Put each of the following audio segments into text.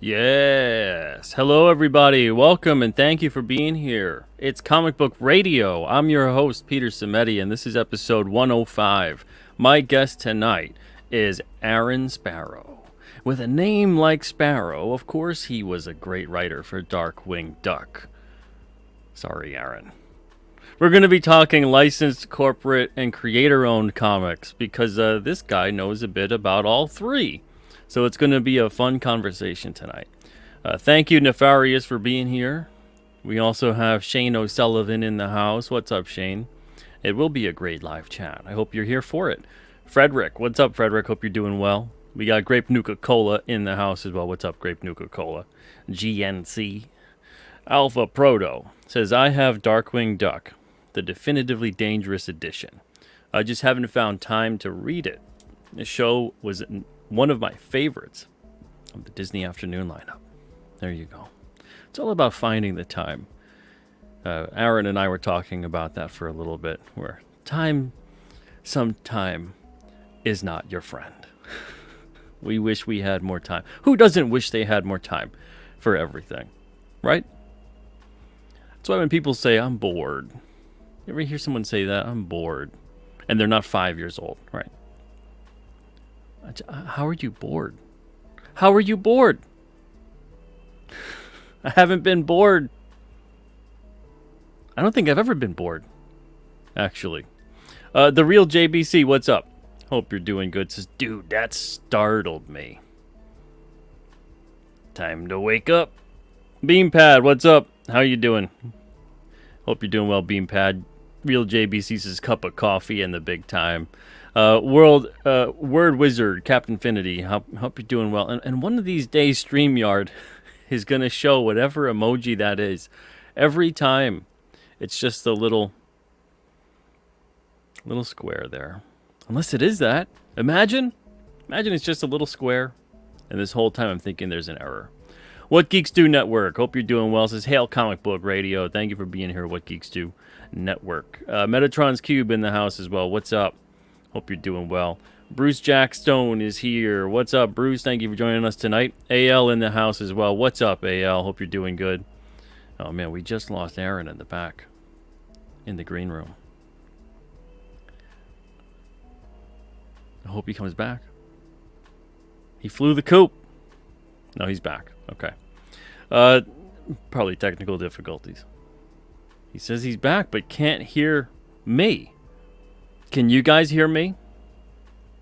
Yes. Hello, everybody. Welcome and thank you for being here. It's Comic Book Radio. I'm your host, Peter Cimetti, and this is episode 105. My guest tonight is Aaron Sparrow. With a name like Sparrow, of course he was a great writer for Darkwing Duck. Sorry, Aaron. We're going to be talking licensed, corporate, and creator-owned comics because this guy knows a bit about all three. So it's going to be a fun conversation tonight. Thank you, Nefarious, for being here. We also have Shane O'Sullivan in the house. What's up, Shane? It will be a great live chat. I hope you're here for it. Frederick, what's up, Frederick? Hope you're doing well. We got Grape Nuka-Cola in the house as well. What's up, Grape Nuka-Cola? GNC. Alpha Proto says, I have Darkwing Duck, the definitively dangerous edition. I just haven't found time to read it. The show was one of my favorites of the Disney afternoon lineup. There you go. It's all about finding the time. Aaron and I were talking about that for a little bit, where sometime is not your friend. We wish we had more time. Who doesn't wish they had more time for everything, right? That's why when people say, I'm bored. You ever hear someone say that? I'm bored. And they're not 5 years old, right? How are you bored? How are you bored? I haven't been bored. I don't think I've ever been bored, actually. The real JBC, what's up? Hope you're doing good. Says, dude, that startled me. Time to wake up. Beampad, what's up? How you doing? Hope you're doing well, Beampad. Real JBC says, cup of coffee and the big time. Word Wizard, Captain Finity, hope you're doing well. And one of these days, StreamYard is going to show whatever emoji that is. Every time, it's just a little square there. Unless it is that. Imagine it's just a little square. And this whole time I'm thinking there's an error. What Geeks Do Network, hope you're doing well. Says, Hail Comic Book Radio. Thank you for being here, What Geeks Do Network. Metatron's Cube in the house as well. What's up? Hope you're doing well. Bruce Jack Stone is here. What's up, Bruce? Thank you for joining us tonight. AL in the house as well. What's up, AL? Hope you're doing good. Oh, man, we just lost Aaron in the back. In the green room. I hope he comes back. He flew the coop. No, he's back. Okay. Probably technical difficulties. He says he's back, but can't hear me. Can you guys hear me?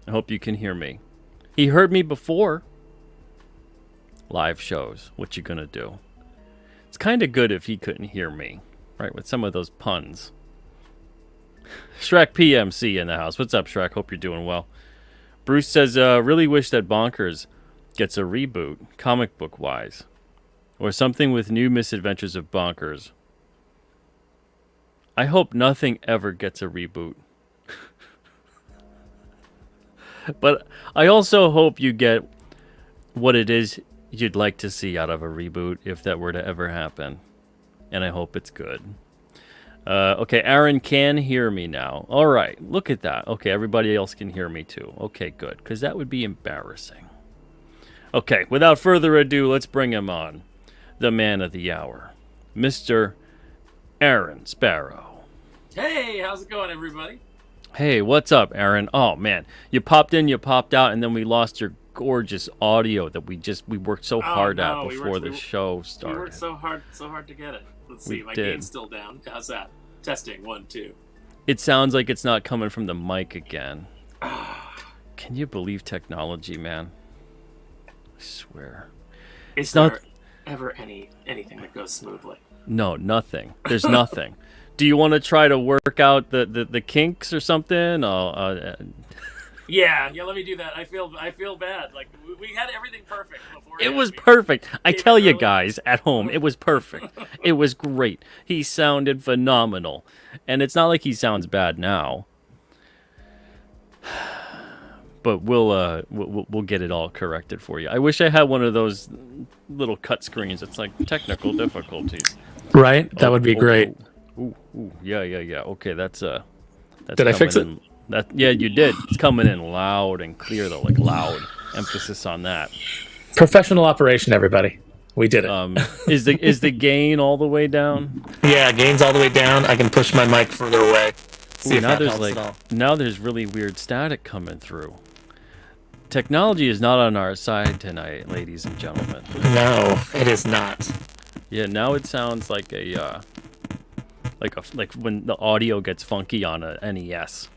I hope you can hear me. He heard me before. Live shows. What you gonna do? It's kind of good if he couldn't hear me, right? With some of those puns. Shrek PMC in the house. What's up, Shrek? Hope you're doing well. Bruce says, really wish that Bonkers gets a reboot, comic book wise, or something with new misadventures of Bonkers. I hope nothing ever gets a reboot. But I also hope you get what it is you'd like to see out of a reboot if that were to ever happen. And I hope it's good. Okay, Aaron can hear me now. All right, look at that. Okay, everybody else can hear me too. Okay, good, because that would be embarrassing. Okay, without further ado, let's bring him on. The man of the hour, Mr. Aaron Sparrow. Hey, how's it going, everybody? Hey, what's up, Aaron? Oh, man. You popped in, you popped out, and then we lost your gorgeous audio that we worked so hard at before the show started. We worked so hard to get it. Let's see, my gain's still down. How's that? Testing, 1, 2. It sounds like it's not coming from the mic again. Can you believe technology, man? I swear. Is there ever anything that goes smoothly? No, nothing. There's nothing. Do you want to try to work out the kinks or something? Yeah, let me do that. I feel bad. Like we had everything perfect before. It was perfect. I tell you guys at home, it was perfect. It was great. He sounded phenomenal. And it's not like he sounds bad now. but we'll get it all corrected for you. I wish I had one of those little cut screens. It's like technical difficulties. Right? That would be great. Ooh, yeah. Okay, that's Did I fix it? Yeah, you did. It's coming in loud and clear though, like loud. Emphasis on that. Professional operation, everybody. We did it. Is the gain all the way down? Yeah, gain's all the way down. I can push my mic further away. See if that helps at all. Now there's really weird static coming through. Technology is not on our side tonight, ladies and gentlemen. No, it is not. Yeah, now it sounds like like when the audio gets funky on a NES.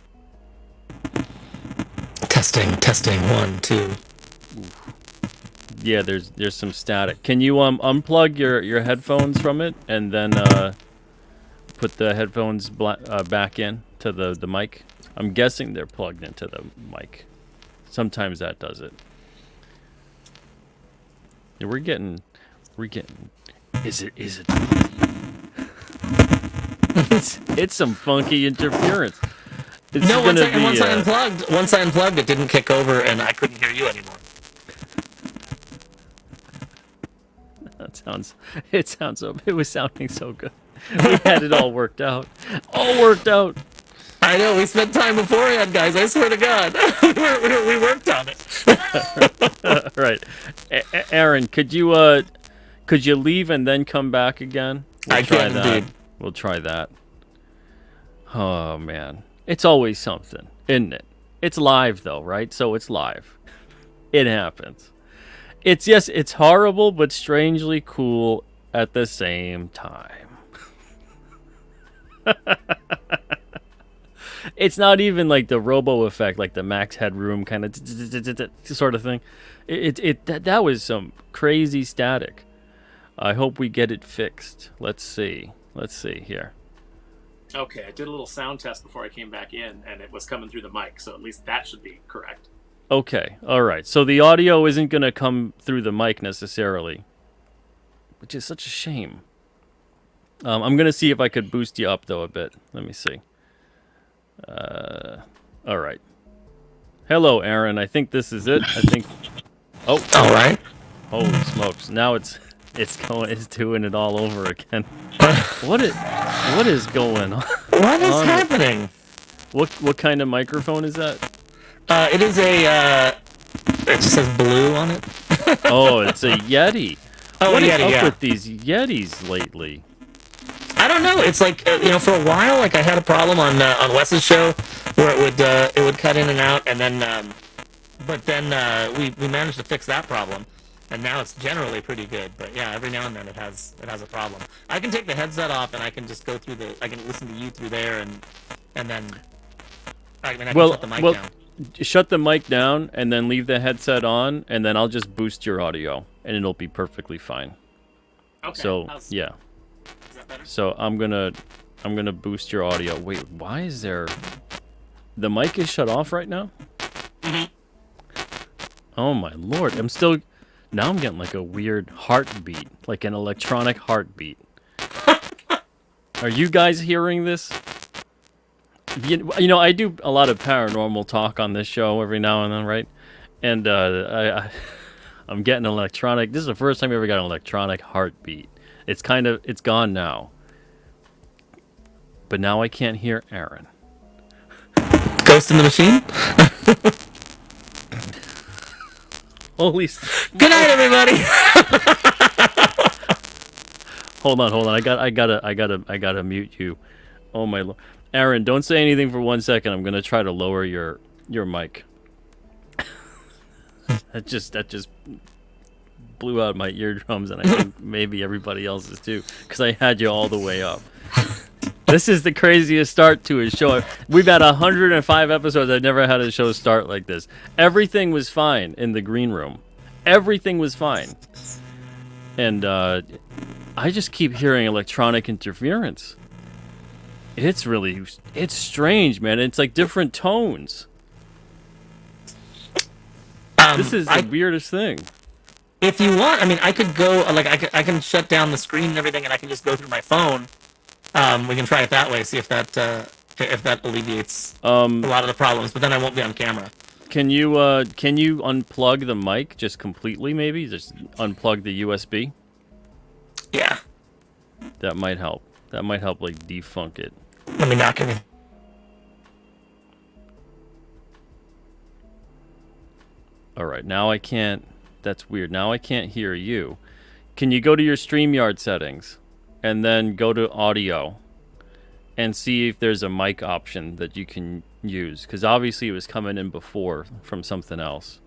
Testing, 1, 2. Yeah, there's some static. Can you unplug your headphones from it and then put the headphones back in to the mic? I'm guessing they're plugged into the mic. Sometimes that does it. Yeah, we're getting. Is it? it's some funky interference. Once I unplugged, it didn't kick over, and I couldn't hear you anymore. It was sounding so good. We had it all worked out. I know, we spent time beforehand, guys. I swear to God. we worked on it. Right. Aaron, could you leave and then come back again? I can indeed. We'll try that. Oh, man. It's always something, isn't it? It's live, though, right? So it's live. It happens. It's horrible, but strangely cool at the same time. It's not even like the robo effect, like the max headroom kind of sort of thing. That was some crazy static. I hope we get it fixed. Let's see here. Okay, I did a little sound test before I came back in, and it was coming through the mic, so at least that should be correct. Okay, all right. So the audio isn't going to come through the mic necessarily, which is such a shame. I'm going to see if I could boost you up, though, a bit. Let me see. All right. Hello, Aaron. I think this is it. Oh. All right. Holy smokes. Now it's doing it all over again. What is going on? What is happening? What kind of microphone is that? It is it just says blue on it. Oh, it's a Yeti. Oh, what a is Yeti, up with these Yetis lately? I don't know. It's like for a while, like I had a problem on Wes's show where it would cut in and out, and then we managed to fix that problem, and now it's generally pretty good. But yeah, every now and then it has a problem. I can take the headset off and I can just go through I can listen to you through there, and then I can shut the mic down. Shut the mic down and then leave the headset on, and then I'll just boost your audio, and it'll be perfectly fine. Okay. So yeah. Is that better? So I'm gonna boost your audio. Wait, why is there? The mic is shut off right now? Mm-hmm. Oh my lord! Now I'm getting like a weird heartbeat, like an electronic heartbeat. Are you guys hearing this? I do a lot of paranormal talk on this show every now and then, right? And I'm getting electronic. This is the first time I ever got an electronic heartbeat. It's gone now. But now I can't hear Aaron. Ghost in the machine? Holy. Good night, everybody. Hold on. I gotta mute you. Oh my lord. Aaron, don't say anything for 1 second. I'm gonna try to lower your mic. that just blew out my eardrums, and I think maybe everybody else's too, because I had you all the way up. This is the craziest start to a show. We've had 105 episodes. I've never had a show start like this. Everything was fine in the green room. Everything was fine. And I just keep hearing electronic interference. It's strange, man. It's like different tones. This is the weirdest thing. If you want, I mean, I could go, I can shut down the screen and everything, and I can just go through my phone. We can try it that way, see if that alleviates a lot of the problems, but then I won't be on camera. Can you unplug the mic just completely? Maybe just unplug the USB. Yeah. That might help. That might help, like, defunk it. Let me knock it. All right, now I can't. That's weird. Now I can't hear you. Can you go to your StreamYard settings and then go to audio and see if there's a mic option that you can use? Because obviously it was coming in before from something else.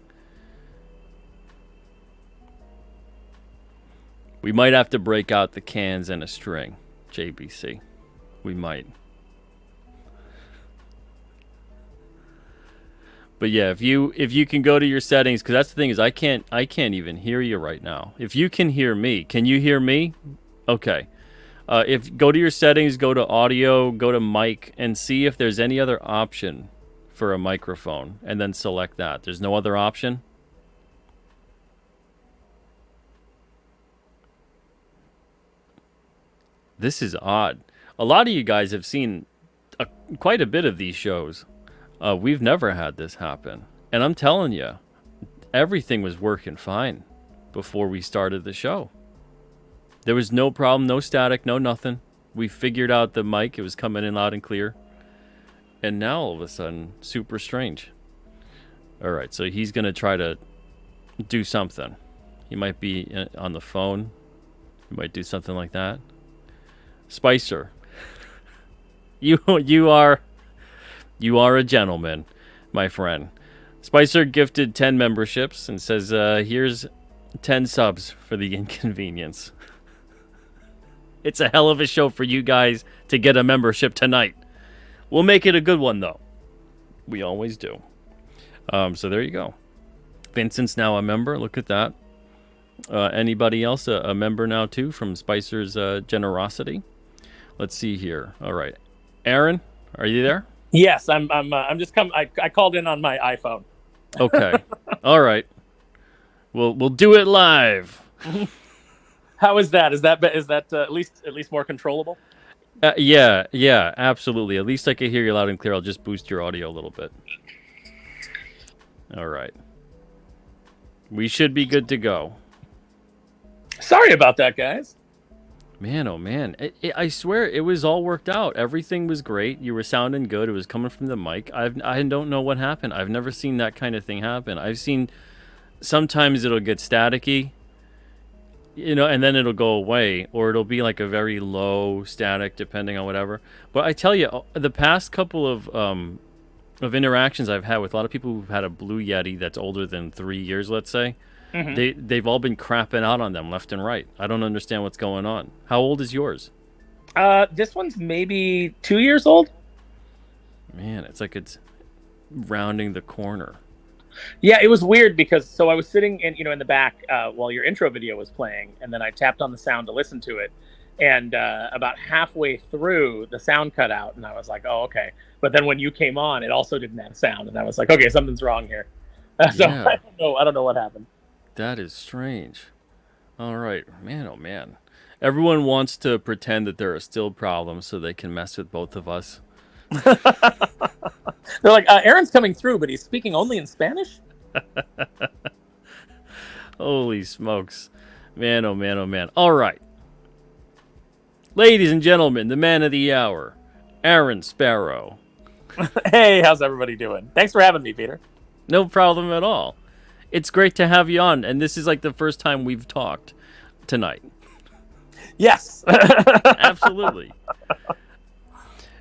We might have to break out the cans and a string, JBC. We might. But yeah, if you can go to your settings, because that's the thing is I can't even hear you right now. If you can hear me, can you hear me? Okay. If go to your settings, go to audio, go to mic, and see if there's any other option for a microphone, and then select that. There's no other option. This is odd. A lot of you guys have seen quite a bit of these shows. We've never had this happen. And I'm telling you, everything was working fine before we started the show. There was no problem, no static, no nothing. We figured out the mic. It was coming in loud and clear. And now all of a sudden, super strange. All right, so he's going to try to do something. He might be on the phone. He might do something like that. Spicer, you are a gentleman, my friend. Spicer gifted 10 memberships and says, here's 10 subs for the inconvenience. It's a hell of a show for you guys to get a membership tonight. We'll make it a good one, though. We always do. So there you go. Vincent's now a member. Look at that. Anybody else a member now, too, from Spicer's generosity? Let's see here. All right. Aaron, are you there? Yes, I'm just coming. I called in on my iPhone. Okay. All right. We'll do it live. How is that? Is that at least more controllable? Yeah, absolutely. At least I can hear you loud and clear. I'll just boost your audio a little bit. All right. We should be good to go. Sorry about that, guys. Man, oh man. I swear it was all worked out. Everything was great. You were sounding good. It was coming from the mic. I don't know what happened. I've never seen that kind of thing happen. I've seen sometimes it'll get staticky, and then it'll go away, or it'll be like a very low static depending on whatever. But I tell you, the past couple of interactions I've had with a lot of people who've had a Blue Yeti that's older than 3 years, let's say, they've all been crapping out on them left and right. I don't understand what's going on. How old is yours? This one's maybe 2 years old. Man, it's like it's rounding the corner. Yeah, it was weird because I was sitting in the back while your intro video was playing, and then I tapped on the sound to listen to it, and about halfway through the sound cut out, and I was like, oh, okay. But then when you came on, it also didn't have sound, and I was like, okay, something's wrong here. So Yeah. I don't know what happened. That is strange. All right, man, oh man. Everyone wants to pretend that there are still problems so they can mess with both of us. They're like, Aaron's coming through, but he's speaking only in Spanish? Holy smokes. Man, oh man, oh man. All right. Ladies and gentlemen, the man of the hour, Aaron Sparrow. Hey, how's everybody doing? Thanks for having me, Peter. No problem at all. It's great to have you on, and this is like the first time we've talked tonight. Yes. Absolutely.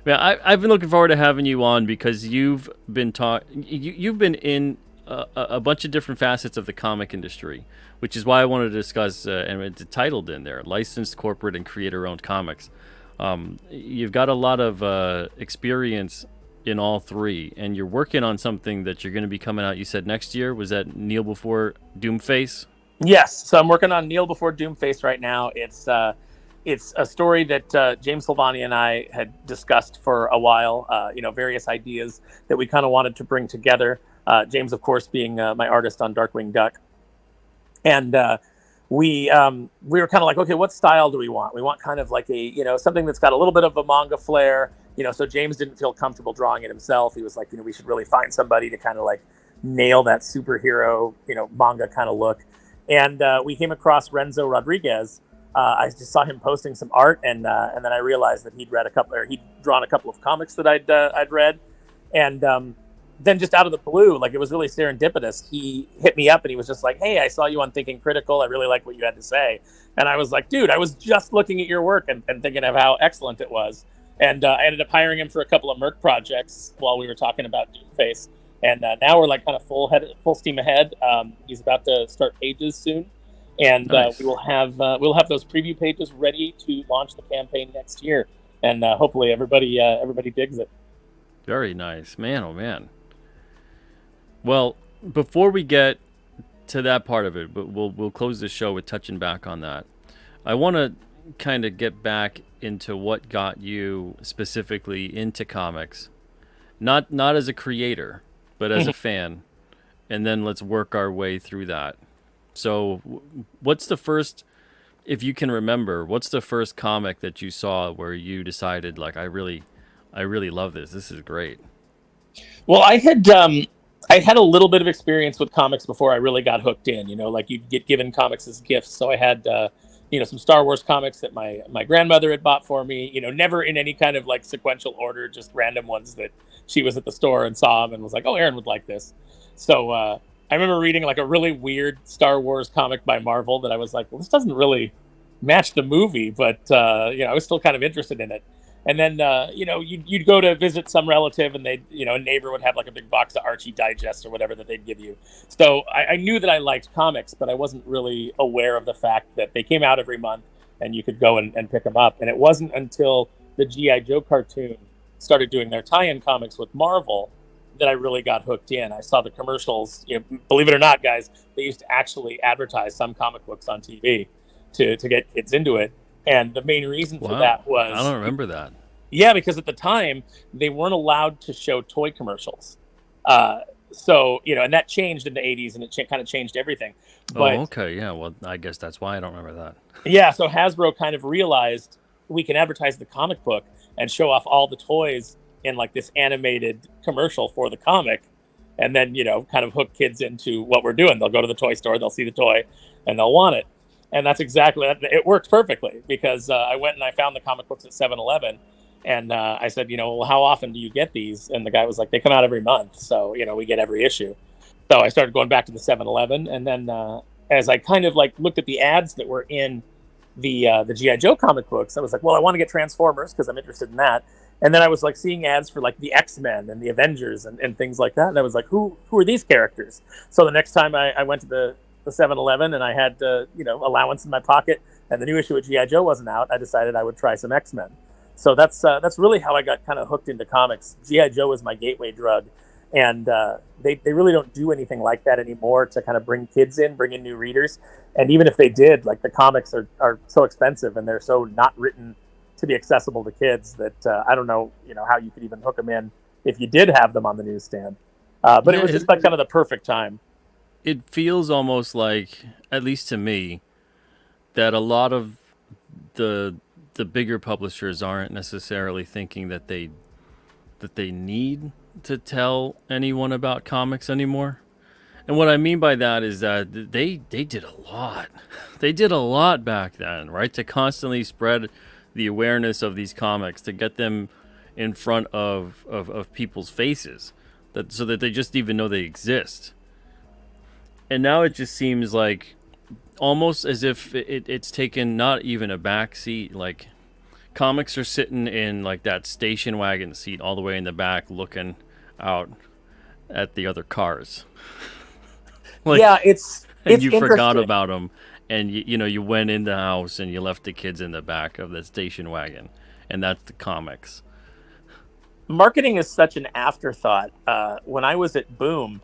Man, I've been looking forward to having you on because you've been you've been in a bunch of different facets of the comic industry, which is why I wanted to discuss, and it's titled in there, licensed, corporate, and creator-owned comics. You've got a lot of experience in all three, and you're working on something that you're going to be coming out, you said, next year. Was that Kneel Before Doomface? Yes, so I'm working on Kneel Before Doomface right now. It's a story that James Silvani and I had discussed for a while, various ideas that we kind of wanted to bring together. James, of course, being my artist on Darkwing Duck. And we were kind of like, okay, what style do we want? We want kind of like something that's got a little bit of a manga flair, so James didn't feel comfortable drawing it himself. He was like, we should really find somebody to kind of like nail that superhero, manga kind of look. And we came across Renzo Rodriguez. I just saw him posting some art, and then I realized that he'd drawn a couple of comics that I'd read, and then just out of the blue, like it was really serendipitous. He hit me up and he was just like, "Hey, I saw you on Thinking Critical. I really like what you had to say." And I was like, "Dude, I was just looking at your work and thinking of how excellent it was." And I ended up hiring him for a couple of Merc projects while we were talking about Doomface. And now we're like kind of full steam ahead. He's about to start pages soon, and Nice. we'll have those preview pages ready to launch the campaign next year. And hopefully everybody digs it. Very nice, man. Oh man. Well, before we get to that part of it, but we'll close the show with touching back on that. I want to kind of get back into what got you specifically into comics, not as a creator, but as a fan, and then let's work our way through that. So, what's the first, if you can remember, what's the first comic that you saw where you decided like I really love this. This is great. Well, I had a little bit of experience with comics before I really got hooked in. Like you get given comics as gifts. So I had some Star Wars comics that my grandmother had bought for me. Never in any kind of like sequential order, just random ones that she was at the store and saw them and was like, "Oh, Aaron would like this." So I remember reading like a really weird Star Wars comic by Marvel that I was like, "Well, this doesn't really match the movie," but I was still kind of interested in it. And then, you'd go to visit some relative and a neighbor would have like a big box of Archie Digest or whatever that they'd give you. So I knew that I liked comics, but I wasn't really aware of the fact that they came out every month and you could go and pick them up. And it wasn't until the G.I. Joe cartoon started doing their tie-in comics with Marvel that I really got hooked in. I saw the commercials. Believe it or not, guys, they used to actually advertise some comic books on TV to get kids into it. And the main reason for that was... I don't remember that. Yeah, because at the time, they weren't allowed to show toy commercials. So, and that changed in the 80s, and it kind of changed everything. But, okay, yeah, well, I guess that's why I don't remember that. Yeah, so Hasbro kind of realized we can advertise the comic book and show off all the toys in like this animated commercial for the comic, and then, kind of hook kids into what we're doing. They'll go to the toy store, they'll see the toy, and they'll want it. And that's exactly that. It worked perfectly because I went and I found the comic books at 7-Eleven, and I said, well, how often do you get these? And the guy was like, they come out every month, so we get every issue. So I started going back to the 7-Eleven, and then as I kind of like looked at the ads that were in the G.I. Joe comic books, I was like, well, I want to get Transformers because I'm interested in that. And then I was like seeing ads for like the X-Men and the Avengers and things like that, and I was like, who are these characters? So the next time I went to the 7-Eleven and I had allowance in my pocket and the new issue of G.I. Joe wasn't out, I decided I would try some X-Men. So that's really how I got kind of hooked into comics. G.I. Joe was my gateway drug, and they really don't do anything like that anymore to kind of bring kids in, bring in new readers. And even if they did, like the comics are so expensive and they're so not written to be accessible to kids that I don't know how you could even hook them in if you did have them on the newsstand. But it was just like kind of the perfect time. It feels almost like, at least to me, that a lot of the bigger publishers aren't necessarily thinking that they need to tell anyone about comics anymore. And what I mean by that is that they did a lot. They did a lot back then, right? To constantly spread the awareness of these comics, to get them in front of people's faces, so that they just even know they exist. And now it just seems like almost as if it's taken not even a back seat. Like comics are sitting in like that station wagon seat all the way in the back looking out at the other cars. It's you forgot about them, and you went in the house and you left the kids in the back of the station wagon, and that's the comics. Marketing is such an afterthought. When I was at Boom,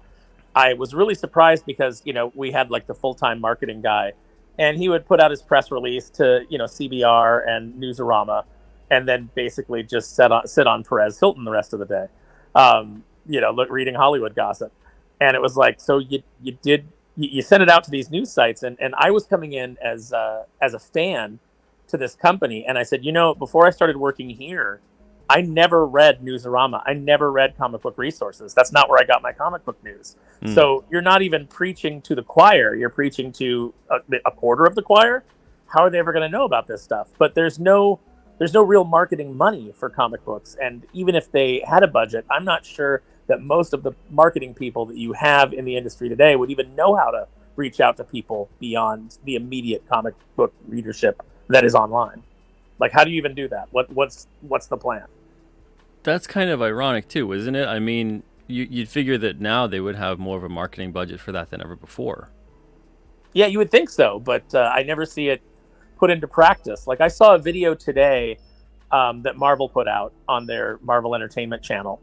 I was really surprised because, we had like the full-time marketing guy, and he would put out his press release to, CBR and Newsarama, and then basically just sit on Perez Hilton the rest of the day, reading Hollywood gossip. And it was like, so you sent it out to these news sites, and I was coming in as a fan to this company, and I said, before I started working here, I never read Newsarama. I never read Comic Book Resources. That's not where I got my comic book news. So you're not even preaching to the choir. You're preaching to a quarter of the choir. How are they ever going to know about this stuff? But there's no real marketing money for comic books. And even if they had a budget, I'm not sure that most of the marketing people that you have in the industry today would even know how to reach out to people beyond the immediate comic book readership that is online. Like, how do you even do that? What's the plan? That's kind of ironic too, isn't it? I mean, you'd figure that now they would have more of a marketing budget for that than ever before. Yeah, you would think so, but I never see it put into practice. Like, I saw a video today that Marvel put out on their Marvel Entertainment channel,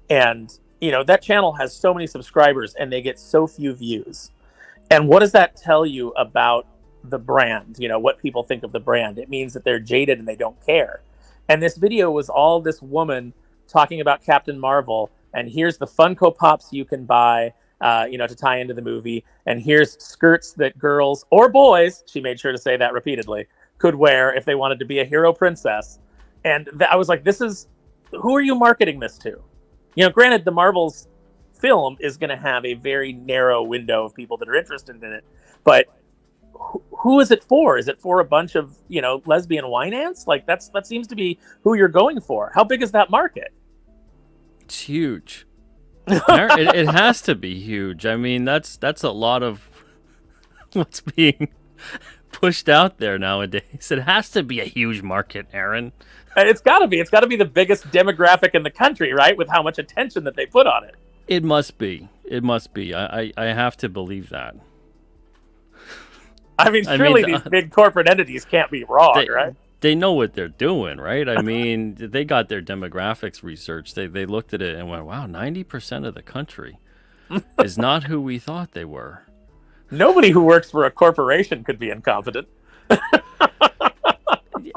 and that channel has so many subscribers and they get so few views. And what does that tell you about the brand? What people think of the brand? It means that they're jaded and they don't care. And this video was all this woman talking about Captain Marvel, and here's the Funko Pops you can buy, to tie into the movie, and here's skirts that girls or boys, she made sure to say that repeatedly, could wear if they wanted to be a hero princess. And I was like, who are you marketing this to? Granted, the Marvel's film is going to have a very narrow window of people that are interested in it, but who is it for? Is it for a bunch of lesbian wine ants? Like, that seems to be who you're going for. How big is that market? It's huge. It has to be huge. I mean, that's a lot of what's being pushed out there nowadays. It has to be a huge market, Aaron. It's got to be. It's got to be the biggest demographic in the country, right? With how much attention that they put on it. It must be. It must be. I have to believe that. I mean, surely these big corporate entities can't be wrong, right? They know what they're doing, right? I mean, they got their demographics research. They looked at it and went, wow, 90% of the country is not who we thought they were. Nobody who works for a corporation could be incompetent.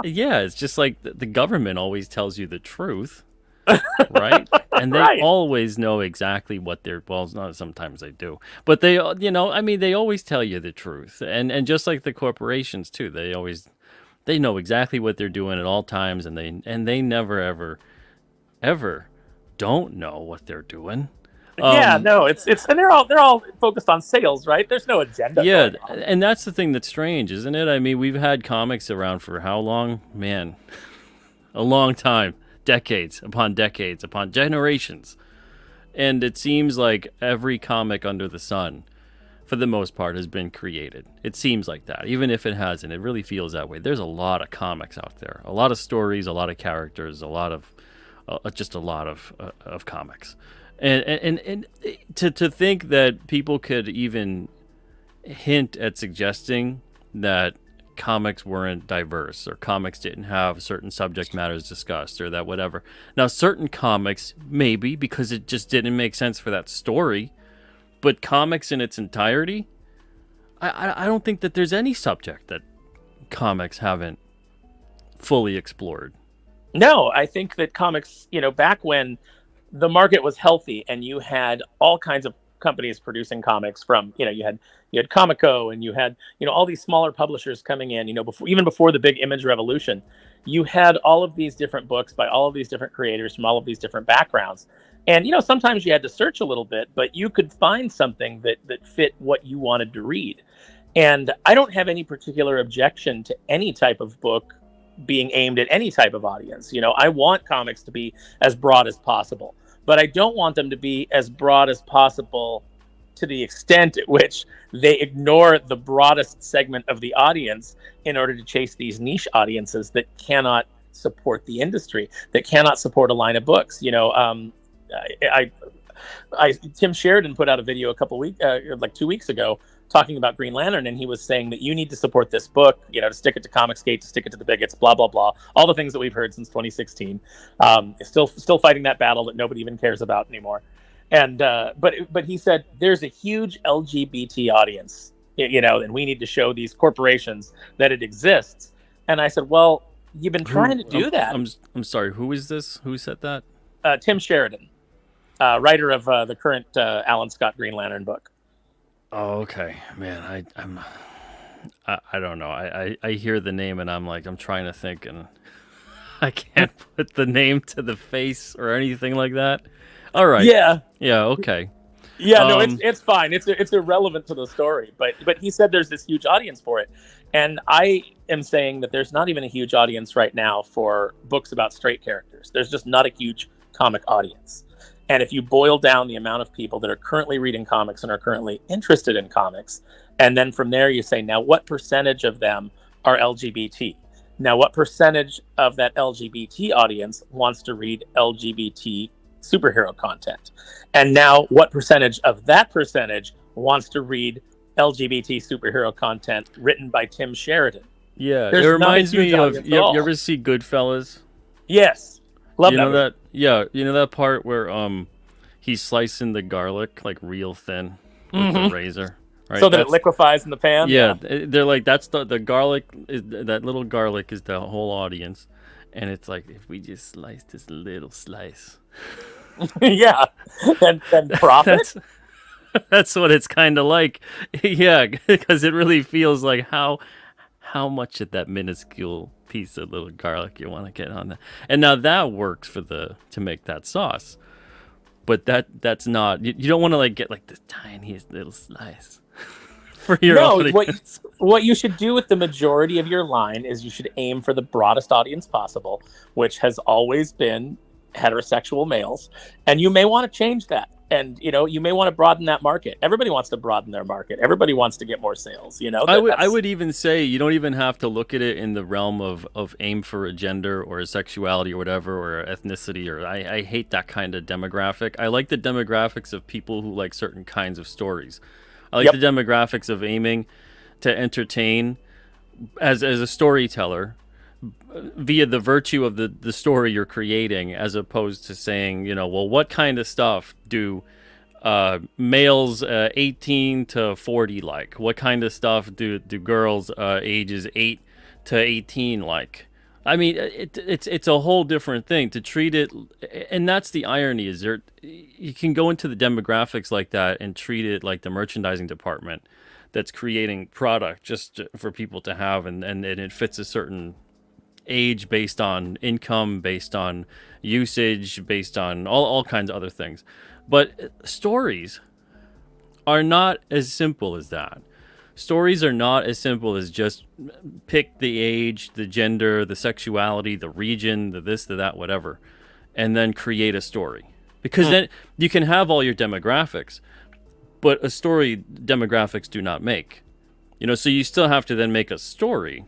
Yeah, it's just like the government always tells you the truth, right? And they always know exactly what they're, well, not sometimes they do, but they, they always tell you the truth. And just like the corporations too, they know exactly what they're doing at all times, and they never ever don't know what they're doing. It's and they're all focused on sales, right? There's no agenda. Yeah, and that's the thing that's strange, isn't it? I mean, we've had comics around for how long? Man, a long time. Decades upon generations. And it seems like every comic under the sun, for the most part, has been created. It seems like that. Even if it hasn't, it really feels that way. There's a lot of comics out there. A lot of stories, a lot of characters, a lot of comics. And to think that people could even hint at suggesting that comics weren't diverse, or comics didn't have certain subject matters discussed, or that whatever. Now, certain comics, maybe, because it just didn't make sense for that story, but comics in its entirety, I don't think that there's any subject that comics haven't fully explored. No, I think that comics, back when the market was healthy and you had all kinds of companies producing comics from, you had Comico, and you had, all these smaller publishers coming in, before the big image revolution, you had all of these different books by all of these different creators from all of these different backgrounds. And, sometimes you had to search a little bit, but you could find something that fit what you wanted to read. And I don't have any particular objection to any type of book being aimed at any type of audience. I want comics to be as broad as possible, but I don't want them to be as broad as possible to the extent at which they ignore the broadest segment of the audience in order to chase these niche audiences that cannot support the industry, that cannot support a line of books. Tim Sheridan put out a video 2 weeks ago, talking about Green Lantern, and he was saying that you need to support this book, to stick it to Comicsgate, to stick it to the bigots, blah blah blah, all the things that we've heard since 2016. Still fighting that battle that nobody even cares about anymore. And but he said there's a huge LGBT audience, and we need to show these corporations that it exists. And I said, well, you've been trying to do that. I'm sorry, who is this? Who said that? Tim Sheridan, writer of the current Alan Scott Green Lantern book. Oh, okay, man. I don't know. I hear the name and I'm trying to think, and I can't put the name to the face or anything like that. All right. Yeah. Yeah. Okay. Yeah, no, it's fine. It's irrelevant to the story. But he said there's this huge audience for it, and I am saying that there's not even a huge audience right now for books about straight characters. There's just not a huge comic audience. And if you boil down the amount of people that are currently reading comics and are currently interested in comics, and then from there you say, now what percentage of them are LGBT? Now what percentage of that LGBT audience wants to read LGBT superhero content? And now what percentage of that percentage wants to read LGBT superhero content written by Tim Sheridan? Yeah, There's it reminds not a huge me of audience at you all. ever see Goodfellas? Yes. Love You that know movie. that? Yeah, you know that part where he's slicing the garlic like real thin with the razor, right? So that it liquefies in the pan? Yeah, they're like that's the garlic is that little garlic is the whole audience, and it's like if we just slice this little slice. Yeah. And profit? That's what it's kind of like. Yeah, because it really feels like how much of that minuscule piece of little garlic you want to get on that. And now that works to make that sauce. But that's not you don't want to like get like the tiniest little slice for your audience. What you should do with the majority of your line is you should aim for the broadest audience possible, which has always been heterosexual males, and you may want to change that. And you may want to broaden that market. Everybody wants to broaden their market. Everybody wants to get more sales. I would even say you don't even have to look at it in the realm of aim for a gender or a sexuality or whatever or ethnicity or I hate that kind of demographic. I like the demographics of people who like certain kinds of stories. I like the demographics of aiming to entertain as a storyteller via the virtue of the story you're creating, as opposed to saying, well, what kind of stuff do males 18 to 40 like? What kind of stuff do girls ages 8 to 18 like? I mean, it's a whole different thing to treat it, and that's the irony. Is you can go into the demographics like that and treat it like the merchandising department that's creating product just for people to have, and it fits a certain age based on income, based on usage, based on all kinds of other things. But stories are not as simple as that. Stories are not as simple as just pick the age, the gender, the sexuality, the region, the this, the that, whatever, and then create a story. Because then you can have all your demographics, but a story demographics do not make. So you still have to then make a story,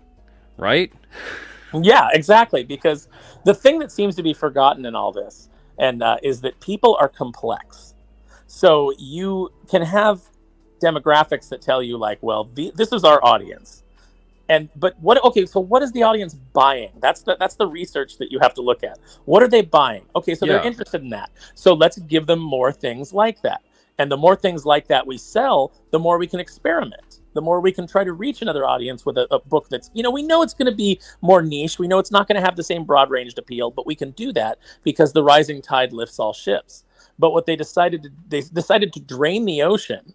right? Yeah, exactly. Because the thing that seems to be forgotten in all this is that people are complex. So you can have demographics that tell you like, well, this is our audience. But what is the audience buying? That's the research that you have to look at. What are they buying? Okay, so they're interested in that. So let's give them more things like that. And the more things like that we sell, the more we can experiment. The more we can try to reach another audience with a book that's, we know it's going to be more niche. We know it's not going to have the same broad-ranged appeal, but we can do that because the rising tide lifts all ships. But what they decided to drain the ocean,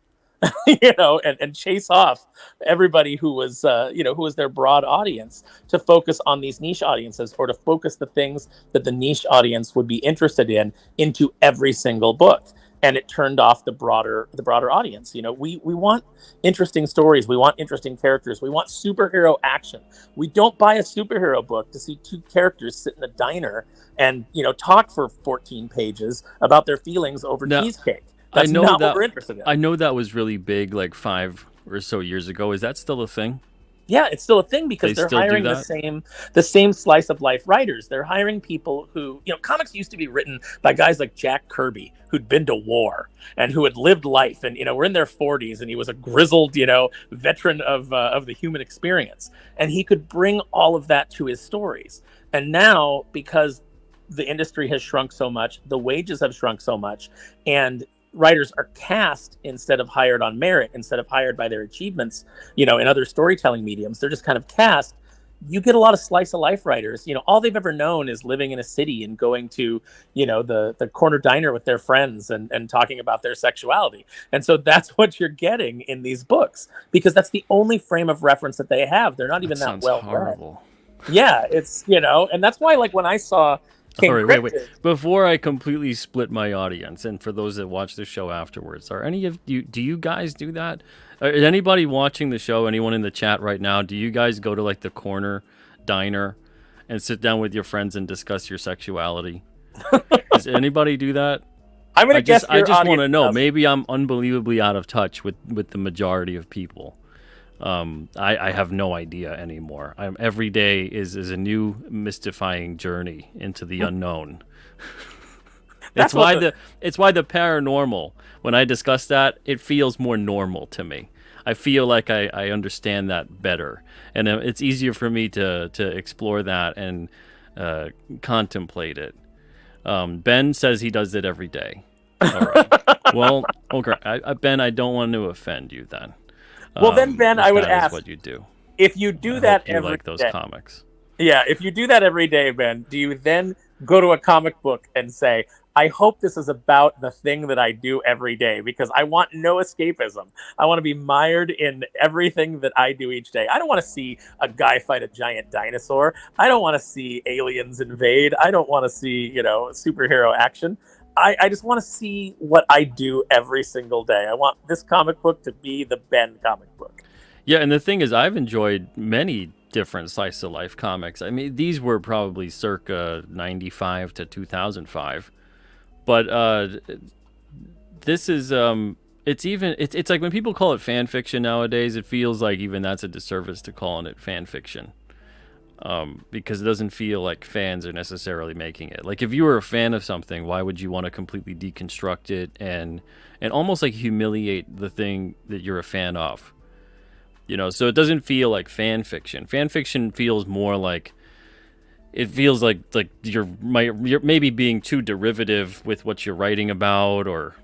and chase off everybody who was their broad audience to focus on these niche audiences, or to focus the things that the niche audience would be interested in into every single book. And it turned off the broader audience. We want interesting stories. We want interesting characters. We want superhero action. We don't buy a superhero book to see two characters sit in a diner and talk for 14 pages about their feelings over cheesecake. That's not what we're interested in. I know that was really big like 5 or so years ago. Is that still a thing? Yeah, it's still a thing because they're hiring the same slice of life writers. They're hiring people who, comics used to be written by guys like Jack Kirby, who'd been to war and who had lived life and, were in their 40s, and he was a grizzled, veteran of the human experience. And he could bring all of that to his stories. And now, because the industry has shrunk so much, the wages have shrunk so much, and writers are cast instead of hired on merit, instead of hired by their achievements, in other storytelling mediums. They're just kind of cast. You get a lot of slice of life writers. All they've ever known is living in a city and going to, the corner diner with their friends and talking about their sexuality. And so that's what you're getting in these books, because that's the only frame of reference that they have. They're not even that well read. Yeah, it's, and that's why, like, when I saw King All right, wait. Cryptid, Before I completely split my audience, and for those that watch the show afterwards, are any of you? Do you guys do that? Is anybody watching the show? Anyone in the chat right now? Do you guys go to like the corner diner and sit down with your friends and discuss your sexuality? Does anybody do that? I'm going to guess I your just want to audience know. does. Maybe I'm unbelievably out of touch with the majority of people. I have no idea anymore. Every day is a new mystifying journey into the unknown. That's It's why the paranormal, when I discuss that, it feels more normal to me. I feel like I understand that better, and it's easier for me to explore that and contemplate it. Ben says he does it every day. All right. Well, okay, Ben, I don't want to offend you then. Well, then, Ben, I would that is ask, what you do. if you do I that hope you every like those day, comics. yeah, if you do that every day, Ben, do you then go to a comic book and say, I hope this is about the thing that I do every day, because I want no escapism. I want to be mired in everything that I do each day. I don't want to see a guy fight a giant dinosaur. I don't want to see aliens invade. I don't want to see, superhero action. I just want to see what I do every single day. I want this comic book to be the Ben comic book. Yeah, and the thing is, I've enjoyed many different slice of life comics. I mean, these were probably circa 95 to 2005. But this is it's like when people call it fan fiction nowadays, it feels like even that's a disservice to calling it fan fiction. Because it doesn't feel like fans are necessarily making it. Like if you were a fan of something, why would you want to completely deconstruct it and almost like humiliate the thing that you're a fan of? So it doesn't feel like fan fiction. Fan fiction feels more like you're maybe being too derivative with what you're writing about, or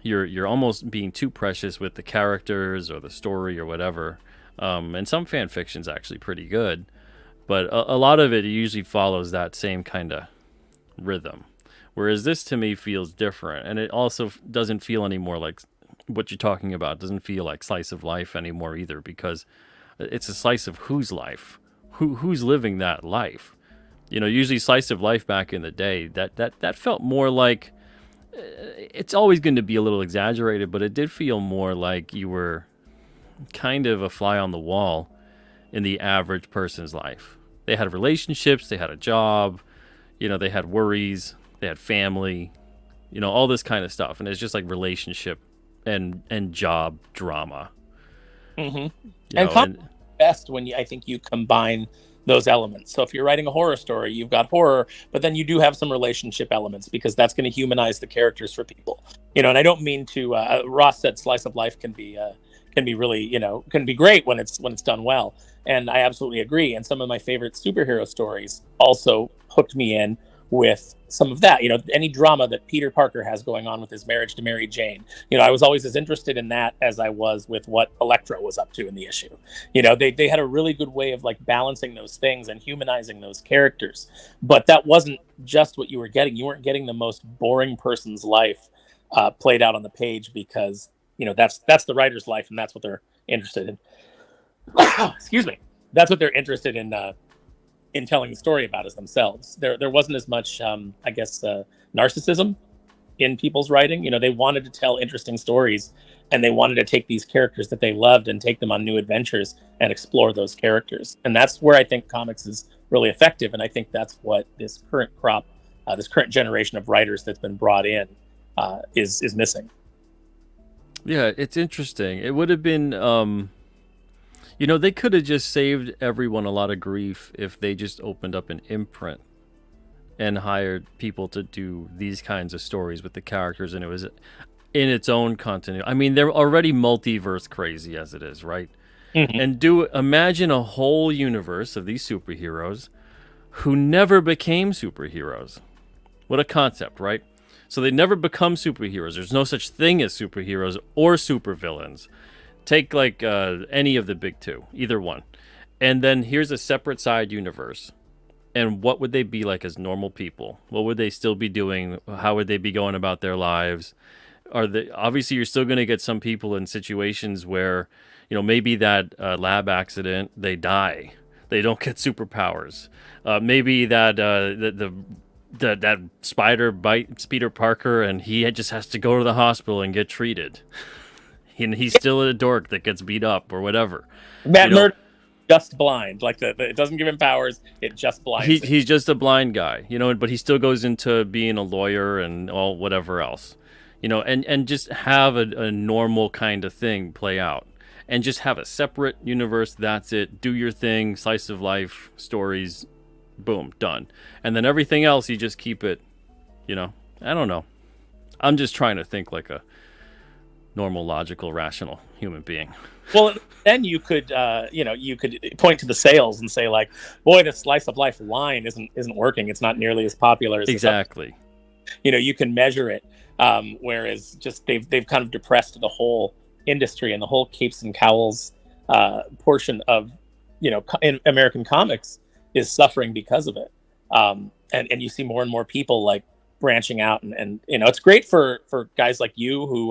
you're almost being too precious with the characters or the story or whatever. And some fan fiction's actually pretty good. But a lot of it usually follows that same kind of rhythm. Whereas this to me feels different. And it also doesn't feel anymore like what you're talking about. It doesn't feel like slice of life anymore either, because it's a slice of whose life? Who's living that life? Usually slice of life back in the day, that felt more like, it's always going to be a little exaggerated, but it did feel more like you were kind of a fly on the wall in the average person's life. They had relationships, they had a job, they had worries, they had family, all this kind of stuff. And it's just like relationship and job drama. Mm-hmm. And best when I think you combine those elements. So if you're writing a horror story, you've got horror, but then you do have some relationship elements, because that's going to humanize the characters for people. And I don't mean to. Ross said slice of life can be really, can be great when it's done well. And I absolutely agree. And some of my favorite superhero stories also hooked me in with some of that. Any drama that Peter Parker has going on with his marriage to Mary Jane. I was always as interested in that as I was with what Elektra was up to in the issue. They had a really good way of like balancing those things and humanizing those characters. But that wasn't just what you were getting. You weren't getting the most boring person's life played out on the page, because that's the writer's life, and that's what they're interested in. Excuse me. That's what they're interested in telling the story about, as themselves. There wasn't as much, narcissism in people's writing. They wanted to tell interesting stories, and they wanted to take these characters that they loved and take them on new adventures and explore those characters. And that's where I think comics is really effective. And I think that's what this current crop, this current generation of writers that's been brought in is missing. Yeah, it's interesting. It would have been, they could have just saved everyone a lot of grief if they just opened up an imprint and hired people to do these kinds of stories with the characters, and it was in its own continuity. I mean, they're already multiverse crazy as it is, right? Mm-hmm. And imagine a whole universe of these superheroes who never became superheroes. What a concept, right? So they never become superheroes. There's no such thing as superheroes or supervillains. Take like any of the big two, either one. And then here's a separate side universe. And what would they be like as normal people? What would they still be doing? How would they be going about their lives? Obviously, you're still going to get some people in situations where, maybe that lab accident, they die. They don't get superpowers. Maybe that that spider bites Peter Parker, and he just has to go to the hospital and get treated. And he's still a dork that gets beat up or whatever. Matt Murdock just blind. Like it doesn't give him powers; it just blinds. He's just a blind guy, but he still goes into being a lawyer and all whatever else, and just have a normal kind of thing play out, and just have a separate universe. That's it. Do your thing. Slice of life stories. Boom, done. And then everything else, you just keep it. I don't know. I'm just trying to think like a normal, logical, rational human being. Well, then you could, you could point to the sales and say, like, boy, the slice of life line isn't working. It's not nearly as popular as exactly. You can measure it, whereas just they've kind of depressed the whole industry, and the whole capes and cowls portion of in American comics is suffering because of it. And you see more and more people like branching out, and it's great for guys like you who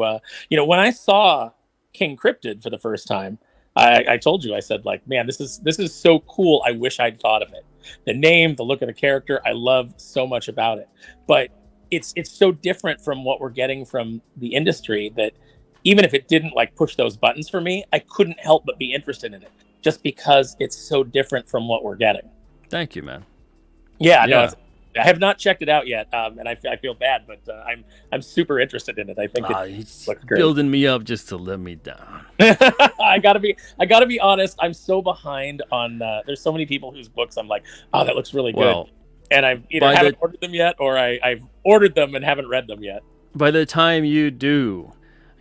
when I saw King Cryptid for the first time, I told you, I said, like, man, this is so cool. I wish I'd thought of it. The name, the look of the character, I love so much about it. But it's so different from what we're getting from the industry that even if it didn't like push those buttons for me, I couldn't help but be interested in it just because it's so different from what we're getting. Thank you, man. Yeah. No, I have not checked it out yet, and I feel bad, but I'm super interested in it. I think it looks great. Building me up just to let me down. I gotta be honest. I'm so behind on. There's so many people whose books I'm like, oh, that looks really good, and I've either haven't ordered them yet, or I've ordered them and haven't read them yet. By the time you do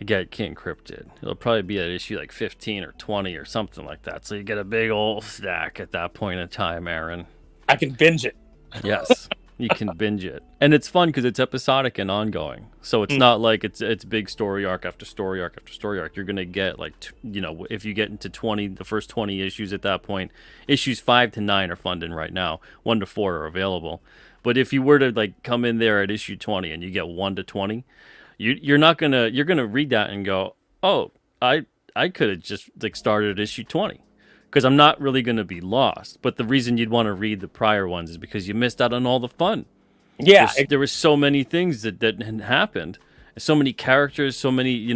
get King Cryptid, it'll probably be at issue like 15 or 20 or something like that. So you get a big old stack at that point in time, Aaron. I can binge it. Yes. You can binge it, and it's fun because it's episodic and ongoing. So it's not like it's big story arc after story arc after story arc. You're gonna get like if you get into the first 20 issues at that point, issues 5 to 9 are funded right now. 1 to 4 are available. But if you were to like come in there at issue 20 and you get 1 to 20, you're gonna read that and go, oh, I could have just like started at issue 20. Because I'm not really going to be lost. But the reason you'd want to read the prior ones is because you missed out on all the fun. Yeah. There were so many things that had happened. So many characters, so many,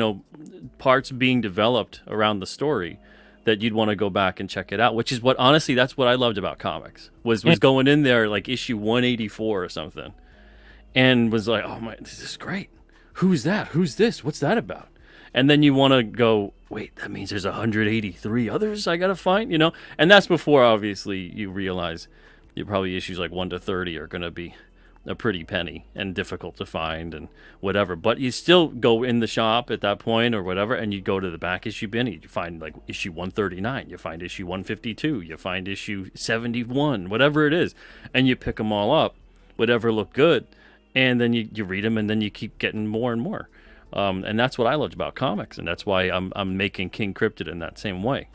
parts being developed around the story that you'd want to go back and check it out. Which is honestly, that's what I loved about comics. Was going in there like issue 184 or something. And was like, oh my, this is great. Who's that? Who's this? What's that about? And then you want to go, wait, that means there's 183 others I got to find, And that's before, obviously, you realize probably issues like 1 to 30 are going to be a pretty penny and difficult to find and whatever. But you still go in the shop at that point or whatever, and you go to the back issue bin, and you find like issue 139, you find issue 152, you find issue 71, whatever it is. And you pick them all up, whatever look good. And then you read them, and then you keep getting more and more. And that's what I loved about comics, and that's why I'm making King Cryptid in that same way.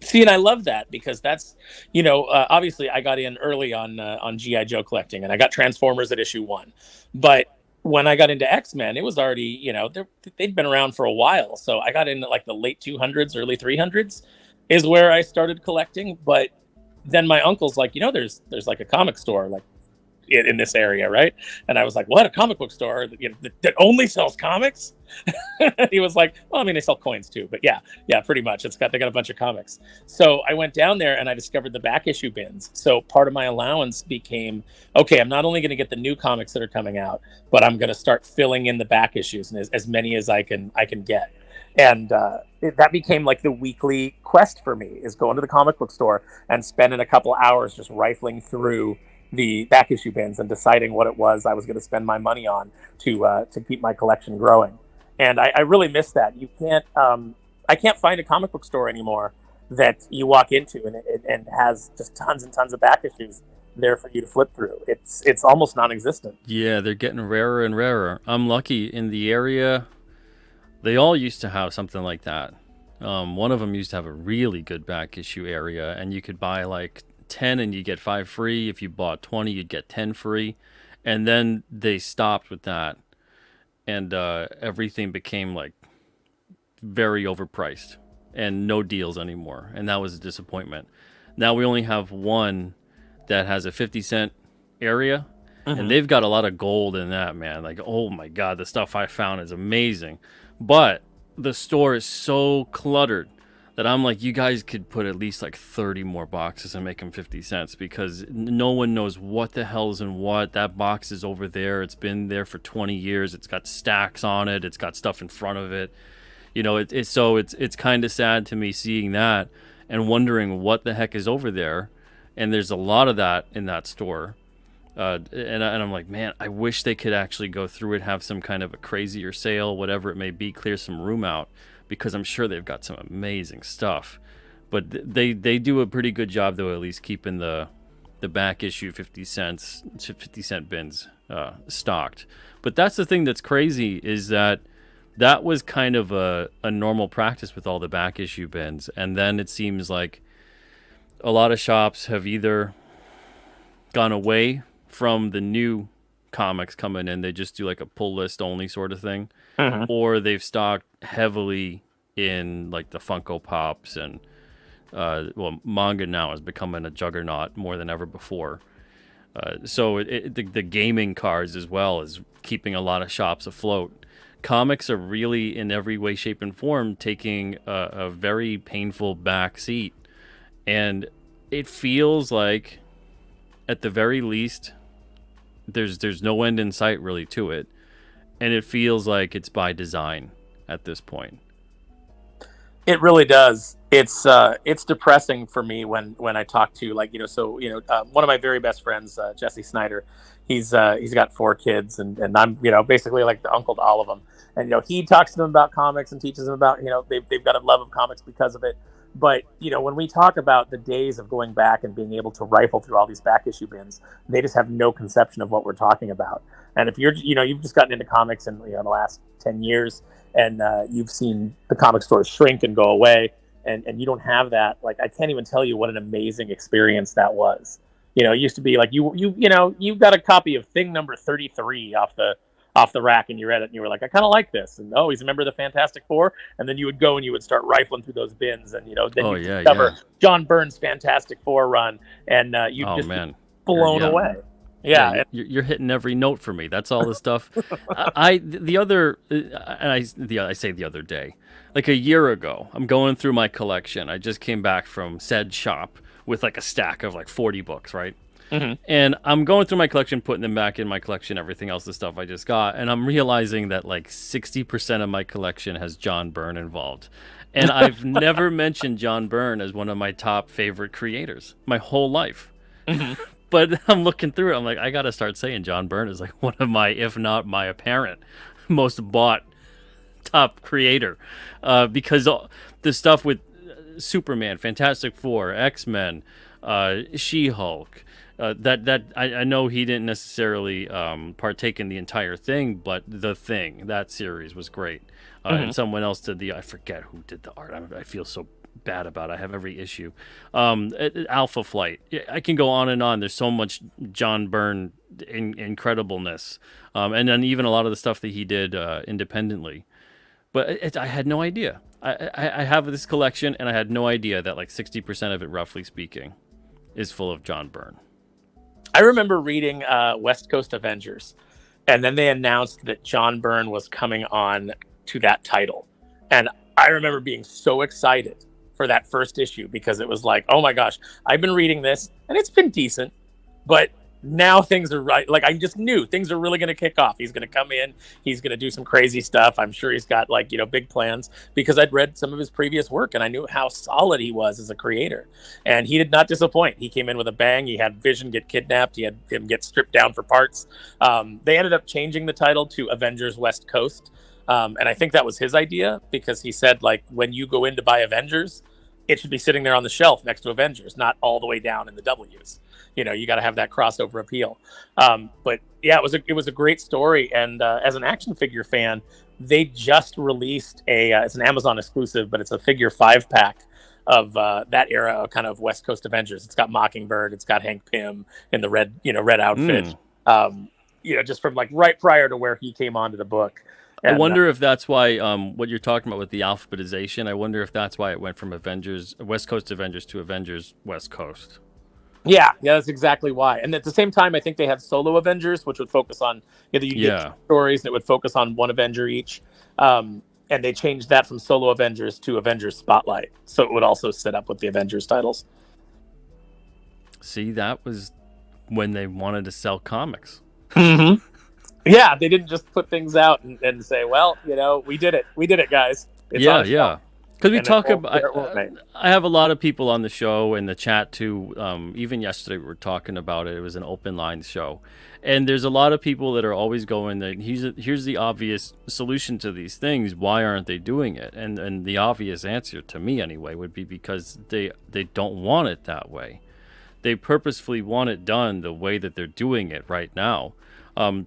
See, and I love that because that's, obviously I got in early on G.I. Joe collecting, and I got Transformers at issue 1. But when I got into X-Men, it was already, they'd been around for a while. So I got into like the late 200s, early 300s is where I started collecting. But then my uncle's like, there's like a comic store like in this area, right? And I was like, what, a comic book store that only sells comics? He was like, well, I mean, they sell coins too, but yeah, pretty much. They got a bunch of comics. So I went down there and I discovered the back issue bins. So part of my allowance became, okay, I'm not only going to get the new comics that are coming out, but I'm going to start filling in the back issues, and as many as I can get. And that became like the weekly quest for me, is going to the comic book store and spending a couple hours just rifling through the back issue bins and deciding what it was I was going to spend my money on to keep my collection growing. And I really miss that. You can't, I can't find a comic book store anymore that you walk into and has just tons and tons of back issues there for you to flip through. It's almost non-existent. Yeah, they're getting rarer and rarer. I'm lucky in the area. They all used to have something like that. One of them used to have a really good back issue area, and you could buy like 10 and you get 5 free. If you bought 20, you'd get 10 free. And then they stopped with that, and everything became like very overpriced and no deals anymore, and that was a disappointment. Now we only have one that has a 50-cent area, Mm-hmm. and they've got a lot of gold in that, man. Like, oh my God, the stuff I found is amazing. But the store is so cluttered that I'm like, you guys could put at least like 30 more boxes and make them 50 cents, because no one knows what the hell's in what. That box is over there. It's been there for 20 years. It's got stacks on it. It's got stuff in front of it. You know, it's kind of sad to me seeing that and wondering what the heck is over there. And there's a lot of that in that store. And I'm like, man, I wish they could actually go through it, have some kind of a crazier sale, whatever it may be, clear some room out, because I'm sure they've got some amazing stuff. But they do a pretty good job, though, at least keeping the back issue 50 cent bins stocked. But that's the thing that's crazy, is that was kind of a normal practice with all the back issue bins. And then it seems like a lot of shops have either gone away from the new comics coming in. They just do like a pull list only sort of thing. Mm-hmm. Or they've stocked heavily in like the Funko Pops, and manga now is becoming a juggernaut more than ever before. So the gaming cards as well is keeping a lot of shops afloat. Comics are really, in every way, shape, and form, taking a very painful back seat. And it feels like, at the very least, there's no end in sight really to it. And it feels like it's by design at this point. It really does. It's depressing for me when I talk to, like, one of my very best friends, Jesse Snyder. He's got 4 kids, and I'm, basically like the uncle to all of them. And he talks to them about comics and teaches them about, they've got a love of comics because of it. But when we talk about the days of going back and being able to rifle through all these back issue bins, they just have no conception of what we're talking about. And if you've just gotten into comics in the last 10 years, and you've seen the comic stores shrink and go away, and you don't have that, like, I can't even tell you what an amazing experience that was. It used to be like you got a copy of Thing number 33 off the rack, and you read it and you were like, I kind of like this, and he's a member of the Fantastic Four, and then you would go and you would start rifling through those bins, and then you discover John Byrne's Fantastic Four run, and you'd be blown away. Yeah, you're hitting every note for me. That's all the stuff. I say the other day, like a year ago, I'm going through my collection. I just came back from said shop with like a stack of like 40 books, right? Mm-hmm. And I'm going through my collection, putting them back in my collection, everything else, the stuff I just got, and I'm realizing that like 60% of my collection has John Byrne involved. And I've never mentioned John Byrne as one of my top favorite creators my whole life. Mm-hmm. But I'm looking through it, I'm like, I gotta start saying John Byrne is like one of my, if not my apparent, most bought top creator. Because the stuff with Superman, Fantastic Four, X-Men, She-Hulk, I know he didn't necessarily partake in the entire thing, but The Thing, that series was great. And someone else did I forget who did the art. I feel so bad about it. I have every issue. Alpha Flight. I can go on and on. There's so much John Byrne incredibleness. And then even a lot of the stuff that he did independently. But I had no idea. I have this collection, and I had no idea that like 60% of it, roughly speaking, is full of John Byrne. I remember reading West Coast Avengers, and then they announced that John Byrne was coming on to that title. And I remember being so excited for that first issue, because it was like, oh my gosh, I've been reading this, and it's been decent, but now things are right. Like, I just knew things are really going to kick off. He's going to come in. He's going to do some crazy stuff. I'm sure he's got big plans, because I'd read some of his previous work and I knew how solid he was as a creator. And he did not disappoint. He came in with a bang. He had Vision get kidnapped. He had him get stripped down for parts. They ended up changing the title to Avengers West Coast. And I think that was his idea, because he said, like, when you go in to buy Avengers, it should be sitting there on the shelf next to Avengers, not all the way down in the W's. You got to have that crossover appeal. But yeah, it was a great story. And as an action figure fan, they just released it's an Amazon exclusive, but it's a figure 5-pack of that era of kind of West Coast Avengers. It's got Mockingbird, it's got Hank Pym in the red outfit. Just from like right prior to where he came onto the book. I And wonder if that's why what you're talking about with the alphabetization. I wonder if that's why it went from Avengers West Coast Avengers to Avengers West Coast. yeah, that's exactly why. And at the same time, I think they had solo Avengers, which would focus on, you get Yeah. stories that would focus on one Avenger each. And they changed that from solo Avengers to Avengers Spotlight, so it would also sit up with the Avengers titles. See, that was when they wanted to sell comics. Mm-hmm. Yeah, they didn't just put things out and say, well, we did it, guys. It's Yeah, on yeah. Because we and talk it won't- about, it won't make. I have a lot of people on the show in the chat too. Even yesterday we were talking about it. It was an open line show, and there's a lot of people that are always going that here's the obvious solution to these things. Why aren't they doing it? And the obvious answer to me anyway would be because they don't want it that way. They purposefully want it done the way that they're doing it right now.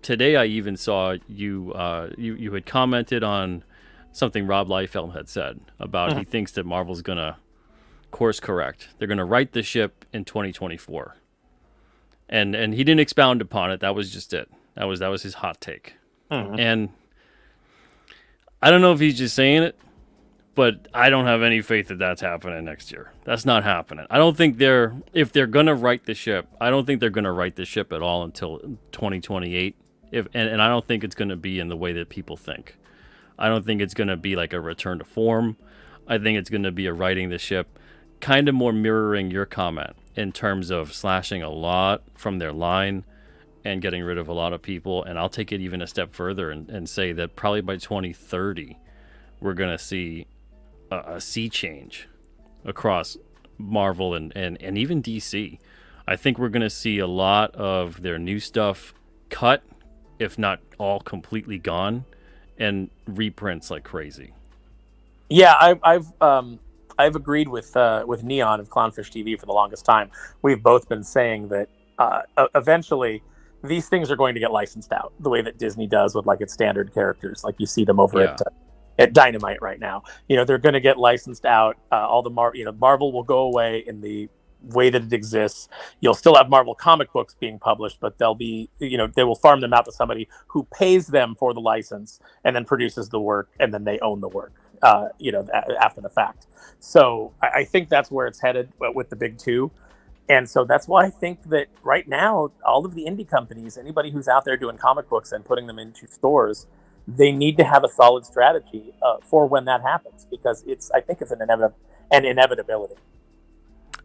Today I even saw you had commented on something Rob Liefeld had said about he thinks that Marvel's going to course correct. They're going to right the ship in 2024. And he didn't expound upon it. That was just it. That was his hot take. Mhm. And I don't know if he's just saying it, but I don't have any faith that that's happening next year. That's not happening. I don't think if they're going to right the ship, I don't think they're going to right the ship at all until 2028. And I don't think it's going to be in the way that people think. I don't think it's going to be like a return to form. I think it's going to be a righting the ship, kind of more mirroring your comment in terms of slashing a lot from their line and getting rid of a lot of people. And I'll take it even a step further and say that probably by 2030, we're going to see a sea change across Marvel and even DC. I think we're going to see a lot of their new stuff cut, if not all completely gone, and reprints like crazy. Yeah, I've agreed with Neon of Clownfish TV for the longest time. We've both been saying that eventually these things are going to get licensed out the way that Disney does with like its standard characters, like you see them over at Dynamite right now. They're going to get licensed out. All the Marvel will go away in the way that it exists. You'll still have Marvel comic books being published, but they'll be, they will farm them out to somebody who pays them for the license and then produces the work, and then they own the work, after the fact. So I think that's where it's headed with the big two. And so that's why I think that right now, all of the indie companies, anybody who's out there doing comic books and putting them into stores, they need to have a solid strategy for when that happens, because I think it's an inevitability.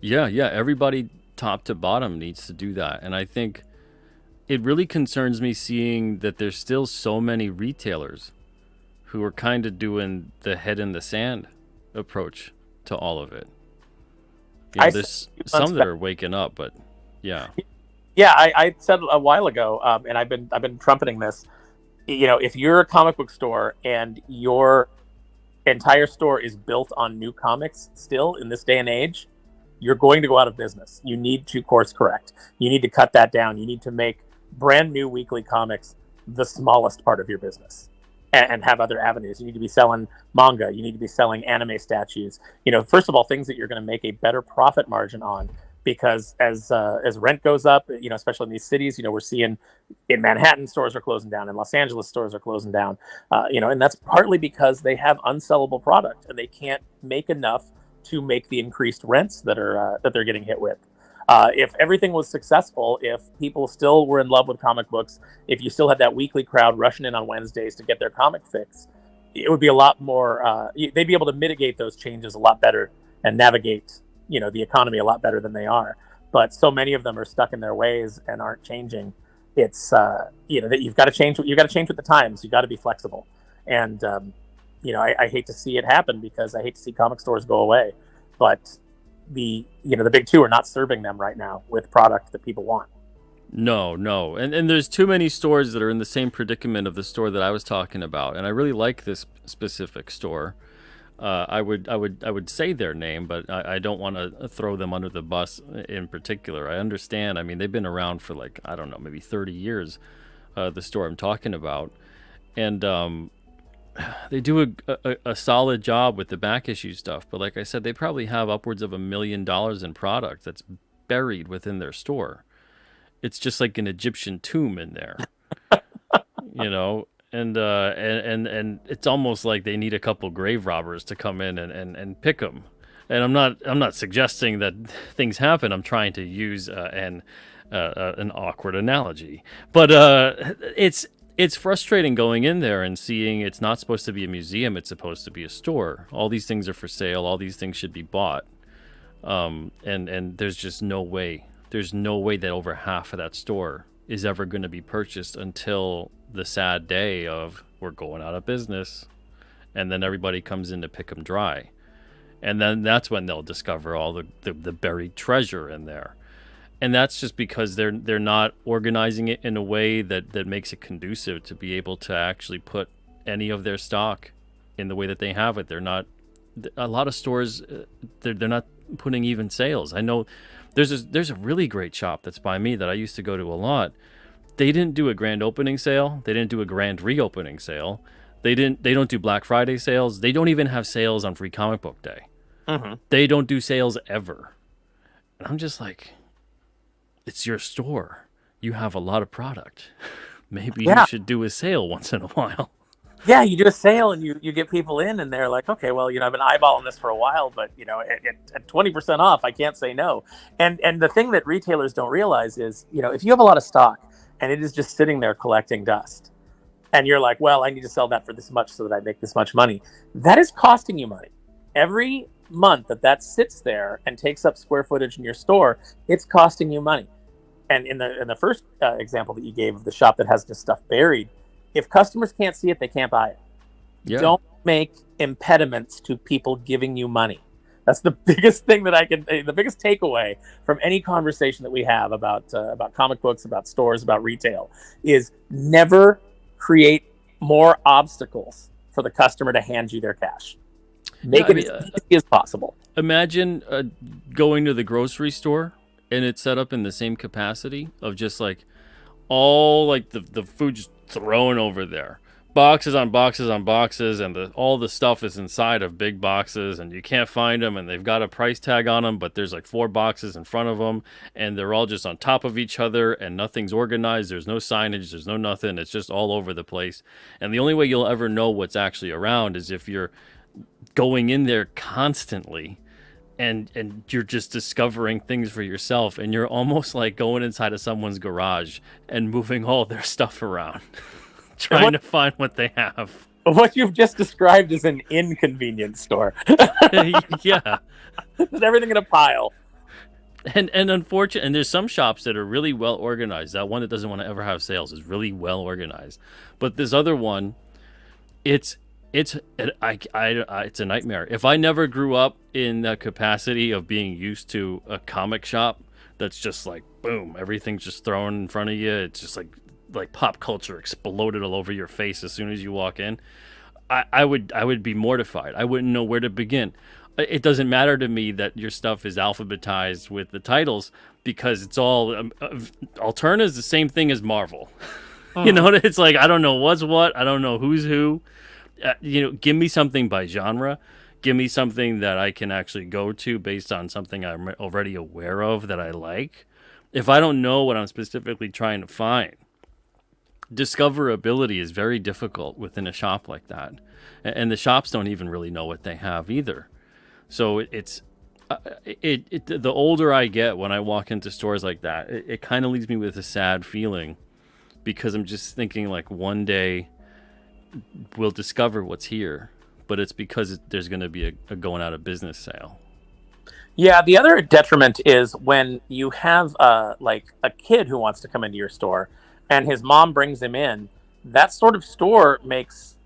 Yeah, everybody top to bottom needs to do that. And I think it really concerns me seeing that there's still so many retailers who are kind of doing the head in the sand approach to all of it. There's some that are waking up, but yeah. Yeah, I said a while ago, and I've been trumpeting this. If you're a comic book store and your entire store is built on new comics still in this day and age, you're going to go out of business. You need to course correct. You need to cut that down. You need to make brand new weekly comics the smallest part of your business and have other avenues. You need to be selling manga. You need to be selling anime statues. First of all, things that you're going to make a better profit margin on, because as rent goes up, especially in these cities, we're seeing in Manhattan stores are closing down, in Los Angeles stores are closing down, and that's partly because they have unsellable product and they can't make enough to make the increased rents that they're getting hit with. If everything was successful, if people still were in love with comic books, if you still had that weekly crowd rushing in on Wednesdays to get their comic fix, it would be a lot more. They'd be able to mitigate those changes a lot better and navigate, the economy a lot better than they are. But so many of them are stuck in their ways and aren't changing. It's that you've got to change. You've got to change with the times. You've got to be flexible. And I hate to see it happen, because I hate to see comic stores go away. But the big two are not serving them right now with product that people want. No, and there's too many stores that are in the same predicament of the store that I was talking about, and I really like this specific store. I would say their name, but I don't want to throw them under the bus in particular. I understand. I mean, they've been around for like, I don't know, maybe 30 years. The store I'm talking about, and they do a solid job with the back issue stuff. But like I said, they probably have upwards of $1 million in product that's buried within their store. It's just like an Egyptian tomb in there, and it's almost like they need a couple grave robbers to come in and pick them. And I'm not suggesting that things happen. I'm trying to use an awkward analogy, but it's frustrating going in there and seeing it's not supposed to be a museum. It's supposed to be a store. All these things are for sale. All these things should be bought. And there's just no way. There's no way that over half of that store is ever going to be purchased until the sad day of we're going out of business, and then everybody comes in to pick them dry, and then that's when they'll discover all the buried treasure in there. And that's just because they're not organizing it in a way that makes it conducive to be able to actually put any of their stock in the way that they have it. They're not. A lot of stores, they're not putting even sales. I know there's a really great shop that's by me that I used to go to a lot. They didn't do a grand opening sale. They didn't do a grand reopening sale. They don't do Black Friday sales. They don't even have sales on Free Comic Book Day. Mm-hmm. They don't do sales ever. And I'm just like, it's your store. You have a lot of product. Maybe you should do a sale once in a while. Yeah, you do a sale and you get people in and they're like, okay, well, I've been eyeballing this for a while, but at 20% off, I can't say no. And the thing that retailers don't realize is, if you have a lot of stock and it is just sitting there collecting dust, and you're like, well, I need to sell that for this much so that I make this much money, that is costing you money. Every month that sits there and takes up square footage in your store, it's costing you money. And in the first example that you gave of the shop that has just stuff buried, if customers can't see it, they can't buy it. Yeah. Don't make impediments to people giving you money. That's the biggest thing the biggest takeaway from any conversation that we have about comic books, about stores, about retail, is never create more obstacles for the customer to hand you their cash. Make it as easy as possible. Imagine going to the grocery store and it's set up in the same capacity of just like all like the food just thrown over there, boxes on boxes on boxes, and all the stuff is inside of big boxes and you can't find them, and they've got a price tag on them, but there's like 4 boxes in front of them and they're all just on top of each other and nothing's organized. There's no signage, there's no nothing. It's just all over the place. And the only way you'll ever know what's actually around is if you're going in there constantly and you're just discovering things for yourself, and you're almost like going inside of someone's garage and moving all their stuff around, trying to find what they have. What you've just described is an inconvenience store. Yeah. There's everything in a pile. And unfortunately, and there's some shops that are really well organized. That one that doesn't want to ever have sales is really well organized. But this other one, it's a nightmare. If I never grew up in the capacity of being used to a comic shop that's just like boom, everything's just thrown in front of you. It's just like pop culture exploded all over your face as soon as you walk in. I would be mortified. I wouldn't know where to begin. It doesn't matter to me that your stuff is alphabetized with the titles, because it's all Alterna is the same thing as Marvel. It's like I don't know what's what. I don't know who's who. Give me something by genre. Give me something that I can actually go to based on something I'm already aware of that I like. If I don't know what I'm specifically trying to find, discoverability is very difficult within a shop like that. And the shops don't even really know what they have either. So it's the older I get when I walk into stores like that, it kind of leaves me with a sad feeling, because I'm just thinking like one day we'll discover what's here, but it's because there's going to be a going out of business sale. Yeah, the other detriment is when you have like a kid who wants to come into your store and his mom brings him in. That sort of store makes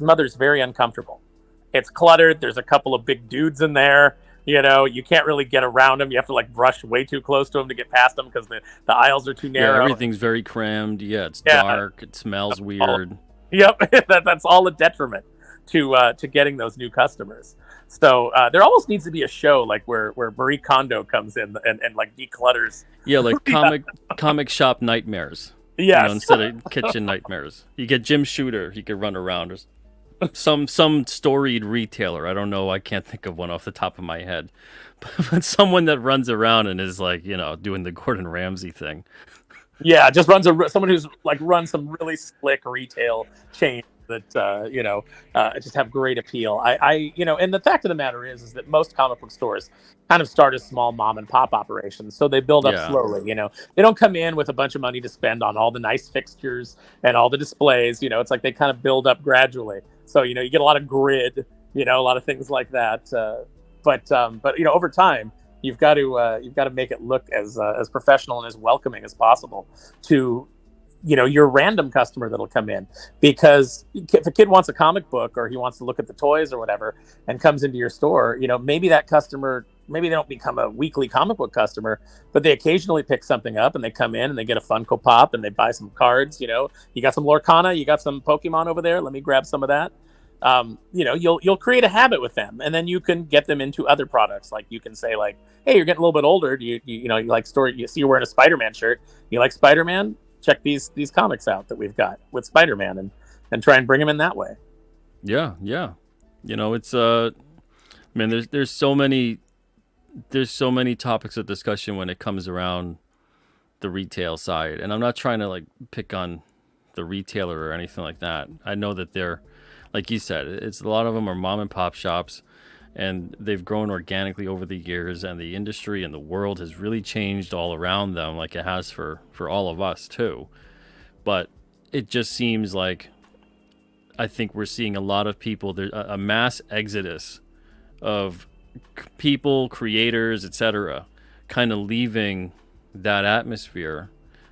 mothers very uncomfortable. It's cluttered. There's a couple of big dudes in there. You can't really get around them. You have to like brush way too close to them to get past them because the aisles are too narrow. Yeah, everything's very crammed. Yeah, it's dark. It smells weird. Yep, that's all a detriment to getting those new customers. So there almost needs to be a show like where Marie Kondo comes in and like declutters. Yeah, like comic shop nightmares. Yeah, instead of kitchen nightmares. You get Jim Shooter. He could run around. Or some storied retailer. I don't know. I can't think of one off the top of my head. But someone that runs around and is like, doing the Gordon Ramsay thing. Yeah, just someone who's like run some really slick retail chain that just have great appeal. And the fact of the matter is that most comic book stores kind of start as small mom and pop operations, so they build up Yeah. slowly. They don't come in with a bunch of money to spend on all the nice fixtures and all the displays. It's like they kind of build up gradually. So you get a lot of grid, a lot of things like that. But over time, you've got to make it look as professional and as welcoming as possible to your random customer that'll come in. Because if a kid wants a comic book or he wants to look at the toys or whatever and comes into your store, maybe that customer, maybe they don't become a weekly comic book customer, but they occasionally pick something up and they come in and they get a Funko Pop and they buy some cards. You got some Lorcana, you got some Pokemon over there, let me grab some of that. You'll create a habit with them, and then you can get them into other products. Like you can say, like, hey, you're getting a little bit older. You like story? You see you're wearing a Spider-Man shirt. You like Spider-Man? Check these comics out that we've got with Spider-Man, and try and bring them in that way. Yeah. It's man, there's so many topics of discussion when it comes around the retail side, and I'm not trying to like pick on the retailer or anything like that. I know that they're, like you said, it's a lot of them are mom and pop shops, and they've grown organically over the years, and the industry and the world has really changed all around them, like it has for all of us too. But it just seems like, I think we're seeing a lot of people, there's a mass exodus of people, creators, etc., kind of leaving that atmosphere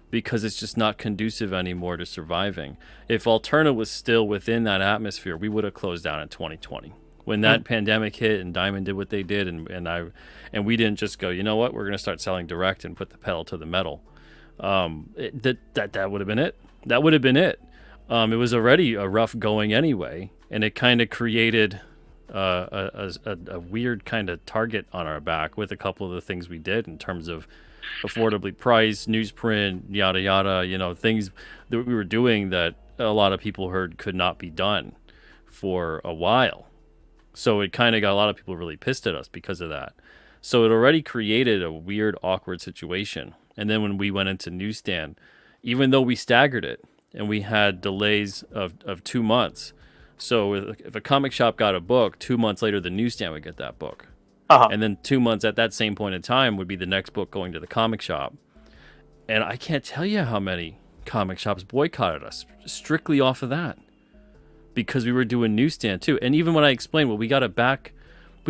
because it's just not conducive anymore to surviving. If Alterna was still within that atmosphere, we would have closed down in 2020 when that pandemic hit and Diamond did what they did, and we didn't just go, you know what, we're going to start selling direct and put the pedal to the metal. That would have been it. That would have been it. It was already a rough going anyway, and it kind of created a weird kind of target on our back with a couple of the things we did in terms of affordably priced newsprint, yada yada, things that we were doing that a lot of people heard could not be done for a while. So it kind of got a lot of people really pissed at us because of that. So it already created a weird, awkward situation. And then when we went into newsstand, even though we staggered it and we had delays of 2 months, so if a comic shop got a book, 2 months later the newsstand would get that book. And then 2 months at that same point in time would be the next book going to the comic shop. And I can't tell you how many comic shops boycotted us strictly off of that, because we were doing newsstand too. And even when I explained, well, we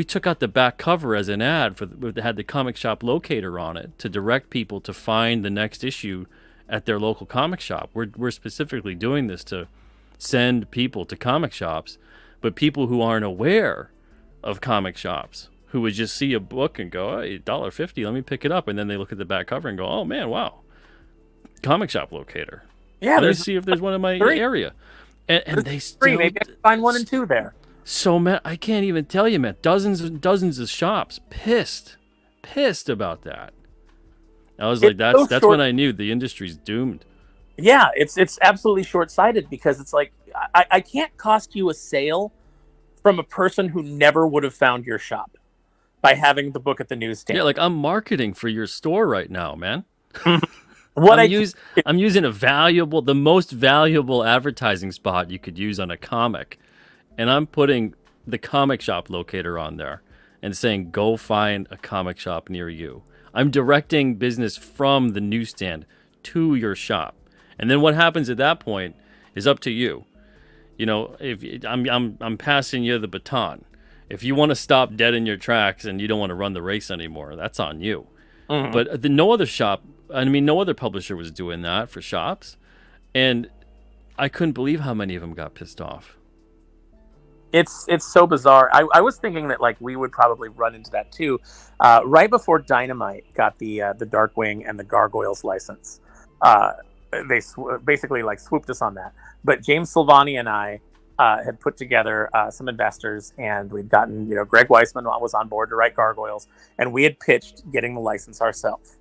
took out the back cover as an ad that had the comic shop locator on it to direct people to find the next issue at their local comic shop. We're specifically doing this to send people to comic shops, but people who aren't aware of comic shops, who would just see a book and go, hey, $1.50, let me pick it up. And then they look at the back cover and go, oh man, wow, comic shop locator. Yeah, let me see if there's one in my area. And they still, maybe I can find 1 and 2 there. So man, I can't even tell you, man, dozens of shops pissed about that. I was like, that's when I knew the industry's doomed. Yeah, it's absolutely short-sighted, because it's like, I can't cost you a sale from a person who never would have found your shop by having the book at the newsstand. Yeah, like I'm marketing for your store right now, man. I'm using the most valuable advertising spot you could use on a comic, and I'm putting the comic shop locator on there and saying, go find a comic shop near you. I'm directing business from the newsstand to your shop. And then what happens at that point is up to you. If I'm passing you the baton. If you want to stop dead in your tracks and you don't want to run the race anymore, that's on you. Mm-hmm. But no other publisher was doing that for shops. And I couldn't believe how many of them got pissed off. It's so bizarre. I was thinking that like we would probably run into that too. Right before Dynamite got the Darkwing and the Gargoyles license, they basically like swooped us on that. But James Silvani and I had put together some investors, and we'd gotten, Greg Weisman was on board to write Gargoyles, and we had pitched getting the license ourselves.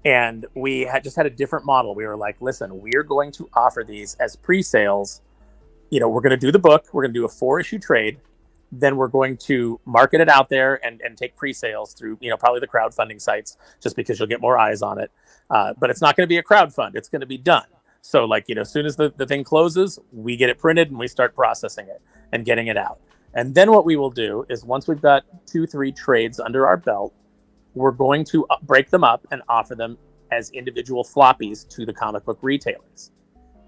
And we had just had a different model. We were like, listen, we're going to offer these as pre-sales. We're going to do the book. We're going to do a 4-issue trade. then we're going to market it out there and take pre-sales through, probably the crowdfunding sites, just because you'll get more eyes on it. But it's not going to be a crowdfund. It's going to be done. So like, as soon as the thing closes, we get it printed and we start processing it and getting it out. And then what we will do is, once we've got 2-3 trades under our belt, we're going to break them up and offer them as individual floppies to the comic book retailers.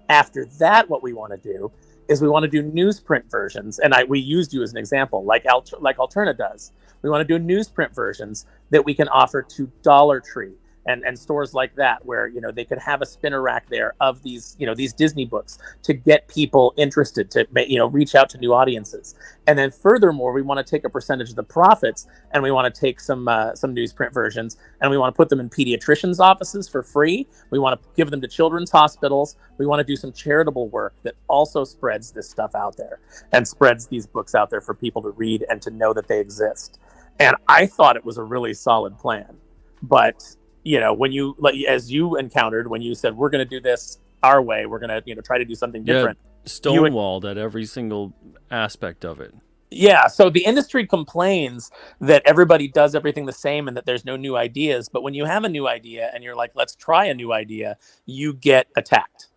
After that, what we want to do is we want to do newsprint versions. And we used you as an example, like Alterna does. We want to do newsprint versions that we can offer to Dollar Tree and stores like that, where they could have a spinner rack there of these these Disney books to get people interested, to reach out to new audiences. And then furthermore, we want to take a percentage of the profits, and we want to take some newsprint versions, and we want to put them in pediatricians' offices for free. We want to give them to children's hospitals. We want to do some charitable work that also spreads this stuff out there and spreads these books out there for people to read and to know that they exist. And I thought it was a really solid plan. But when you, as you encountered, when you said, we're going to do this our way, we're going to try to do something different. Stonewalled at every single aspect of it. Yeah, so the industry complains that everybody does everything the same and that there's no new ideas. But when you have a new idea and you're like, let's try a new idea, you get attacked.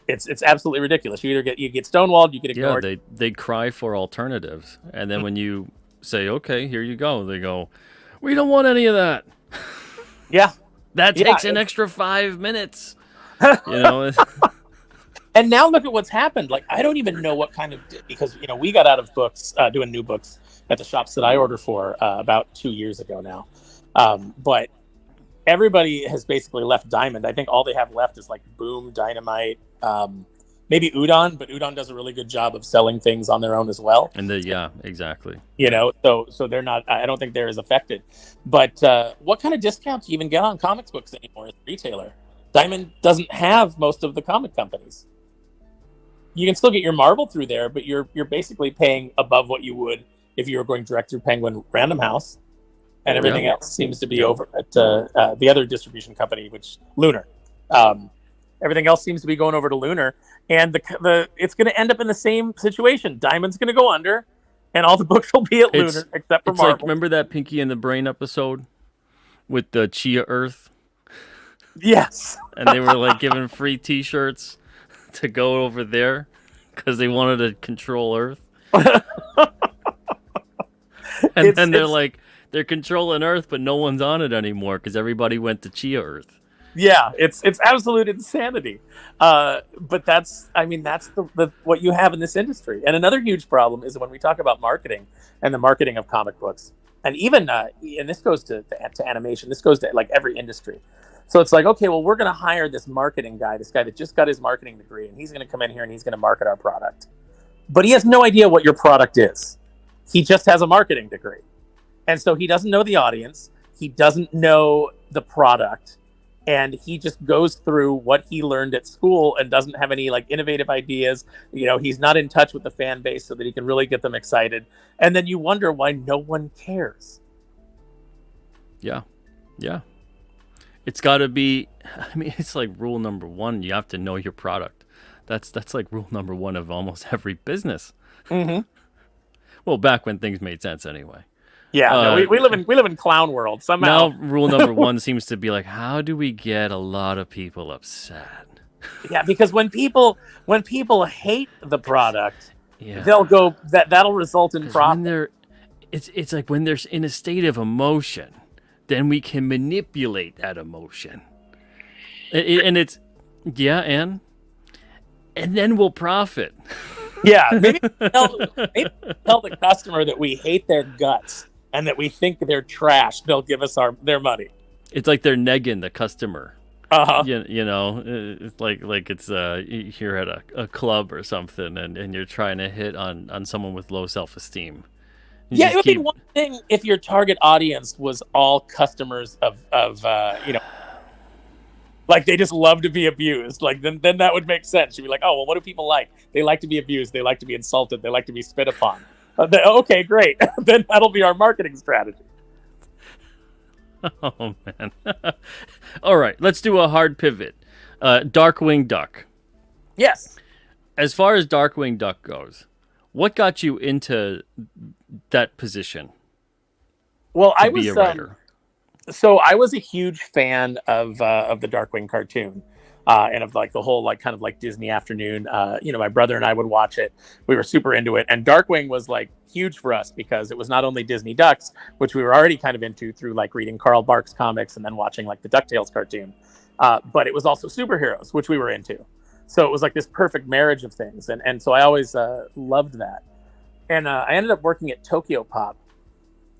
It's absolutely ridiculous. You get stonewalled, you get ignored. Yeah, they cry for alternatives, and then when you say, okay, here you go, they go, we don't want any of that. Yeah. That takes an extra 5 minutes. And now look at what's happened. Like, I don't even know what kind of, because, we got out of books, doing new books at the shops that I order for about 2 years ago now. But everybody has basically left Diamond. I think all they have left is like Boom, Dynamite, maybe Udon, but Udon does a really good job of selling things on their own as well. And exactly. So they're not, I don't think they're as affected. But what kind of discounts do you even get on comics books anymore as a retailer? Diamond doesn't have most of the comic companies. You can still get your Marvel through there, but you're basically paying above what you would if you were going direct through Penguin Random House. And everything else seems to be over at the other distribution company, which Lunar. Everything else seems to be going over to Lunar, and it's going to end up in the same situation. Diamond's going to go under, and all the books will be at Lunar, except for Marvel. Like, remember that Pinky and the Brain episode with the Chia Earth? Yes. And they were like giving free T-shirts to go over there because they wanted to control Earth. And then they're controlling Earth, but no one's on it anymore because everybody went to Chia Earth. Yeah, it's absolute insanity. But that's the what you have in this industry. And another huge problem is when we talk about marketing and the marketing of comic books, and even and this goes to animation. This goes to like every industry. So it's like, okay, well, we're going to hire this marketing guy, this guy that just got his marketing degree, and he's going to come in here and he's going to market our product. But he has no idea what your product is. He just has a marketing degree. And so he doesn't know the audience. He doesn't know the product. And he just goes through what he learned at school and doesn't have any like innovative ideas. He's not in touch with the fan base so that he can really get them excited. And then you wonder why no one cares. Yeah. It's got to be, it's like rule number one. You have to know your product. That's like rule number one of almost every business. Mm-hmm. Well, back when things made sense anyway. Yeah, we live in clown world somehow. Now rule number one seems to be like, how do we get a lot of people upset? Yeah, because when people hate the product, they'll go that'll result in profit. It's like when they're in a state of emotion, then we can manipulate that emotion. And it's and then we'll profit. Yeah, maybe tell the customer that we hate their guts and that we think they're trash. They'll give us their money. It's like they're negging the customer. Uh-huh. It's like it's you're at a club or something, and you're trying to hit on someone with low self-esteem. It would be one thing if your target audience was all customers of like they just love to be abused. Like then that would make sense. You'd be like, oh well, what do people like? They like to be abused. They like to be insulted. They like to be spit upon. Okay, great. Then that'll be our marketing strategy. Oh man. All right, let's do a hard pivot. Darkwing Duck. Yes. As far as Darkwing Duck goes, What got you into that position Well, to I be was a writer? so I was a huge fan of the Darkwing cartoon, and of like the whole like kind of like Disney afternoon. My brother and I would watch it. We were super into it, and Darkwing was like huge for us because it was not only Disney Ducks, which we were already kind of into through like reading Carl Barks comics and then watching like the DuckTales cartoon, but it was also superheroes, which we were into. So it was like this perfect marriage of things, and so I always loved that. And I ended up working at Tokyo Pop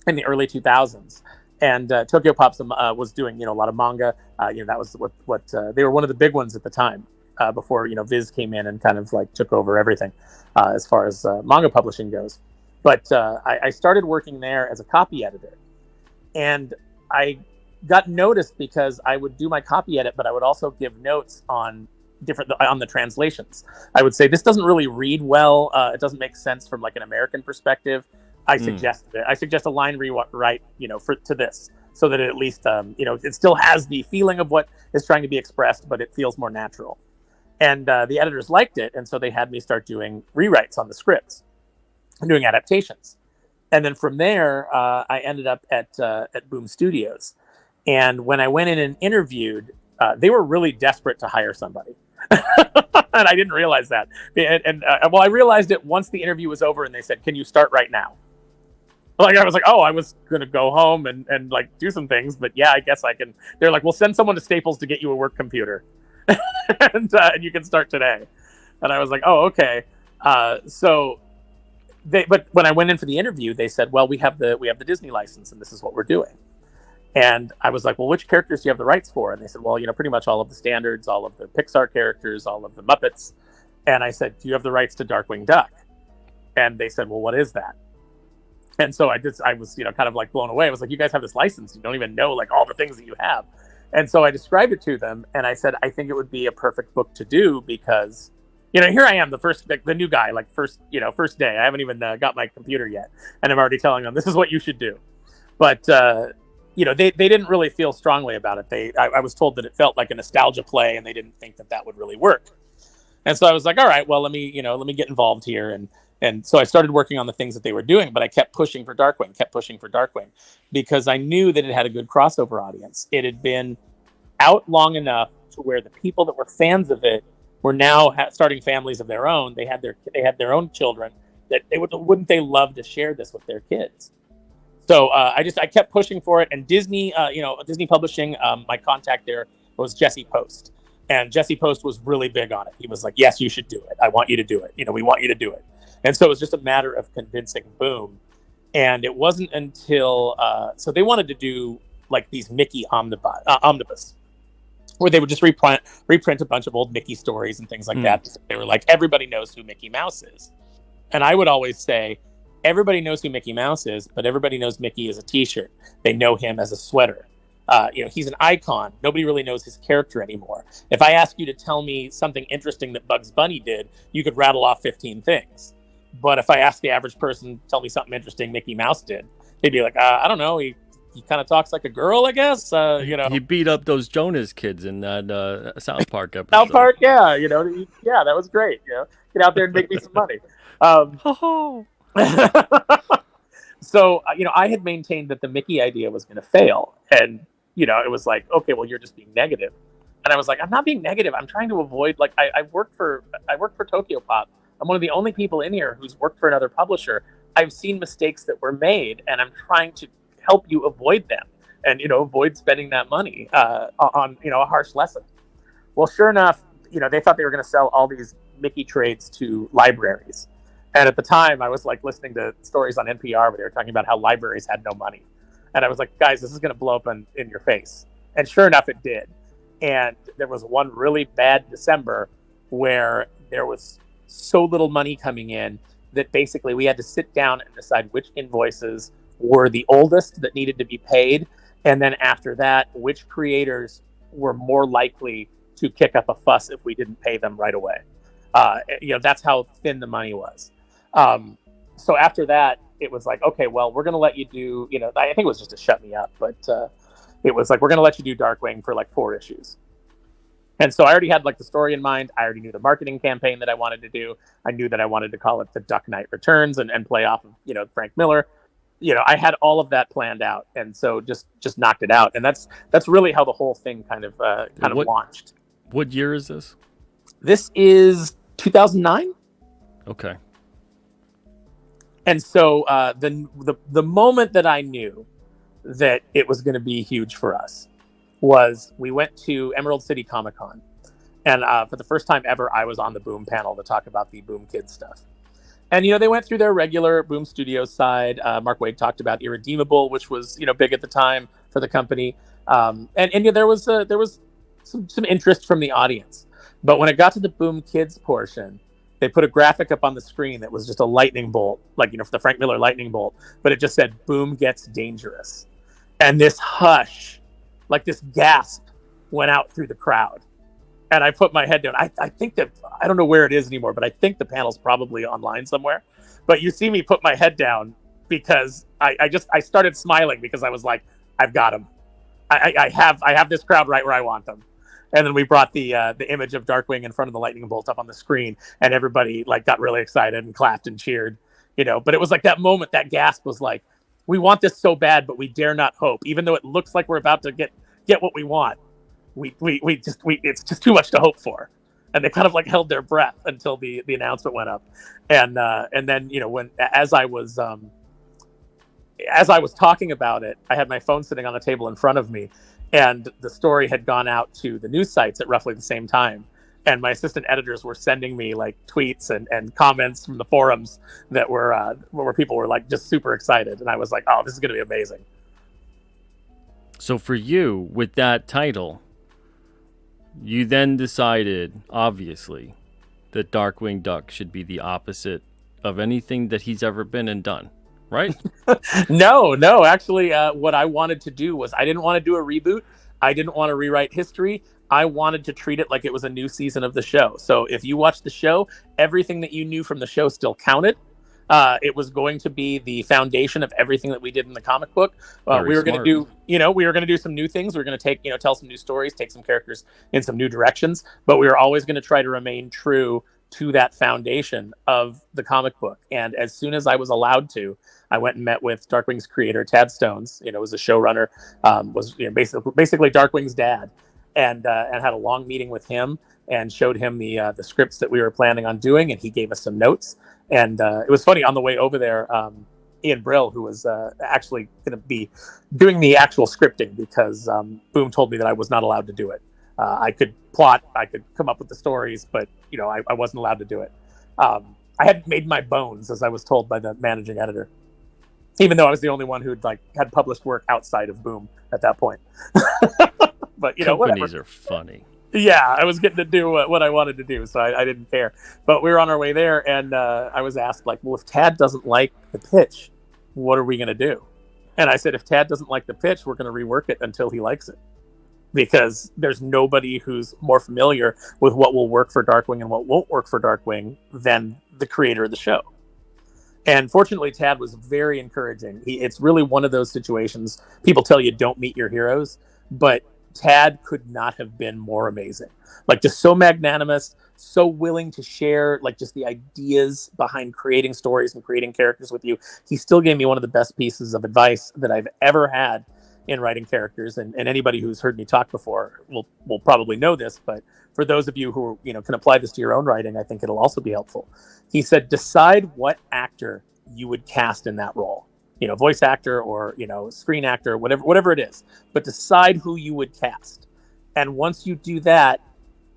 in the early 2000s. And Tokyo Pop was doing, a lot of manga. That was what they were one of the big ones at the time, before, Viz came in and kind of like took over everything as far as manga publishing goes. But I started working there as a copy editor. And I got noticed because I would do my copy edit, but I would also give notes on the translations. I would say, this doesn't really read well. It doesn't make sense from like an American perspective. I suggested it. I suggest a line rewrite, to this, so that it at least, it still has the feeling of what is trying to be expressed, but it feels more natural. And the editors liked it, and so they had me start doing rewrites on the scripts, and doing adaptations. And then from there, I ended up at Boom Studios. And when I went in and interviewed, they were really desperate to hire somebody. And I didn't realize that. I realized it once the interview was over and they said, "Can you start right now?" Like, I was like, oh, I was going to go home and like do some things, but yeah, I guess I can. They're like, "We'll send someone to Staples to get you a work computer and you can start today." And I was like, oh, okay. But when I went in for the interview, they said, "Well, we have the Disney license and this is what we're doing." And I was like, "Well, which characters do you have the rights for?" And they said, "Well, pretty much all of the standards, all of the Pixar characters, all of the Muppets." And I said, "Do you have the rights to Darkwing Duck?" And they said, "Well, what is that?" And so I was, kind of like blown away. I was like, "You guys have this license. You don't even know like all the things that you have." And so I described it to them and I said, "I think it would be a perfect book to do because, here I am, the new guy, like first day. I haven't even got my computer yet. And I'm already telling them, this is what you should do." But, they didn't really feel strongly about it. I was told that it felt like a nostalgia play and they didn't think that would really work. And so I was like, all right, well, let me get involved here. And so I started working on the things that they were doing, but I kept pushing for Darkwing, because I knew that it had a good crossover audience. It had been out long enough to where the people that were fans of it were now starting families of their own. They had their own children. That wouldn't they love to share this with their kids? So I kept pushing for it. And Disney, Disney Publishing, my contact there was Jesse Post. And Jesse Post was really big on it. He was like, "Yes, you should do it. I want you to do it. We want you to do it." And so it was just a matter of convincing Boom. And it wasn't until, so they wanted to do like these Mickey omnibus, where they would just reprint a bunch of old Mickey stories and things like that. They were like, everybody knows who Mickey Mouse is. And I would always say, everybody knows who Mickey Mouse is, but everybody knows Mickey as a t-shirt. They know him as a sweater. He's an icon. Nobody really knows his character anymore. If I ask you to tell me something interesting that Bugs Bunny did, you could rattle off 15 things. But if I ask the average person, tell me something interesting Mickey Mouse did, they'd be like, I don't know. He kind of talks like a girl, I guess. He beat up those Jonas kids in that South Park episode. South Park, yeah. Yeah, that was great. Get out there and make me some money. So, I had maintained that the Mickey idea was going to fail. And, it was like, okay, well, you're just being negative. And I was like, I'm not being negative. I'm trying to avoid, like, I work for Tokyo Pop. I'm one of the only people in here who's worked for another publisher. I've seen mistakes that were made, and I'm trying to help you avoid them and, avoid spending that money on, a harsh lesson. Well, sure enough, they thought they were going to sell all these Mickey trades to libraries. And at the time, I was like listening to stories on NPR where they were talking about how libraries had no money. And I was like, guys, this is going to blow up in your face. And sure enough, it did. And there was one really bad December where there was so little money coming in that basically we had to sit down and decide which invoices were the oldest that needed to be paid. And then after that, which creators were more likely to kick up a fuss if we didn't pay them right away. That's how thin the money was. So after that, it was like, okay, well, we're going to let you do, I think it was just to shut me up, but it was like, we're going to let you do Darkwing for like 4 issues. And so I already had like the story in mind. I already knew the marketing campaign that I wanted to do. I knew that I wanted to call it the Duck Knight Returns and play off of, Frank Miller. I had all of that planned out, and so just knocked it out. And that's really how the whole thing kind of launched. What year is this? This is 2009. Okay. And so the moment that I knew that it was going to be huge for us was we went to Emerald City Comic Con, and for the first time ever, I was on the Boom panel to talk about the Boom Kids stuff. And they went through their regular Boom Studios side. Mark Waid talked about Irredeemable, which was big at the time for the company, and there was some interest from the audience. But when it got to the Boom Kids portion, they put a graphic up on the screen that was just a lightning bolt, like, for the Frank Miller lightning bolt, but it just said, "Boom gets dangerous." And this hush, like this gasp, went out through the crowd. And I put my head down. I think that, I don't know where it is anymore, but I think the panel's probably online somewhere. But you see me put my head down because I started smiling because I was like, I've got them. I have this crowd right where I want them. And then we brought the image of Darkwing in front of the lightning bolt up on the screen, and everybody like got really excited and clapped and cheered, But it was like that moment, that gasp was like, we want this so bad, but we dare not hope, even though it looks like we're about to get what we want. It's just too much to hope for. And they kind of like held their breath until the announcement went up, and then as I was talking about it, I had my phone sitting on the table in front of me. And the story had gone out to the news sites at roughly the same time. And my assistant editors were sending me like tweets and comments from the forums that were where people were like just super excited. And I was like, oh, this is going to be amazing. So for you, with that title, you then decided, obviously, that Darkwing Duck should be the opposite of anything that he's ever been and done. Right? No. Actually, what I wanted to do was I didn't want to do a reboot. I didn't want to rewrite history. I wanted to treat it like it was a new season of the show. So if you watch the show, everything that you knew from the show still counted. It was going to be the foundation of everything that we did in the comic book. We were going to do some new things. We were going to tell some new stories, take some characters in some new directions. But we were always going to try to remain true to that foundation of the comic book. And as soon as I was allowed to, I went and met with Darkwing's creator, Tad Stones, was the showrunner, was basically Darkwing's dad, and had a long meeting with him and showed him the scripts that we were planning on doing, and he gave us some notes. And it was funny, on the way over there, Ian Brill, who was actually going to be doing the actual scripting, because Boom told me that I was not allowed to do it. I could plot, I could come up with the stories, but I wasn't allowed to do it. I hadn't made my bones, as I was told by the managing editor, even though I was the only one who had published work outside of Boom at that point. But companies whatever. Are funny. Yeah, I was getting to do what I wanted to do, so I didn't care. But we were on our way there, and I was asked, like, well, if Tad doesn't like the pitch, what are we going to do? And I said, if Tad doesn't like the pitch, we're going to rework it until he likes it. Because there's nobody who's more familiar with what will work for Darkwing and what won't work for Darkwing than the creator of the show. And fortunately, Tad was very encouraging. It's really one of those situations, people tell you don't meet your heroes, but Tad could not have been more amazing. Like, just so magnanimous, so willing to share, like, just the ideas behind creating stories and creating characters with you. He still gave me one of the best pieces of advice that I've ever had in writing characters, and anybody who's heard me talk before will probably know this, but for those of you who can apply this to your own writing, I think it'll also be helpful. He said, decide what actor you would cast in that role, voice actor or screen actor, whatever it is, but decide who you would cast. And once you do that,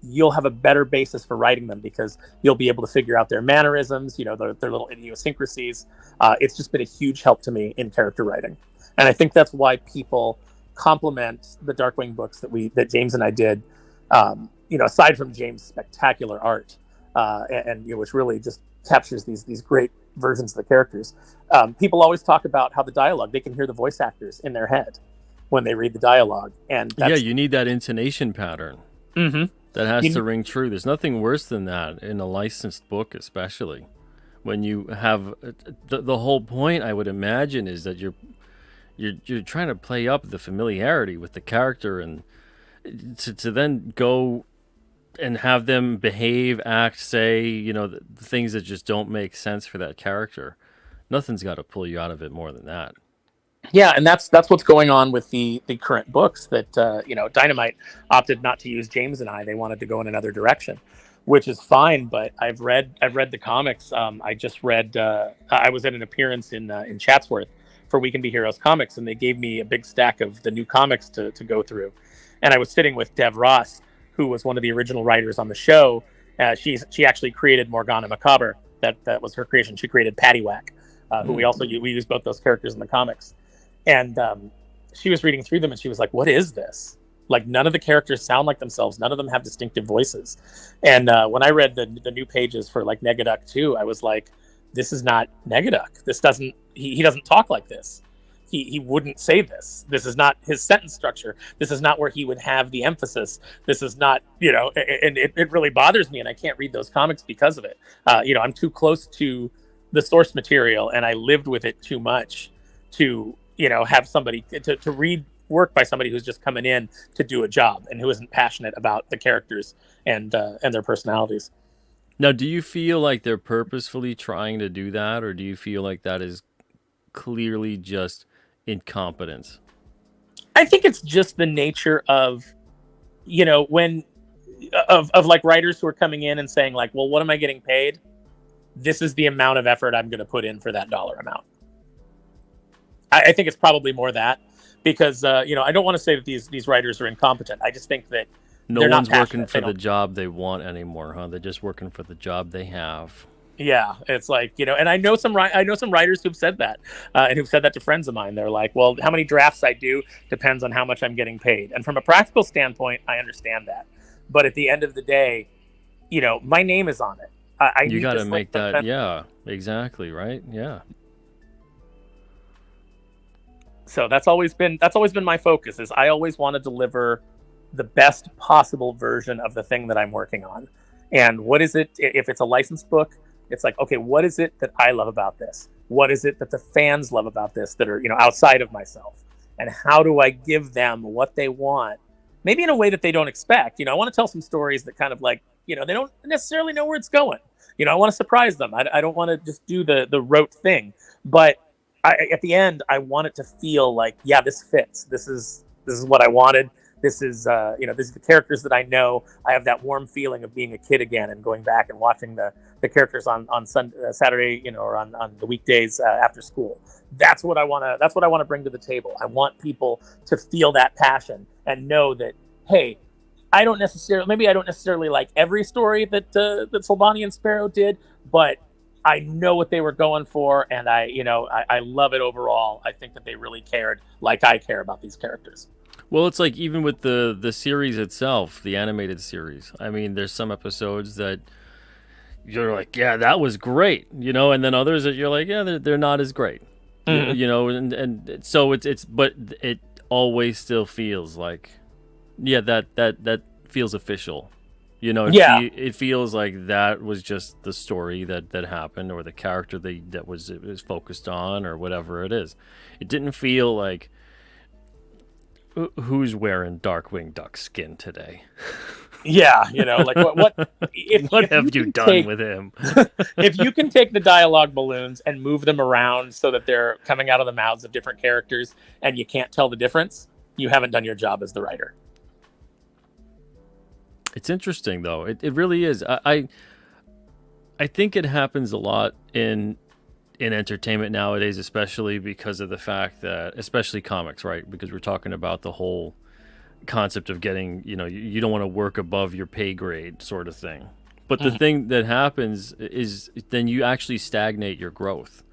you'll have a better basis for writing them, because you'll be able to figure out their mannerisms, their little idiosyncrasies. It's just been a huge help to me in character writing. And I think that's why people compliment the Darkwing books that James and I did, aside from James' spectacular art, and which really just captures these great versions of the characters. People always talk about how the dialogue, they can hear the voice actors in their head when they read the dialogue. And you need that intonation pattern. Mm-hmm. That has to ring true. There's nothing worse than that in a licensed book, especially when you have the whole point, I would imagine, is that you're trying to play up the familiarity with the character, and to then go and have them behave, act, say, the things that just don't make sense for that character. Nothing's got to pull you out of it more than that. Yeah, and that's what's going on with the current books that Dynamite opted not to use James and I. They wanted to go in another direction, which is fine. But I've read the comics. I just read. I was at an appearance in Chatsworth for We Can Be Heroes comics, and they gave me a big stack of the new comics to go through. And I was sitting with Dev Ross, who was one of the original writers on the show. She actually created Morgana Macabre. That was her creation. She created Paddywhack, who we use both those characters in the comics. And she was reading through them, and she was like, "What is this? Like, none of the characters sound like themselves. None of them have distinctive voices." And when I read the new pages for like Negaduck 2, I was like, "This is not Negaduck. This doesn't. He doesn't talk like this. He wouldn't say this. This is not his sentence structure. This is not where he would have the emphasis. This is not, And it really bothers me, and I can't read those comics because of it. I'm too close to the source material, and I lived with it too much to have somebody to read work by somebody who's just coming in to do a job and who isn't passionate about the characters and their personalities." Now, do you feel like they're purposefully trying to do that, or do you feel like that is clearly just incompetence? I think it's just the nature of, when of like writers who are coming in and saying like, "Well, what am I getting paid? This is the amount of effort I'm going to put in for that dollar amount." I think it's probably more that, because I don't want to say that these writers are incompetent. I just think that no one's working for the job they want anymore, huh? They're just working for the job they have. Yeah, it's like, and I know some writers who've said that, and who've said that to friends of mine. They're like, "Well, how many drafts I do depends on how much I'm getting paid." And from a practical standpoint, I understand that. But at the end of the day, my name is on it. You got to make that. Yeah, exactly. Right. Yeah. So that's always been my focus. Is I always want to deliver the best possible version of the thing that I'm working on. And what is it? If it's a licensed book, it's like, okay, what is it that I love about this? What is it that the fans love about this that are outside of myself? And how do I give them what they want? Maybe in a way that they don't expect. I want to tell some stories that kind of like, they don't necessarily know where it's going. I want to surprise them. I don't want to just do the rote thing, but at the end, I want it to feel like, yeah, this fits. This is what I wanted. This is, this is the characters that I know. I have that warm feeling of being a kid again and going back and watching the characters on Sunday, Saturday, or on the weekdays after school. That's what I want to bring to the table. I want people to feel that passion and know that, hey, I don't necessarily like every story that Silvani and Sparrow did, but I know what they were going for, and I love it overall. I think that they really cared like I care about these characters. Well, it's like even with the series itself, the animated series. I mean, there's some episodes that you're like, yeah, that was great, and then others that you're like, yeah, they're not as great, and so but it always still feels like, yeah, that feels official. It feels like that was just the story that happened, or the character that was focused on, or whatever it is. It didn't feel like, who's wearing Darkwing Duck skin today? Yeah, like what have you done with him? If you can take the dialogue balloons and move them around so that they're coming out of the mouths of different characters and you can't tell the difference, you haven't done your job as the writer. It's interesting, though. It really is. I think it happens a lot in entertainment nowadays, especially because of the fact that, especially comics, right? Because we're talking about the whole concept of getting, you don't want to work above your pay grade sort of thing. But the thing that happens is then you actually stagnate your growth.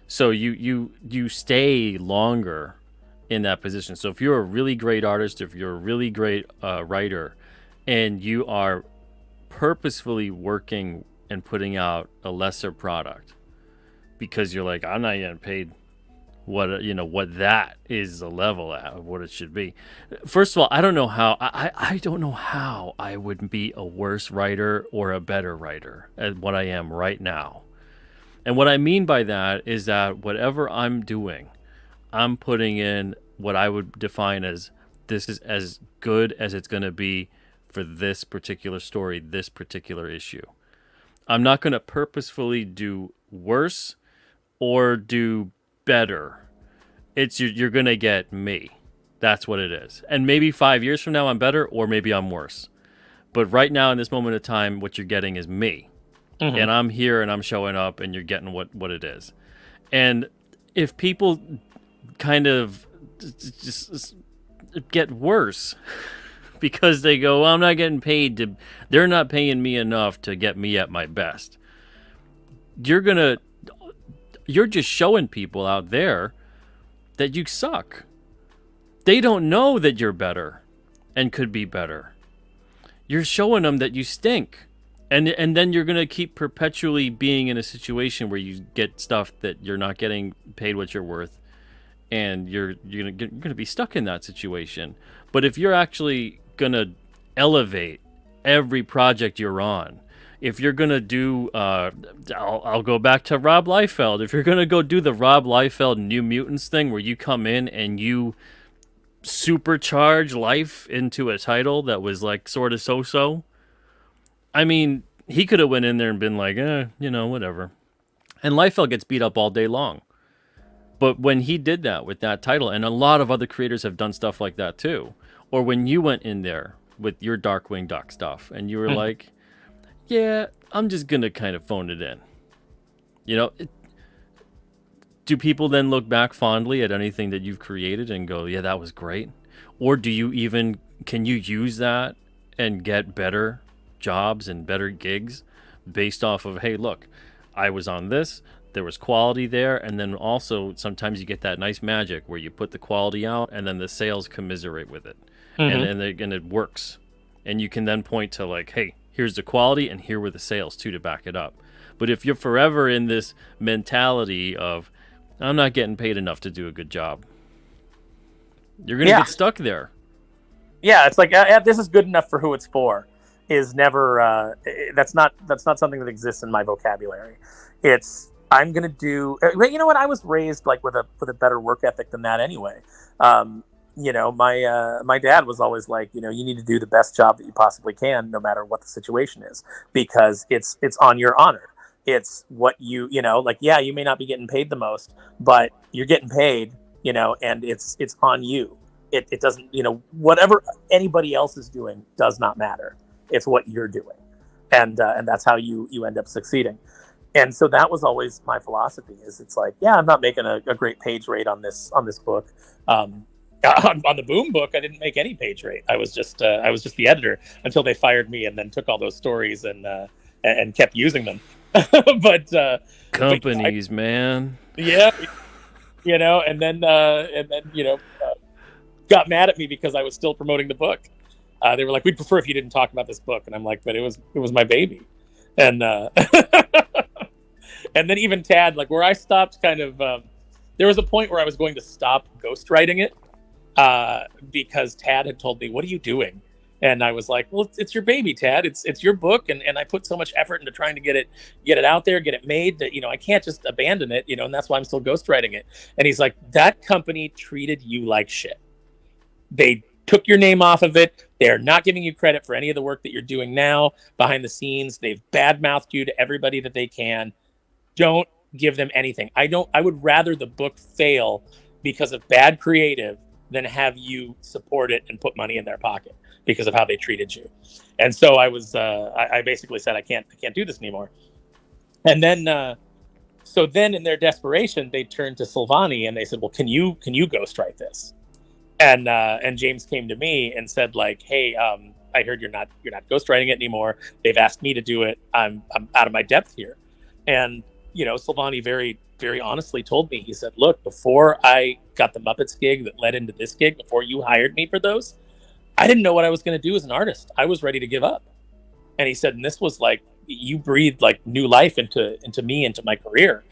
So you stay longer in that position. So if you're a really great artist, if you're a really great writer, and you are purposefully working and putting out a lesser product because you're like, I'm not getting paid what that is the level of what it should be. First of all, I don't know how I don't know how I would be a worse writer or a better writer at what I am right now. And what I mean by that is that whatever I'm doing, I'm putting in what I would define as, this is as good as it's going to be for this particular story, this particular issue. I'm not going to purposefully do worse or do better. It's you're going to get me. That's what it is. And maybe 5 years from now I'm better, or maybe I'm worse. But right now in this moment of time, what you're getting is me. Mm-hmm. And I'm here and I'm showing up and you're getting what it is. And if people kind of just get worse because they go, well, I'm not getting paid to, they're not paying me enough to get me at my best. You're just showing people out there that you suck. They don't know that you're better and could be better. You're showing them that you stink. And then you're going to keep perpetually being in a situation where you get stuff that you're not getting paid what you're worth. And you're going to be stuck in that situation. But if you're actually going to elevate every project you're on, if you're going to do, I'll go back to Rob Liefeld. If you're going to go do the Rob Liefeld New Mutants thing where you come in and you supercharge life into a title that was like sort of so-so, I mean, he could have went in there and been like, whatever. And Liefeld gets beat up all day long. But when he did that with that title, and a lot of other creators have done stuff like that too, or when you went in there with your Darkwing Duck stuff, and you were like, yeah, I'm just going to kind of phone it in. Do people then look back fondly at anything that you've created and go, yeah, that was great? Or can you use that and get better jobs and better gigs based off of, hey, look, I was on this, there was quality there, and then also sometimes you get that nice magic where you put the quality out and then the sales commiserate with it. And it works. And you can then point to like, hey, here's the quality and here were the sales too to back it up. But if you're forever in this mentality of, I'm not getting paid enough to do a good job, you're going to get stuck there. Yeah, it's like, this is good enough for who it's for. Is never that's not something that exists in my vocabulary. It's I'm gonna do. You know what? I was raised like with a better work ethic than that anyway. My dad was always like, you need to do the best job that you possibly can, no matter what the situation is, because it's on your honor. It's what you you may not be getting paid the most, but you're getting paid, and it's on you. It doesn't, whatever anybody else is doing does not matter. It's what you're doing, and that's how you end up succeeding. And so that was always my philosophy. Is it's like, yeah, I'm not making a great page rate on this book. On the Boom book, I didn't make any page rate. I was just the editor until they fired me, and then took all those stories and kept using them. but companies, man, yeah, and then got mad at me because I was still promoting the book. They were like, we'd prefer if you didn't talk about this book. And I'm like, but it was my baby. And and then even Tad, like where I stopped kind of, there was a point where I was going to stop ghostwriting it because Tad had told me, what are you doing? And I was like, well, it's your baby, Tad. It's your book. And I put so much effort into trying to get it out there, get it made that, I can't just abandon it, and that's why I'm still ghostwriting it. And he's like, that company treated you like shit. They took your name off of it. They're not giving you credit for any of the work that you're doing now behind the scenes. They've badmouthed you to everybody that they can. Don't give them anything. I would rather the book fail because of bad creative than have you support it and put money in their pocket because of how they treated you. And so I basically said, I can't do this anymore. And then, so then in their desperation, they turned to Silvani and they said, well, can you ghostwrite this? And James came to me and said, like, hey, I heard you're not ghostwriting it anymore. They've asked me to do it. I'm out of my depth here. And, Silvani very, very honestly told me, he said, look, before I got the Muppets gig that led into this gig, before you hired me for those, I didn't know what I was going to do as an artist. I was ready to give up. And he said, and this was like, you breathed like new life into me, into my career.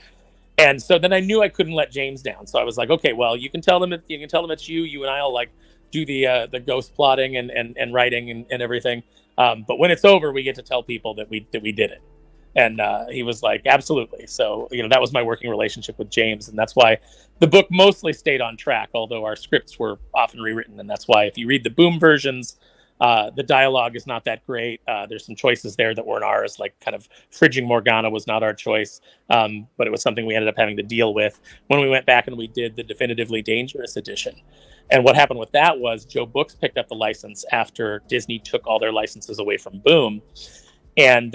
And so then I knew I couldn't let James down. So I was like, okay, well, you can tell them it's you and I'll like do the ghost plotting and writing and everything. But when it's over, we get to tell people that we did it. And he was like, absolutely. So, that was my working relationship with James. And that's why the book mostly stayed on track, although our scripts were often rewritten. And that's why if you read the Boom versions, The dialogue is not that great. There's some choices there that weren't ours, like kind of fridging Morgana was not our choice, but it was something we ended up having to deal with when we went back and we did the Definitively Dangerous edition. And what happened with that was Joe Books picked up the license after Disney took all their licenses away from Boom. And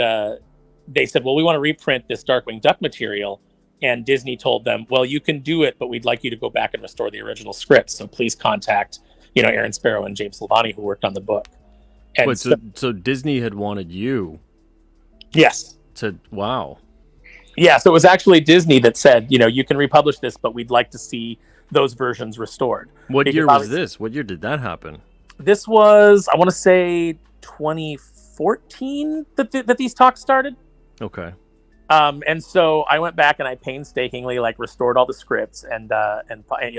they said, well, we want to reprint this Darkwing Duck material. And Disney told them, well, you can do it, but we'd like you to go back and restore the original script. So please contact, Aaron Sparrow and James Silvani, who worked on the book. And Wait, so Disney had wanted you yes. Wow. Yeah, so it was actually Disney that said, you can republish this, but we'd like to see those versions restored. What year was this? What year did that happen? This was, I want to say, 2014 that these talks started. Okay. And so I went back and I painstakingly restored all the scripts and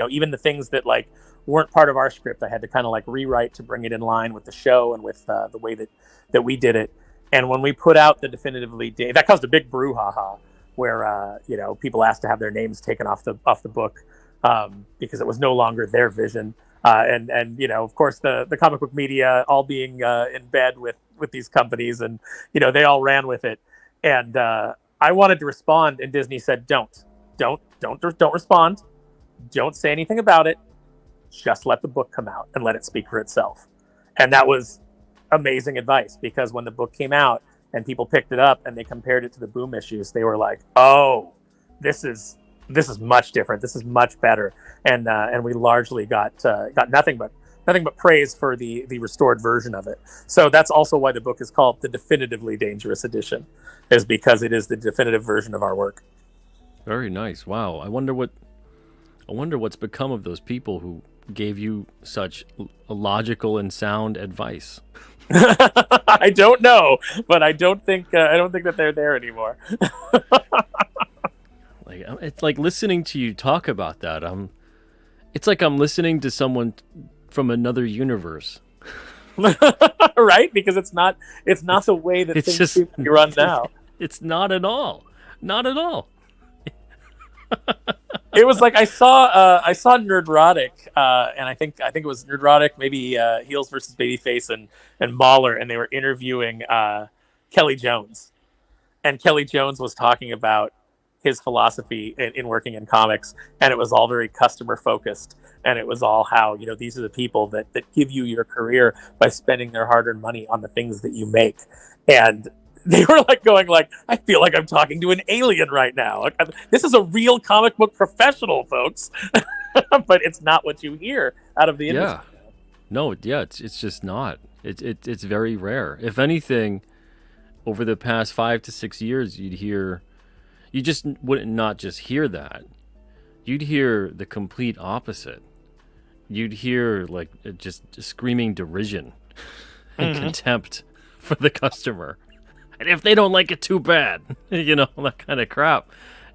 even the things that weren't part of our script, I had to kind of rewrite to bring it in line with the show and with the way that we did it. And when we put out the Definitively that caused a big brouhaha where people asked to have their names taken off the book because it was no longer their vision. And of course the comic book media all being in bed with these companies, and they all ran with it. And I wanted to respond, and Disney said, don't respond, don't say anything about it, just let the book come out and let it speak for itself. And that was amazing advice, because when the book came out and people picked it up and they compared it to the Boom issues, they were like, oh, this is much different, this is much better. And we largely got nothing but praise for the restored version of it. So that's also why the book is called the Definitively Dangerous Edition, is because it is the definitive version of our work. Very nice. Wow. I wonder what's become of those people who gave you such logical and sound advice. I don't know, but I don't think that they're there anymore. It's like listening to you talk about that. It's like I'm listening to someone from another universe. Right? Because it's not the way that things seem to be run now. It's not at all. Not at all. It was like I saw Nerdrotic, and I think it was Nerdrotic, maybe Heels versus Babyface and Mahler, and they were interviewing Kelly Jones, and Kelly Jones was talking about his philosophy in working in comics, and it was all very customer focused, and it was all how these are the people that give you your career by spending their hard-earned money on the things that you make. And they were going I feel like I'm talking to an alien right now. This is a real comic book professional, folks. But it's not what you hear out of the industry. Yeah. No, yeah, it's just not. It's very rare. If anything, over the past 5 to 6 years, you just wouldn't not just hear that. You'd hear the complete opposite. You'd hear just screaming derision and contempt for the customer. And if they don't like it, too bad. That kind of crap.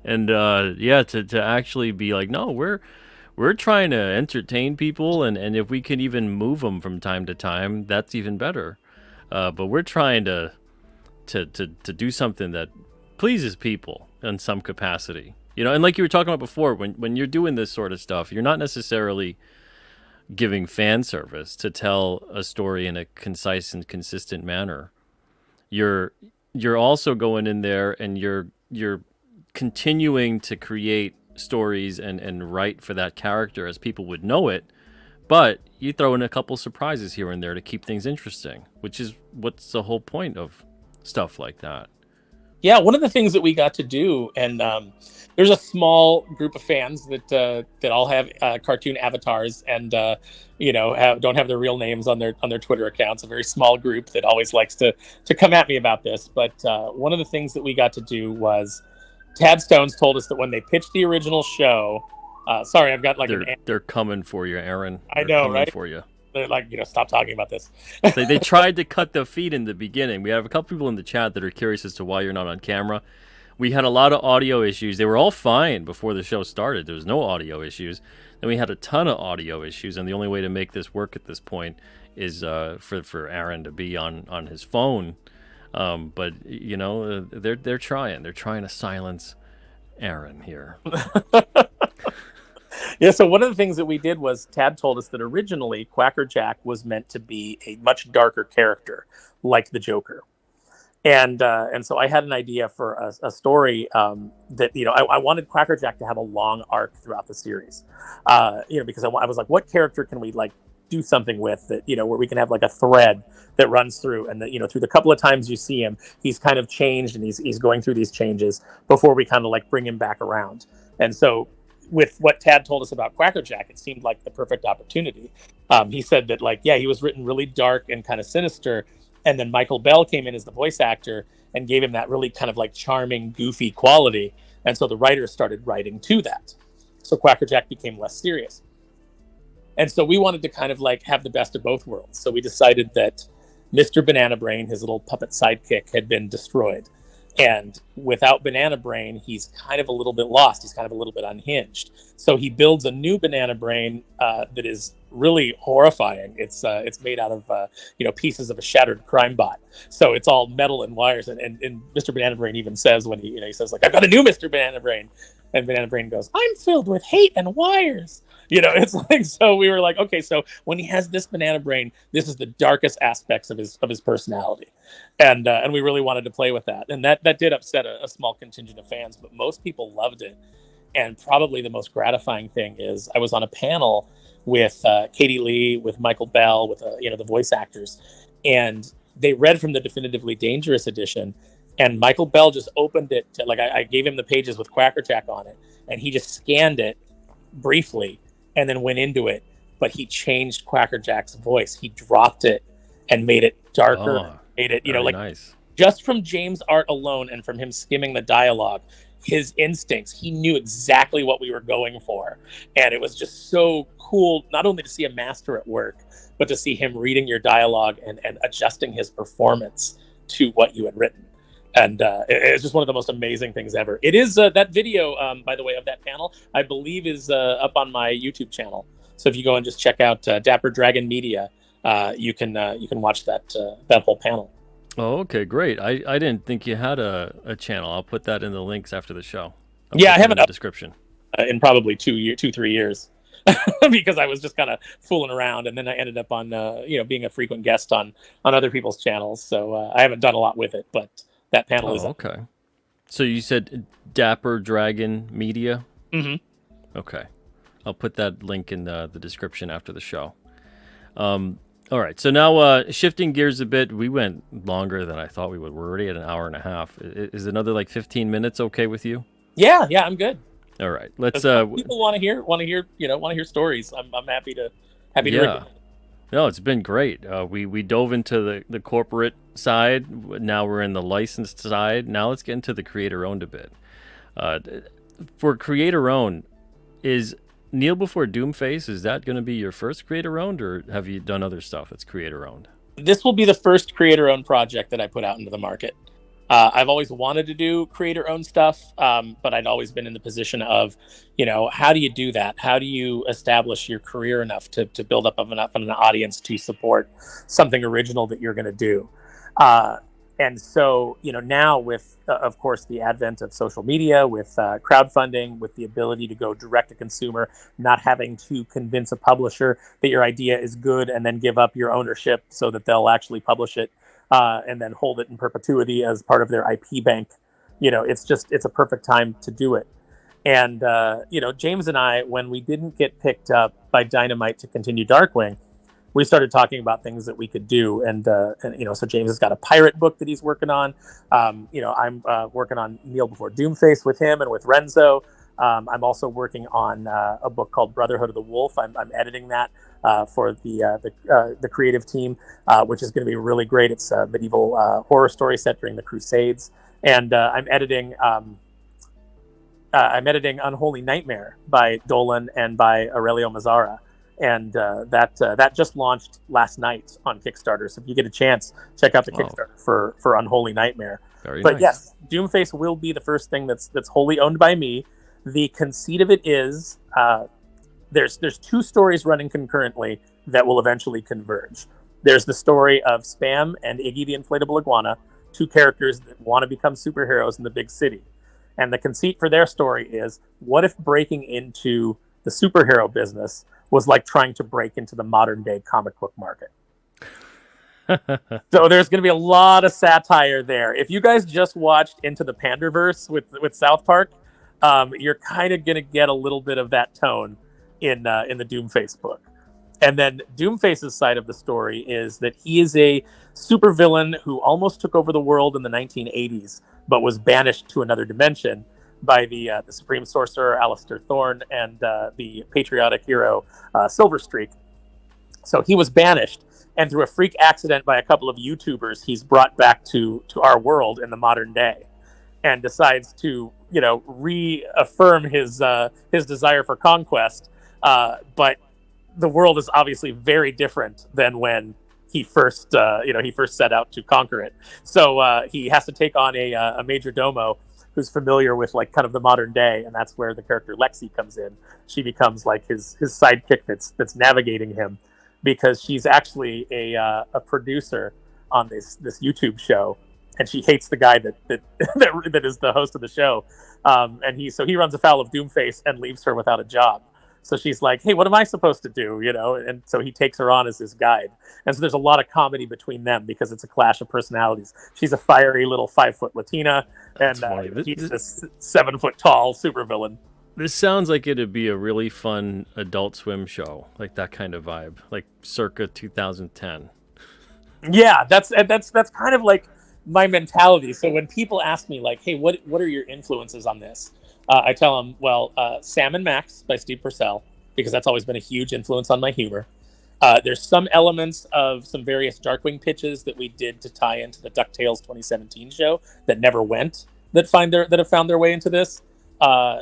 And to actually be like, no, we're trying to entertain people, and if we can even move them from time to time, that's even better. But we're trying to do something that pleases people in some capacity. And like you were talking about before, when you're doing this sort of stuff, you're not necessarily giving fan service to tell a story in a concise and consistent manner. You're also going in there and you're continuing to create stories and write for that character as people would know it, but you throw in a couple surprises here and there to keep things interesting, which is what's the whole point of stuff like that. Yeah, one of the things that we got to do, and there's a small group of fans that all have cartoon avatars and don't have their real names on their Twitter accounts. A very small group that always likes to come at me about this. But one of the things that we got to do was Tad Stones told us that when they pitched the original show, sorry, I've got they're coming for you, Aaron. I know, right? For you. They're stop talking about this. they tried to cut the feed in the beginning. We have a couple people in the chat that are curious as to why you're not on camera. We had a lot of audio issues. They were all fine before the show started. There was no audio issues. Then we had a ton of audio issues, and the only way to make this work at this point is for Aaron to be on his phone. But they're trying. They're trying to silence Aaron here. Yeah, so one of the things that we did was Tad told us that originally Quacker Jack was meant to be a much darker character, like the Joker. And so I had an idea for a story that, I wanted Quacker Jack to have a long arc throughout the series, because I was like, what character can we like do something with that, where we can have like a thread that runs through, and that, through the couple of times you see him, he's kind of changed, and he's going through these changes before we kind of like bring him back around. And so with what Tad told us about Quacker Jack, it seemed like the perfect opportunity. He said that, like, yeah, he was written really dark and kind of sinister, and then Michael Bell came in as the voice actor and gave him that really kind of like charming, goofy quality. And so the writers started writing to that. So Quacker Jack became less serious. And so we wanted to kind of like have the best of both worlds. So we decided that Mr. Banana Brain, his little puppet sidekick, had been destroyed. And without Banana Brain, he's kind of a little bit lost. He's kind of a little bit unhinged. So he builds a new Banana Brain that is really horrifying. It's made out of pieces of a shattered crime bot. So it's all metal and wires. And Mr. Banana Brain even says, when he says, like, I've got a new Mr. Banana Brain, and Banana Brain goes, I'm filled with hate and wires. It's like, so we were like, okay, so when he has this Banana Brain, this is the darkest aspects of his personality. And we really wanted to play with that. And that did upset a small contingent of fans, but most people loved it. And probably the most gratifying thing is I was on a panel with Katie Lee, with Michael Bell, with the voice actors, and they read from the Definitively Dangerous edition. And Michael Bell just opened it to, like, I gave him the pages with Quacker Jack on it, and he just scanned it briefly and then went into it. But he changed Quacker Jack's voice. He dropped it and made it darker. Made it, nice. Just from James' art alone and from him skimming the dialogue, his instincts, he knew exactly what we were going for. And it was just so cool, not only to see a master at work, but to see him reading your dialogue and adjusting his performance to what you had written. And it's just one of the most amazing things ever. It is that video, by the way, of that panel, I believe is up on my YouTube channel. So if you go and just check out Dapper Dragon Media, you can watch that whole panel. Oh, okay, great. I didn't think you had a channel. I'll put that in the links after the show. I haven't in the description in probably 2-3 years because I was just kind of fooling around, and then I ended up on being a frequent guest on other people's channels. So I haven't done a lot with it, but that panel is okay. So you said Dapper Dragon Media? Mm-hmm. Okay. I'll put that link in the description after the show. All right. So now shifting gears a bit, we went longer than I thought we would. We're already at an hour and a half. Is another like 15 minutes okay with you? Yeah, I'm good. All right. Let's people want to hear stories. I'm happy to read. No, it's been great. We dove into the corporate side. Now we're in the licensed side. Now let's get into the creator-owned a bit. For creator-owned, is Kneel Before Doomface, is that going to be your first creator-owned, or have you done other stuff that's creator-owned? This will be the first creator-owned project that I put out into the market. I've always wanted to do creator-owned stuff, but I'd always been in the position of, how do you do that? How do you establish your career enough to build up enough of an audience to support something original that you're going to do? And so, now with, of course, the advent of social media, with crowdfunding, with the ability to go direct to consumer, not having to convince a publisher that your idea is good and then give up your ownership so that they'll actually publish it and then hold it in perpetuity as part of their IP bank, it's a perfect time to do it. And, James and I, when we didn't get picked up by Dynamite to continue Darkwing, we started talking about things that we could do. And so James has got a pirate book that he's working on. I'm working on Kneel Before Doomface with him and with Renzo. I'm also working on a book called Brotherhood of the Wolf. I'm editing that for the creative team, which is going to be really great. It's a medieval horror story set during the Crusades. And I'm editing Unholy Nightmare by Dolan and by Aurelio Mazzara. And that just launched last night on Kickstarter. So if you get a chance, check out the Kickstarter for Unholy Nightmare. Very but nice. Yes, Doomface will be the first thing that's wholly owned by me. The conceit of it is there's two stories running concurrently that will eventually converge. There's the story of Spam and Iggy the Inflatable Iguana, two characters that want to become superheroes in the big city. And the conceit for their story is, what if breaking into the superhero business was like trying to break into the modern day comic book market. So there's going to be a lot of satire there. If you guys just watched Into the Panderverse with South Park, you're kind of going to get a little bit of that tone in the Doomface book. And then Doomface's side of the story is that he is a supervillain who almost took over the world in the 1980s, but was banished to another dimension by the Supreme Sorcerer Alistair Thorne and the patriotic hero Silverstreak. So he was banished, and through a freak accident by a couple of YouTubers, he's brought back to our world in the modern day, and decides to reaffirm his desire for conquest. But the world is obviously very different than when he first set out to conquer it. So he has to take on a major domo who's familiar with like kind of the modern day, and that's where the character Lexi comes in. She becomes like his sidekick that's navigating him, because she's actually a producer on this YouTube show, and she hates the guy that is the host of the show, and he runs afoul of Doomface and leaves her without a job. So she's like, hey, what am I supposed to do? And so he takes her on as his guide. And so there's a lot of comedy between them because it's a clash of personalities. She's a fiery little 5-foot Latina, and he's this 7-foot tall supervillain. This sounds like it'd be a really fun Adult Swim show, like that kind of vibe, like circa 2010. Yeah, that's kind of like my mentality. So when people ask me like, hey, what are your influences on this? I tell them, well, Sam and Max by Steve Purcell, because that's always been a huge influence on my humor. There's some elements of some various Darkwing pitches that we did to tie into the DuckTales 2017 show that never went, that have found their way into this.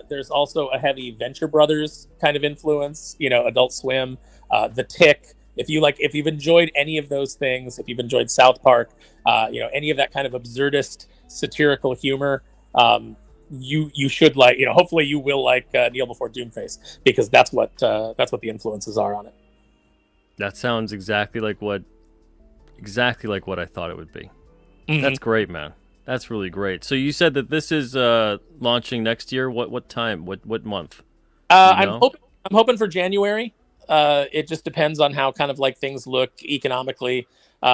There's also a heavy Venture Brothers kind of influence, Adult Swim, The Tick. If you've enjoyed any of those things, if you've enjoyed South Park, any of that kind of absurdist satirical humor, you should like, hopefully you will like Kneel Before Doomface, because that's what the influences are on it. That sounds exactly like what I thought it would be. Mm-hmm. That's great, man. That's really great. So you said that this is launching next year. What time? What month? I'm hoping for January. It just depends on how kind of like things look economically. We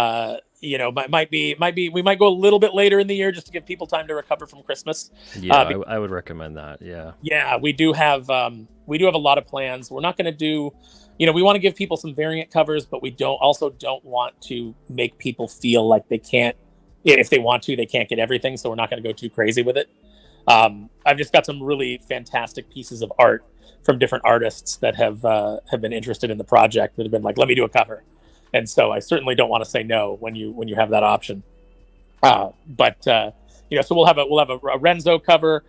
might go a little bit later in the year just to give people time to recover from Christmas. Yeah, I would recommend that. Yeah. Yeah, we do have a lot of plans. We're not going to do, we want to give people some variant covers, but we don't want to make people feel like they can't, if they want to, they can't get everything. So we're not going to go too crazy with it. I've just got some really fantastic pieces of art from different artists that have been interested in the project, that have been like, let me do a cover. And so I certainly don't want to say no when you have that option. So we'll have a Renzo cover.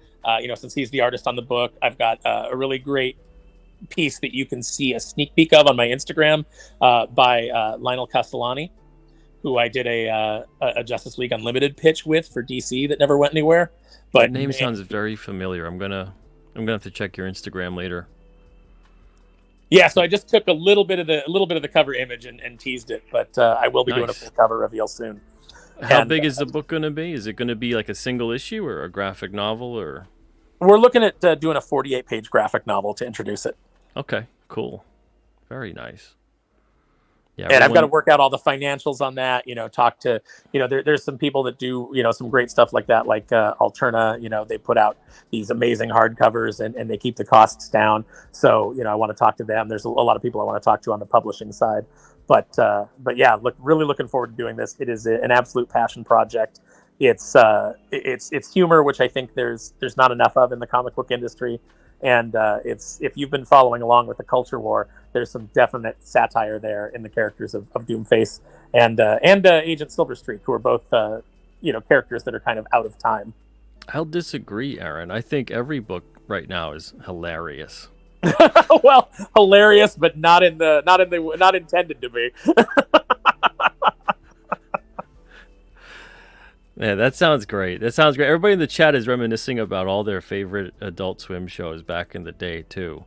Since he's the artist on the book, I've got a really great piece that you can see a sneak peek of on my Instagram by Lionel Castellani, who I did a Justice League Unlimited pitch with for DC that never went anywhere. But that name sounds very familiar. I'm gonna have to check your Instagram later. Yeah, so I just took a little bit of the cover image and teased it, but I will be doing a full cover reveal soon. How big is the book going to be? Is it going to be like a single issue or a graphic novel, or? We're looking at doing a 48-page graphic novel to introduce it. Okay, cool, very nice. Yeah, and I've got to work out all the financials on that. Talk to there's some people that do some great stuff like that, like Alterna. They put out these amazing hardcovers and they keep the costs down. So I want to talk to them. There's a lot of people I want to talk to on the publishing side. But yeah, really looking forward to doing this. It is an absolute passion project. It's humor, which I think there's not enough of in the comic book industry. And if you've been following along with the culture war, there's some definite satire there in the characters of Doomface and Agent Silverstreak, who are both characters that are kind of out of time. I'll disagree, Aaron. I think every book right now is hilarious. Well, hilarious, but not intended to be. Yeah, that sounds great. Everybody in the chat is reminiscing about all their favorite Adult Swim shows back in the day too.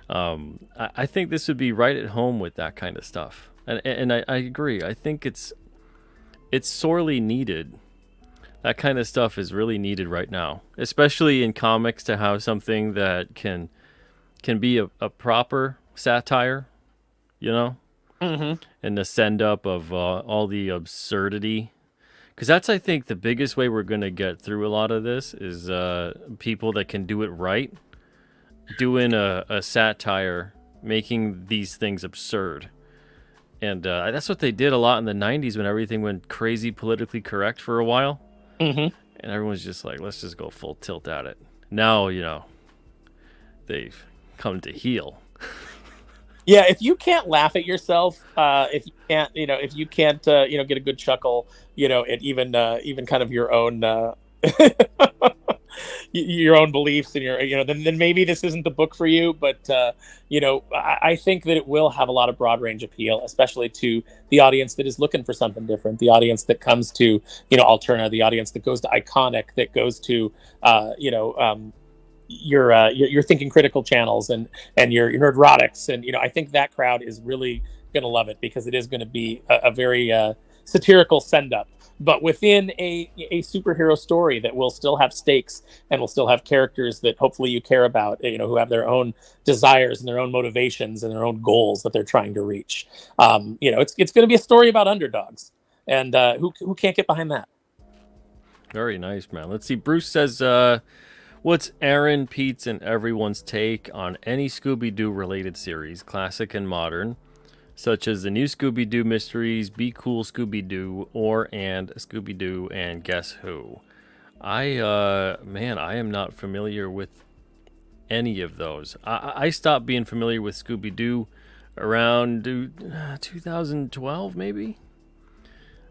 I think this would be right at home with that kind of stuff, and I agree. I think it's sorely needed. That kind of stuff is really needed right now, especially in comics, to have something that can can be a proper satire, you know, Mm-hmm. and the send up of all the absurdity. Because that's, I think, the biggest way we're going to get through a lot of this is people that can do it right, doing a satire, making these things absurd. And that's what they did a lot in the 90s when everything went crazy politically correct for a while. Mm-hmm. And everyone's just like, let's just go full tilt at it. Now, they've come to heel. Yeah, if you can't laugh at yourself, if you can't, get a good chuckle, at even kind of your own, your own beliefs and then maybe this isn't the book for you. But I think that it will have a lot of broad range appeal, especially to the audience that is looking for something different, the audience that comes to Alterna, the audience that goes to Iconic, that goes to your thinking critical channels and your nerdrotics, and I think that crowd is really going to love it, because it is going to be a very satirical send up, but within a superhero story that will still have stakes and will still have characters that hopefully you care about, who have their own desires and their own motivations and their own goals that they're trying to reach. It's going to be a story about underdogs, and who can't get behind that? Very nice, man. Let's see. Bruce says, what's Aaron, Pete's, and everyone's take on any Scooby-Doo related series, classic and modern, such as the new Scooby-Doo Mysteries, Be Cool Scooby-Doo, and Scooby-Doo and Guess Who? I am not familiar with any of those. I stopped being familiar with Scooby-Doo around 2012, maybe?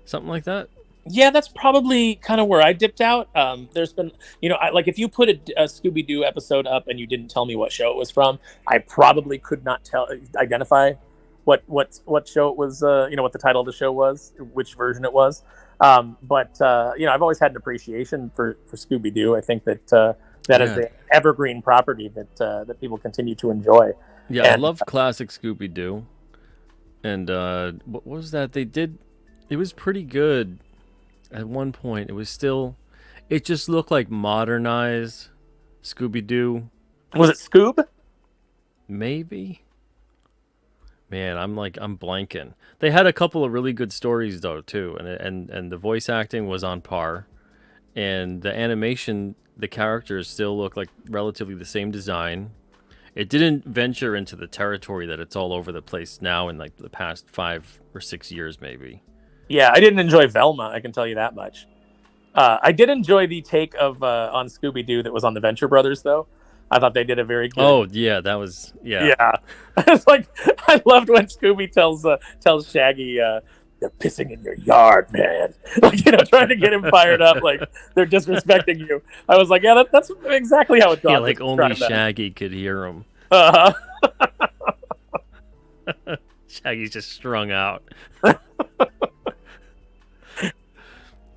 Something like that. Yeah, that's probably kind of where I dipped out. There's been, if you put a Scooby-Doo episode up and you didn't tell me what show it was from, I probably could not identify what show it was, what the title of the show was, which version it was. But I've always had an appreciation for Scooby-Doo. I think that is an evergreen property that people continue to enjoy. Yeah, I love classic Scooby-Doo. And what was that? It was pretty good. At one point, it just looked like modernized Scooby-Doo. Was it Scoob? Maybe. Man, I'm blanking. They had a couple of really good stories though too, and the voice acting was on par, and the animation, the characters still look like relatively the same design. It didn't venture into the territory that it's all over the place now in like the past 5 or 6 years maybe. Yeah, I didn't enjoy Velma, I can tell you that much. I did enjoy the take of on Scooby-Doo that was on the Venture Brothers, though. I thought they did a very good... Oh, yeah, that was... Yeah. It's like, I loved when Scooby tells Shaggy, they're pissing in your yard, man. Like, trying to get him fired up, like, they're disrespecting you. I was like, yeah, that's exactly how it goes. Yeah, like only Shaggy could hear him. Uh-huh. Shaggy's just strung out.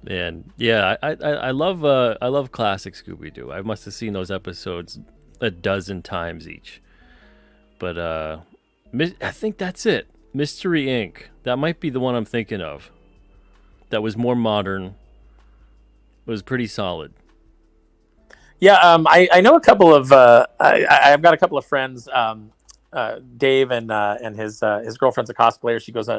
Man, yeah, I love classic Scooby-Doo. I must have seen those episodes a dozen times each. But I think that's it. Mystery Inc. That might be the one I'm thinking of. That was more modern. Was pretty solid. Yeah, I know a couple of I've got a couple of friends, Dave and his girlfriend's a cosplayer. She goes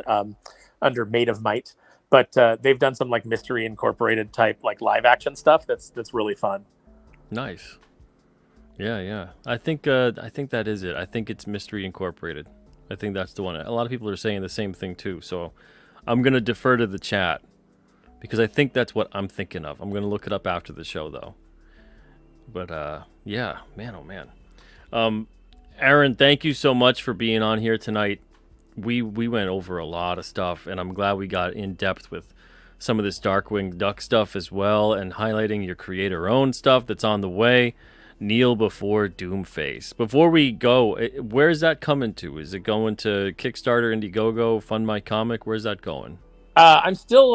under Maid of Might. But they've done some like Mystery Incorporated type like live action stuff that's really fun. Nice. Yeah. I think that is it. I think it's Mystery Incorporated. I think that's the one. A lot of people are saying the same thing too. So I'm gonna defer to the chat because I think that's what I'm thinking of. I'm gonna look it up after the show though. But yeah, man, oh man. Aaron, thank you so much for being on here tonight. We went over a lot of stuff, and I'm glad we got in depth with some of this Darkwing Duck stuff as well, and highlighting your creator-owned stuff that's on the way. Kneel Before Doomface. Before we go, where is that coming to? Is it going to Kickstarter, Indiegogo, Fund My Comic? Where's that going? I've still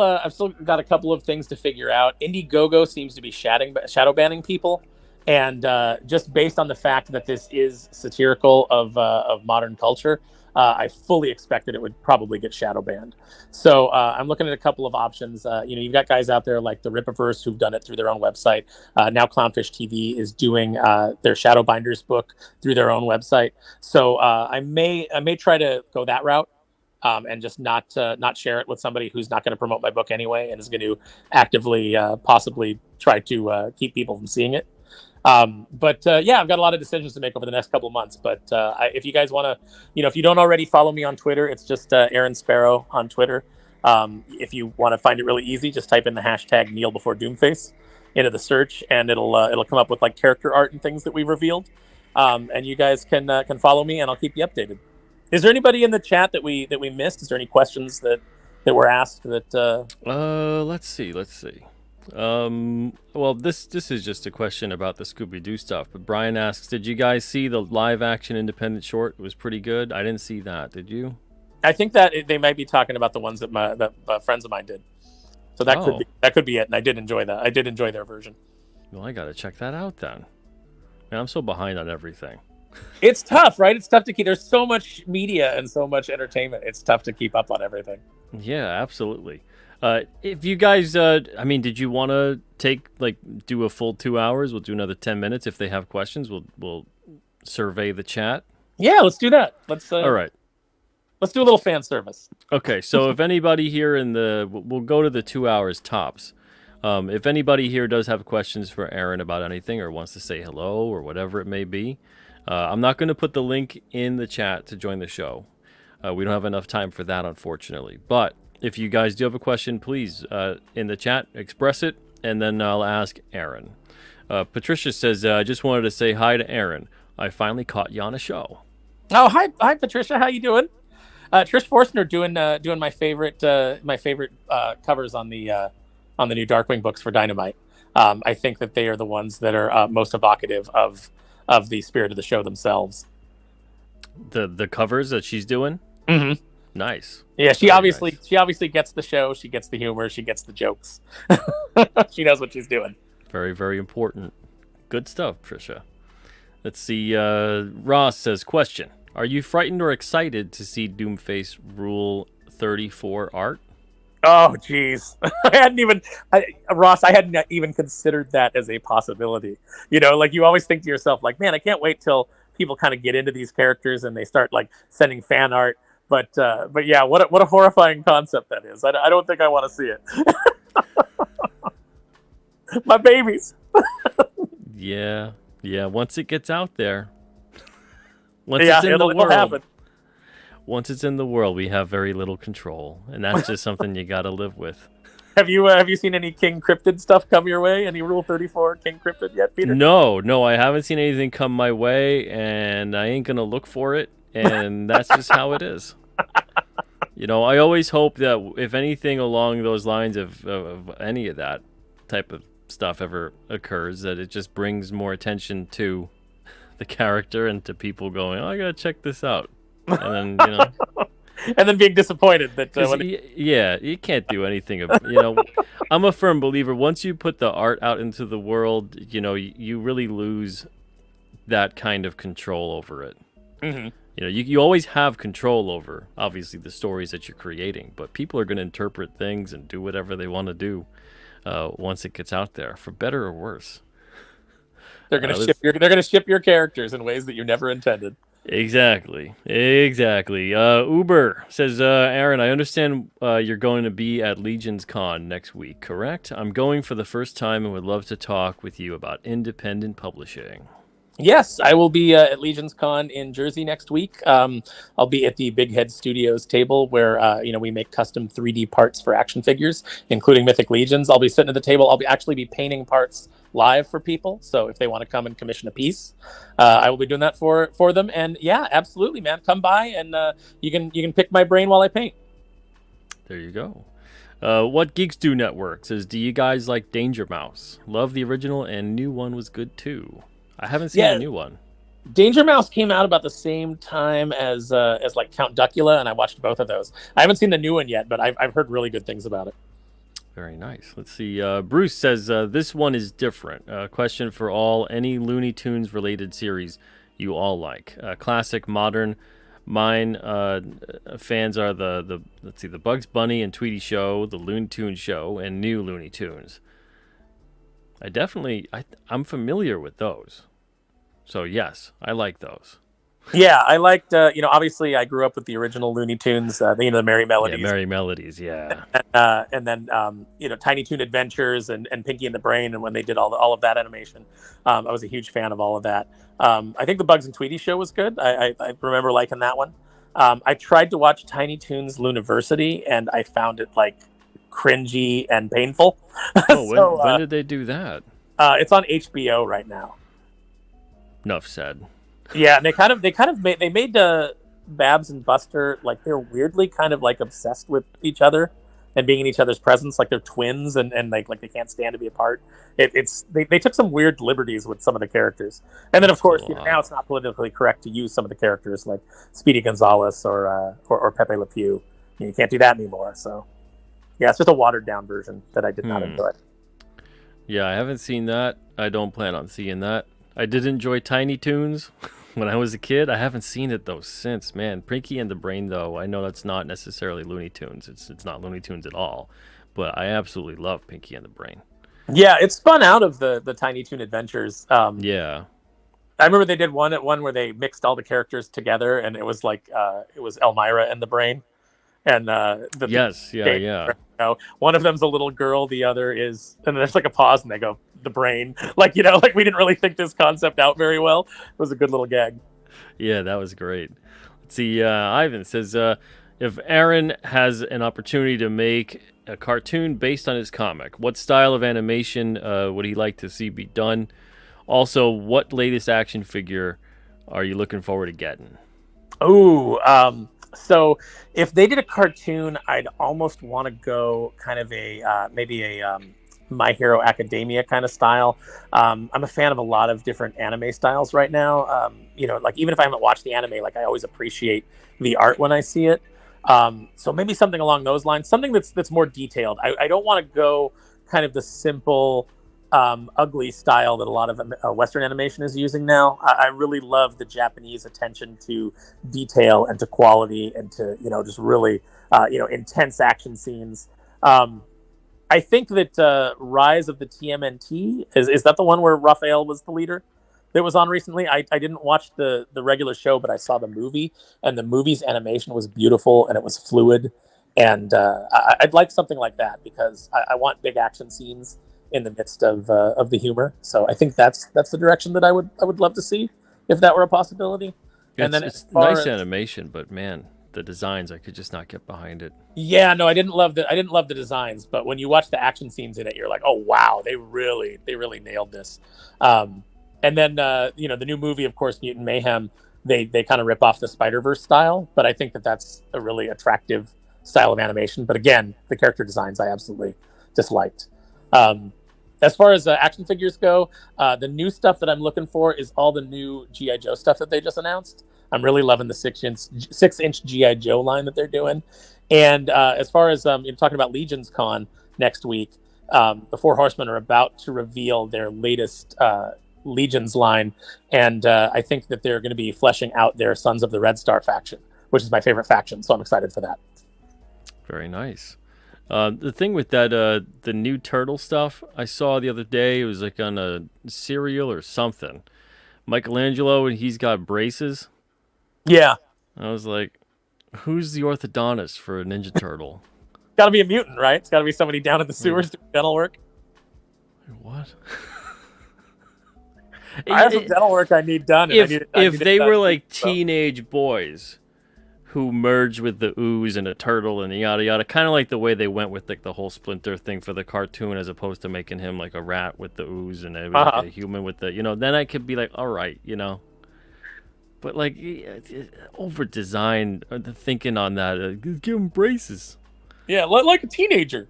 got a couple of things to figure out. Indiegogo seems to be shadow banning people, and just based on the fact that this is satirical of modern culture. I fully expected it would probably get shadow banned. So I'm looking at a couple of options. You've got guys out there like the Rippaverse who've done it through their own website. Now Clownfish TV is doing their Shadowbinders book through their own website. So I may try to go that route. And just not share it with somebody who's not going to promote my book anyway and is going to actively possibly try to keep people from seeing it. But I've got a lot of decisions to make over the next couple of months. But if you guys want to, if you don't already follow me on Twitter, it's just Aaron Sparrow on Twitter. If you want to find it really easy, just type in the hashtag Kneel Before Doomface into the search, and it'll come up with like character art and things that we revealed. And you guys can follow me, and I'll keep you updated. Is there anybody in the chat that we missed? Is there any questions that were asked that? Let's see. Well, this is just a question about the Scooby-Doo stuff. But Brian asks, did you guys see the live-action independent short? It was pretty good. I didn't see that. Did you? I think that they might be talking about the ones that friends of mine did. So that could be it. And I did enjoy that. I did enjoy their version. Well, I got to check that out then. Man, I'm so behind on everything. It's tough, right? It's tough to keep. There's so much media and so much entertainment. It's tough to keep up on everything. Yeah, absolutely. If you guys, did you want to do a full 2 hours? We'll do another 10 minutes. If they have questions, we'll survey the chat. Yeah, let's do that. All right. Let's do a little fan service. Okay, so if anybody here we'll go to the 2 hours tops. If anybody here does have questions for Aaron about anything or wants to say hello or whatever it may be, I'm not going to put the link in the chat to join the show. We don't have enough time for that, unfortunately. But if you guys do have a question, please, in the chat, express it, and then I'll ask Aaron. Patricia says, I just wanted to say hi to Aaron. I finally caught you on a show. Oh, hi, Patricia. How you doing? Trish Forstner doing my favorite covers on the new Darkwing books for Dynamite. I think that they are the ones that are most evocative of the spirit of the show themselves. The covers that she's doing? Mm-hmm. Nice. Yeah, she obviously gets the show. She gets the humor. She gets the jokes. She knows what she's doing. Very, very important. Good stuff, Trisha. Let's see. Ross says, question. Are you frightened or excited to see Doomface Rule 34 art? Oh, geez. Ross, I hadn't even consideed that as a possibility. You always think to yourself, like, man, I can't wait till people kind of get into these characters and they start like sending fan art. But yeah, what a horrifying concept that is. I don't think I want to see it. My babies. Yeah. Once it gets out there, it'll happen. Once it's in the world, we have very little control, and that's just something you got to live with. Have you seen any King Cryptid stuff come your way? Any Rule 34 King Cryptid yet, Peter? No, I haven't seen anything come my way, and I ain't gonna look for it, and that's just how it is. I always hope that if anything along those lines of any of that type of stuff ever occurs, that it just brings more attention to the character and to people going, oh, I gotta check this out. And then, and then being disappointed that you can't do anything I'm a firm believer, once you put the art out into the world, you really lose that kind of control over it. Mm-hmm. You always have control over, obviously, the stories that you're creating, but people are going to interpret things and do whatever they want to do once it gets out there, for better or worse. They're going to ship your characters in ways that you never intended. Exactly. Uber says, Aaron, I understand you're going to be at Legion's Con next week, correct? I'm going for the first time and would love to talk with you about independent publishing. Yes, I will be at Legion's Con in Jersey next week. I'll be at the Big Head Studios table where we make custom 3D parts for action figures, including Mythic Legions. I'll be sitting at the table. I'll actually be painting parts live for people. So if they want to come and commission a piece, I will be doing that for them. And yeah, absolutely, man, come by and you can pick my brain while I paint. There you go. What Geeks Do Network says, do you guys like Danger Mouse? Love the original and new one was good too. I haven't seen the new one. Danger Mouse came out about the same time as like Count Duckula, and I watched both of those. I haven't seen the new one yet, but I've heard really good things about it. Very nice. Let's see. Bruce says, this one is different. Question for all. Any Looney Tunes related series you all like? Classic, modern, Mine fans are the let's see, the Bugs Bunny and Tweety Show, the Looney Tunes Show, and New Looney Tunes. I'm familiar with those. So yes, I like those. Yeah, I liked, obviously I grew up with the original Looney Tunes, the Merry Melodies. Yeah, Merry Melodies, yeah. And then, Tiny Toon Adventures and Pinky and the Brain, and when they did all of that animation. I was a huge fan of all of that. I think the Bugs and Tweety Show was good. I remember liking that one. I tried to watch Tiny Toons Looniversity, and I found it, like, cringy and painful. Oh, when did they do that? It's on HBO right now. Enough said. Yeah, and they made Babs and Buster, like, they're weirdly kind of like obsessed with each other and being in each other's presence, like they're twins and like they can't stand to be apart. They took some weird liberties with some of the characters, and then of course now it's not politically correct to use some of the characters like Speedy Gonzales or Pepe Le Pew. You can't do that anymore. So yeah, it's just a watered down version that I did not enjoy. Yeah, I haven't seen that. I don't plan on seeing that. I did enjoy Tiny Toons when I was a kid. I haven't seen it though since. Man, Pinky and the Brain though, I know that's not necessarily Looney Tunes. It's not Looney Tunes at all. But I absolutely love Pinky and the Brain. Yeah, it spun out of the Tiny Toon Adventures. Yeah. I remember they did one where they mixed all the characters together, and it was like it was Elmira and the Brain. And one of them's a little girl, the other is, and there's like a pause, and they go, the Brain. Like we didn't really think this concept out very well. It was a good little gag. Yeah, that was great. Let's see, Ivan says, if Aaron has an opportunity to make a cartoon based on his comic, what style of animation would he like to see be done? Also, what latest action figure are you looking forward to getting? So if they did a cartoon, I'd almost want to go kind of maybe a My Hero Academia kind of style. I'm a fan of a lot of different anime styles right now. Like even if I haven't watched the anime, like I always appreciate the art when I see it. So maybe something along those lines, something that's more detailed. I don't want to go kind of the simple, ugly style that a lot of Western animation is using now. I really love the Japanese attention to detail and to quality and to, just really, intense action scenes. I think that Rise of the TMNT, is that the one where Raphael was the leader that was on recently? I didn't watch the regular show, but I saw the movie, and the movie's animation was beautiful and it was fluid. And I'd like something like that because I want big action scenes in the midst of the humor. So I think that's the direction that I would love to see if that were a possibility. It's nice animation, but man, the designs, I could just not get behind it. Yeah, no, I didn't love the designs, but when you watch the action scenes in it, you're like, oh wow, they really nailed this. And then the new movie, of course, Mutant Mayhem, they kind of rip off the Spider-Verse style, but I think that's a really attractive style of animation. But again, the character designs I absolutely disliked. As far as action figures go, the new stuff that I'm looking for is all the new G.I. Joe stuff that they just announced. I'm really loving the 6-inch G.I. Joe line that they're doing. And as far as talking about Legions Con next week, the Four Horsemen are about to reveal their latest Legions line. And I think that they're going to be fleshing out their Sons of the Red Star faction, which is my favorite faction. So I'm excited for that. Very nice. The thing with that, the new turtle stuff I saw the other day, it was like on a cereal or something. Michelangelo, and he's got braces. Yeah. I was like, who's the orthodontist for a Ninja Turtle? Got to be a mutant, right? It's got to be somebody down in the sewers doing dental work. What? I have some dental work I need done. If they were like teenage boys who merged with the ooze and a turtle and yada yada, kind of like the way they went with like the whole Splinter thing for the cartoon, as opposed to making him like a rat with the ooze and like a human with the, then I could be like, all right, But like over designed the thinking on that, give him braces. Yeah, like a teenager,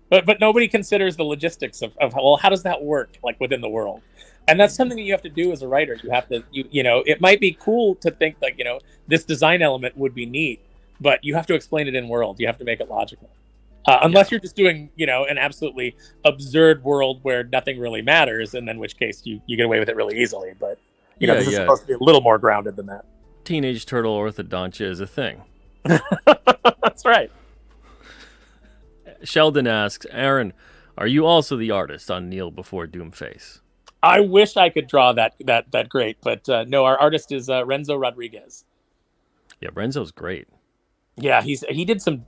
but nobody considers the logistics of well, how does that work like within the world? And that's something that you have to do as a writer. You have to, it might be cool to think like, this design element would be neat, but you have to explain it in world. You have to make it logical. Unless you're just doing, an absolutely absurd world where nothing really matters, and in which case you get away with it really easily. But, this is supposed to be a little more grounded than that. teenage turtle orthodontia is a thing. That's right. Sheldon asks, Aaron, are you also the artist on Kneel Before Doomface? I wish I could draw that great, but no. Our artist is Renzo Rodriguez. Yeah, Renzo's great. Yeah, he did some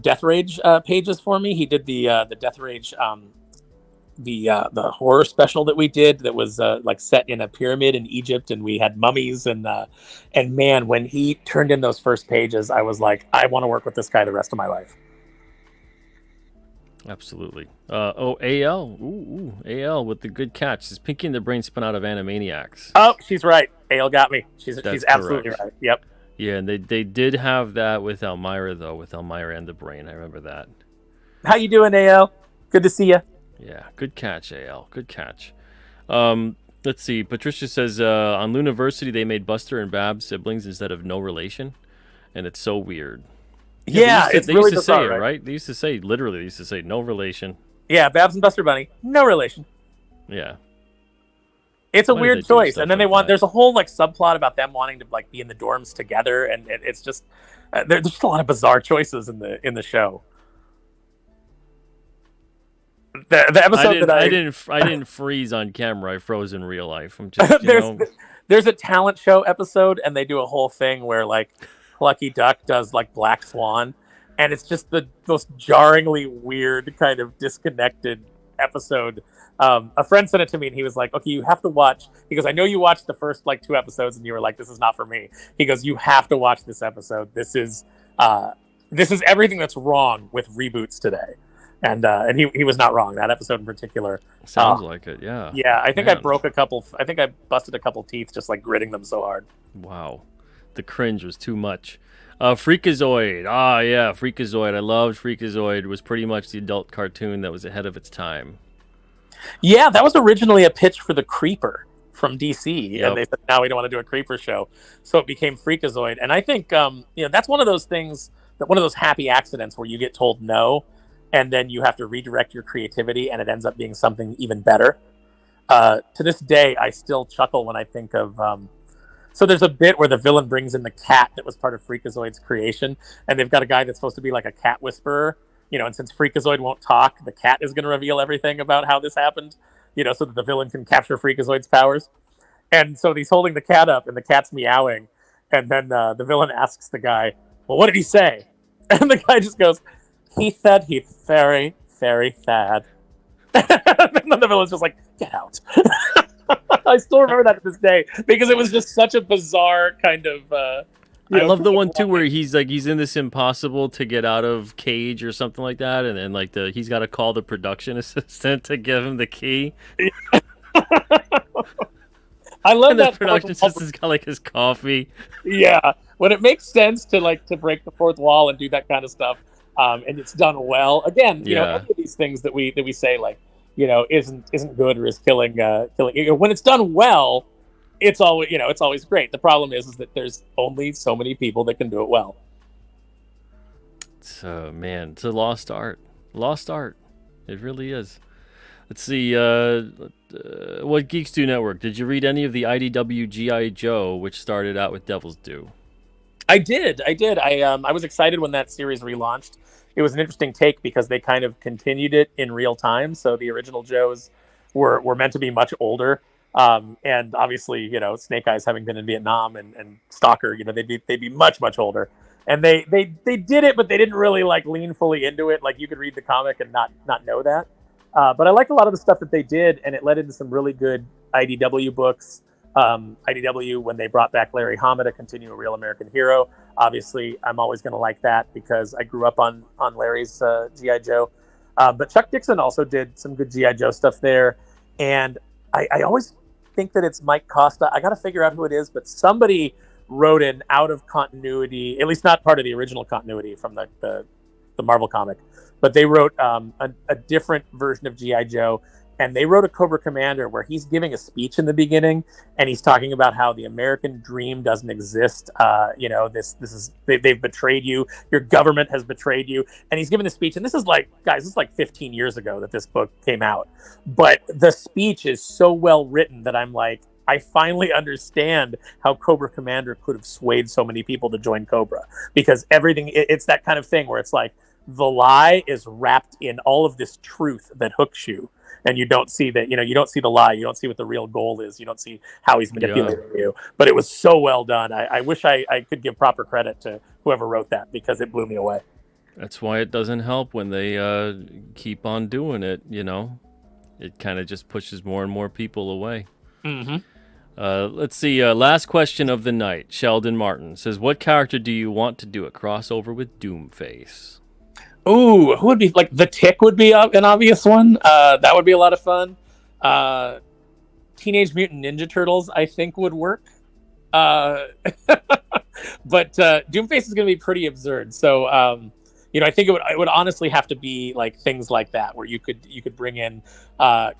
Death Rage pages for me. He did the Death Rage the horror special that we did that was like set in a pyramid in Egypt, and we had mummies and man, when he turned in those first pages, I was like, I want to work with this guy the rest of my life. Absolutely. AL. Ooh, AL with the good catch. Is Pinky and the Brain spun out of Animaniacs? Oh, she's right. AL got me. She's absolutely right. Yep. Yeah, and they did have that with Elmira, though, with Elmira and the Brain. I remember that. How you doing, AL? Good to see you. Yeah, good catch, AL. Good catch. Let's see. Patricia says, on Luniversity, they made Buster and Babs siblings instead of no relation, and it's so weird. Yeah, they used to say it, right? They used to say, literally, they used to say no relation. Yeah, Babs and Buster Bunny, no relation. Yeah. It's a weird choice. And then there's a whole like subplot about them wanting to like be in the dorms together, and it's just there's just a lot of bizarre choices in the show. The episode I didn't freeze on camera. I froze in real life. I'm just there's a talent show episode, and they do a whole thing where like Lucky Duck does like Black Swan, and it's just the most jarringly weird kind of disconnected episode. A friend sent it to me, and he was like, okay, you have to watch. He goes, I know you watched the first like 2 episodes and you were like, this is not for me. He goes, you have to watch this episode. This is everything that's wrong with reboots today. And he was not wrong. That episode in particular sounds like it. Yeah. Yeah. I think I busted a couple teeth just like gritting them so hard. Wow. The cringe was too much. Freakazoid. Yeah, Freakazoid. I loved Freakazoid. It was pretty much the adult cartoon that was ahead of its time. Yeah, that was originally a pitch for the Creeper from DC, Yep. and they said, now we don't want to do a Creeper show, so it became Freakazoid. And I think that's one of those things, one of those happy accidents where you get told no, and then you have to redirect your creativity, and it ends up being something even better. To this day, I still chuckle when I think of. So there's a bit where the villain brings in the cat that was part of Freakazoid's creation, and they've got a guy that's supposed to be like a cat whisperer. And since Freakazoid won't talk, the cat is going to reveal everything about how this happened, so that the villain can capture Freakazoid's powers. And so he's holding the cat up, and the cat's meowing. And then the villain asks the guy, well, what did he say? And the guy just goes, he said he's very, very sad. And then the villain's just like, get out. I still remember that to this day, because it was just such a bizarre kind of... I love the one too where he's in this impossible to get out of cage or something like that, and then he's got to call the production assistant to give him the key. I love and that the production assistant's got like his coffee. Yeah, when it makes sense to break the fourth wall and do that kind of stuff, and it's done well. Again, any of these things that we say isn't good or is killing. When it's done well. It's always great. The problem is that there's only so many people that can do it well. It's a lost art. Lost art. It really is. Let's see. What Geeks Do Network? Did you read any of the IDW G.I. Joe, which started out with Devil's Due? I did. I was excited when that series relaunched. It was an interesting take because they kind of continued it in real time. So the original Joes were meant to be much older. And obviously, Snake Eyes having been in Vietnam and Stalker, they'd be much, much older. And they did it, but they didn't really lean fully into it. Like you could read the comic and not know that. But I liked a lot of the stuff that they did, and it led into some really good IDW books. IDW, when they brought back Larry Hama to continue A Real American Hero, obviously I'm always going to like that because I grew up on Larry's G.I. Joe. But Chuck Dixon also did some good G.I. Joe stuff there. And I always think that it's Mike Costa. I got to figure out who it is, but somebody wrote an out of continuity, at least not part of the original continuity from the Marvel comic, but they wrote a different version of G.I. Joe, and they wrote a Cobra Commander where he's giving a speech in the beginning, and he's talking about how the American dream doesn't exist. They've betrayed you. Your government has betrayed you. And he's giving a speech, and this is like 15 years ago that this book came out. But the speech is so well written that I'm like, I finally understand how Cobra Commander could have swayed so many people to join Cobra, because everything, it's that kind of thing where it's like the lie is wrapped in all of this truth that hooks you. And you don't see that, you don't see the lie. You don't see what the real goal is. You don't see how he's manipulating you. But it was so well done. I wish I could give proper credit to whoever wrote that, because it blew me away. That's why it doesn't help when they keep on doing it, It kind of just pushes more and more people away. Mm-hmm. Let's see. Last question of the night. Sheldon Martin says, what character do you want to do a crossover with Doomface? Ooh, who would be, like, the Tick would be an obvious one. That would be a lot of fun. Teenage Mutant Ninja Turtles, I think, would work. But Doomface is going to be pretty absurd. So, I think it would honestly have to be like things like that, where you could bring in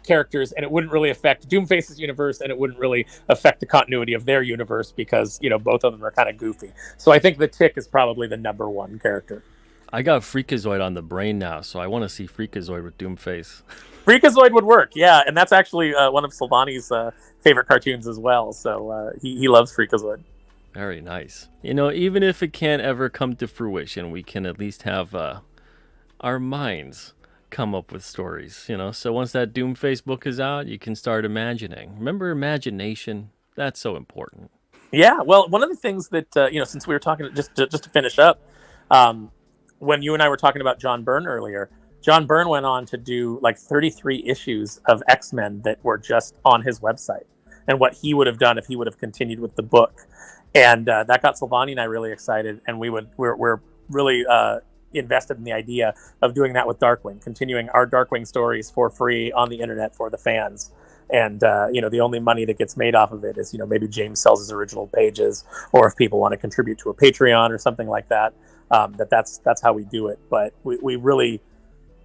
characters, and it wouldn't really affect Doomface's universe, and it wouldn't really affect the continuity of their universe, because both of them are kind of goofy. So I think the Tick is probably the number one character. I got Freakazoid on the brain now, so I want to see Freakazoid with Doomface. Freakazoid would work, yeah, and that's actually one of Silvani's favorite cartoons as well. So he loves Freakazoid. Very nice. Even if it can't ever come to fruition, we can at least have our minds come up with stories, So once that Doomface book is out, you can start imagining. Remember imagination? That's so important. Yeah, well, one of the things that, since we were talking, just to finish up, when you and I were talking about John Byrne earlier, John Byrne went on to do like 33 issues of X-Men that were just on his website, and what he would have done if he would have continued with the book. And that got Silvani and I really excited, and we're really invested in the idea of doing that with Darkwing, continuing our Darkwing stories for free on the internet for the fans. And the only money that gets made off of it is maybe James sells his original pages, or if people want to contribute to a Patreon or something like that. That's how we do it. But we really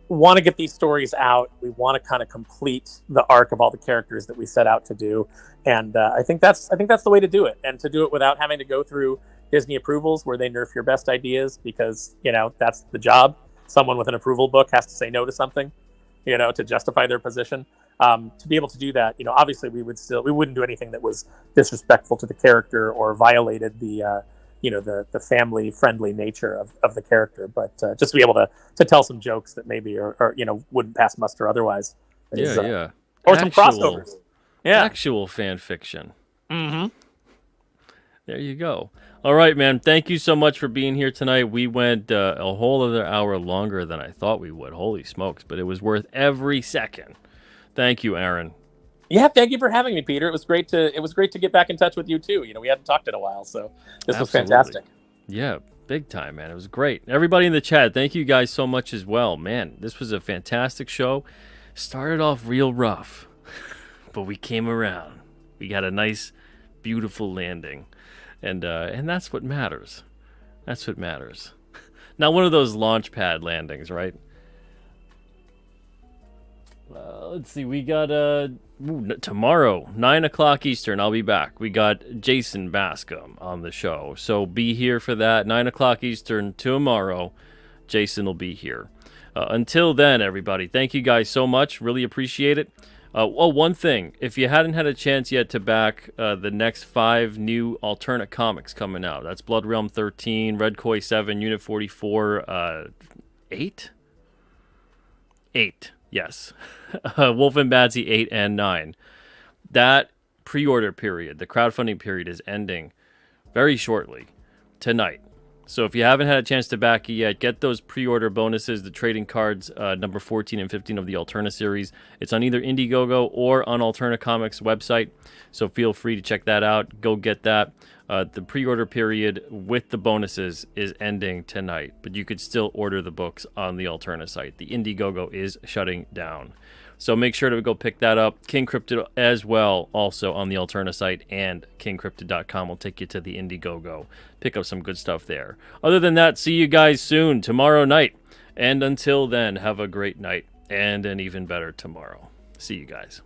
want to get these stories out. We want to kind of complete the arc of all the characters that we set out to do, and I think that's the way to do it, and to do it without having to go through Disney approvals where they nerf your best ideas, because that's the job. Someone with an approval book has to say no to something, to justify their position. To be able to do that, obviously we wouldn't do anything that was disrespectful to the character or violated the family friendly nature of the character, but just to be able to tell some jokes that maybe or wouldn't pass muster otherwise. Yeah. Or some crossovers. Yeah. Actual fan fiction. Mm-hmm. There you go. All right, man. Thank you so much for being here tonight. We went a whole other hour longer than I thought we would. Holy smokes. But it was worth every second. Thank you, Aaron. Yeah, thank you for having me, Peter. It was great to get back in touch with you too. We hadn't talked in a while, so this was fantastic. Yeah, big time, man. It was great. Everybody in the chat, thank you guys so much as well. Man, this was a fantastic show. Started off real rough, but we came around. We got a nice, beautiful landing, and that's what matters. That's what matters. Not one of those launch pad landings, right? Let's see. We got tomorrow, 9 o'clock Eastern. I'll be back. We got Jason Bascom on the show, so be here for that. 9 o'clock Eastern tomorrow. Jason will be here. Until then, everybody, thank you guys so much. Really appreciate it. One thing, if you hadn't had a chance yet to back the next 5 new alternate comics coming out, that's Blood Realm 13, Red Koi 7, Unit 44, 8? 8, yes. Wolf and Badsy 8 and 9. That pre-order period, the crowdfunding period, is ending very shortly, tonight. So if you haven't had a chance to back it yet, get those pre-order bonuses, the trading cards, number 14 and 15 of the Alterna series. It's on either Indiegogo or on Alterna Comics website, so feel free to check that out. Go get that. The pre-order period with the bonuses is ending tonight, but you could still order the books on the Alterna site. The Indiegogo is shutting down. So make sure to go pick that up. King Cryptid as well, also on the Alterna site, and kingcryptid.com will take you to the Indiegogo. Pick up some good stuff there. Other than that, see you guys soon, tomorrow night. And until then, have a great night and an even better tomorrow. See you guys.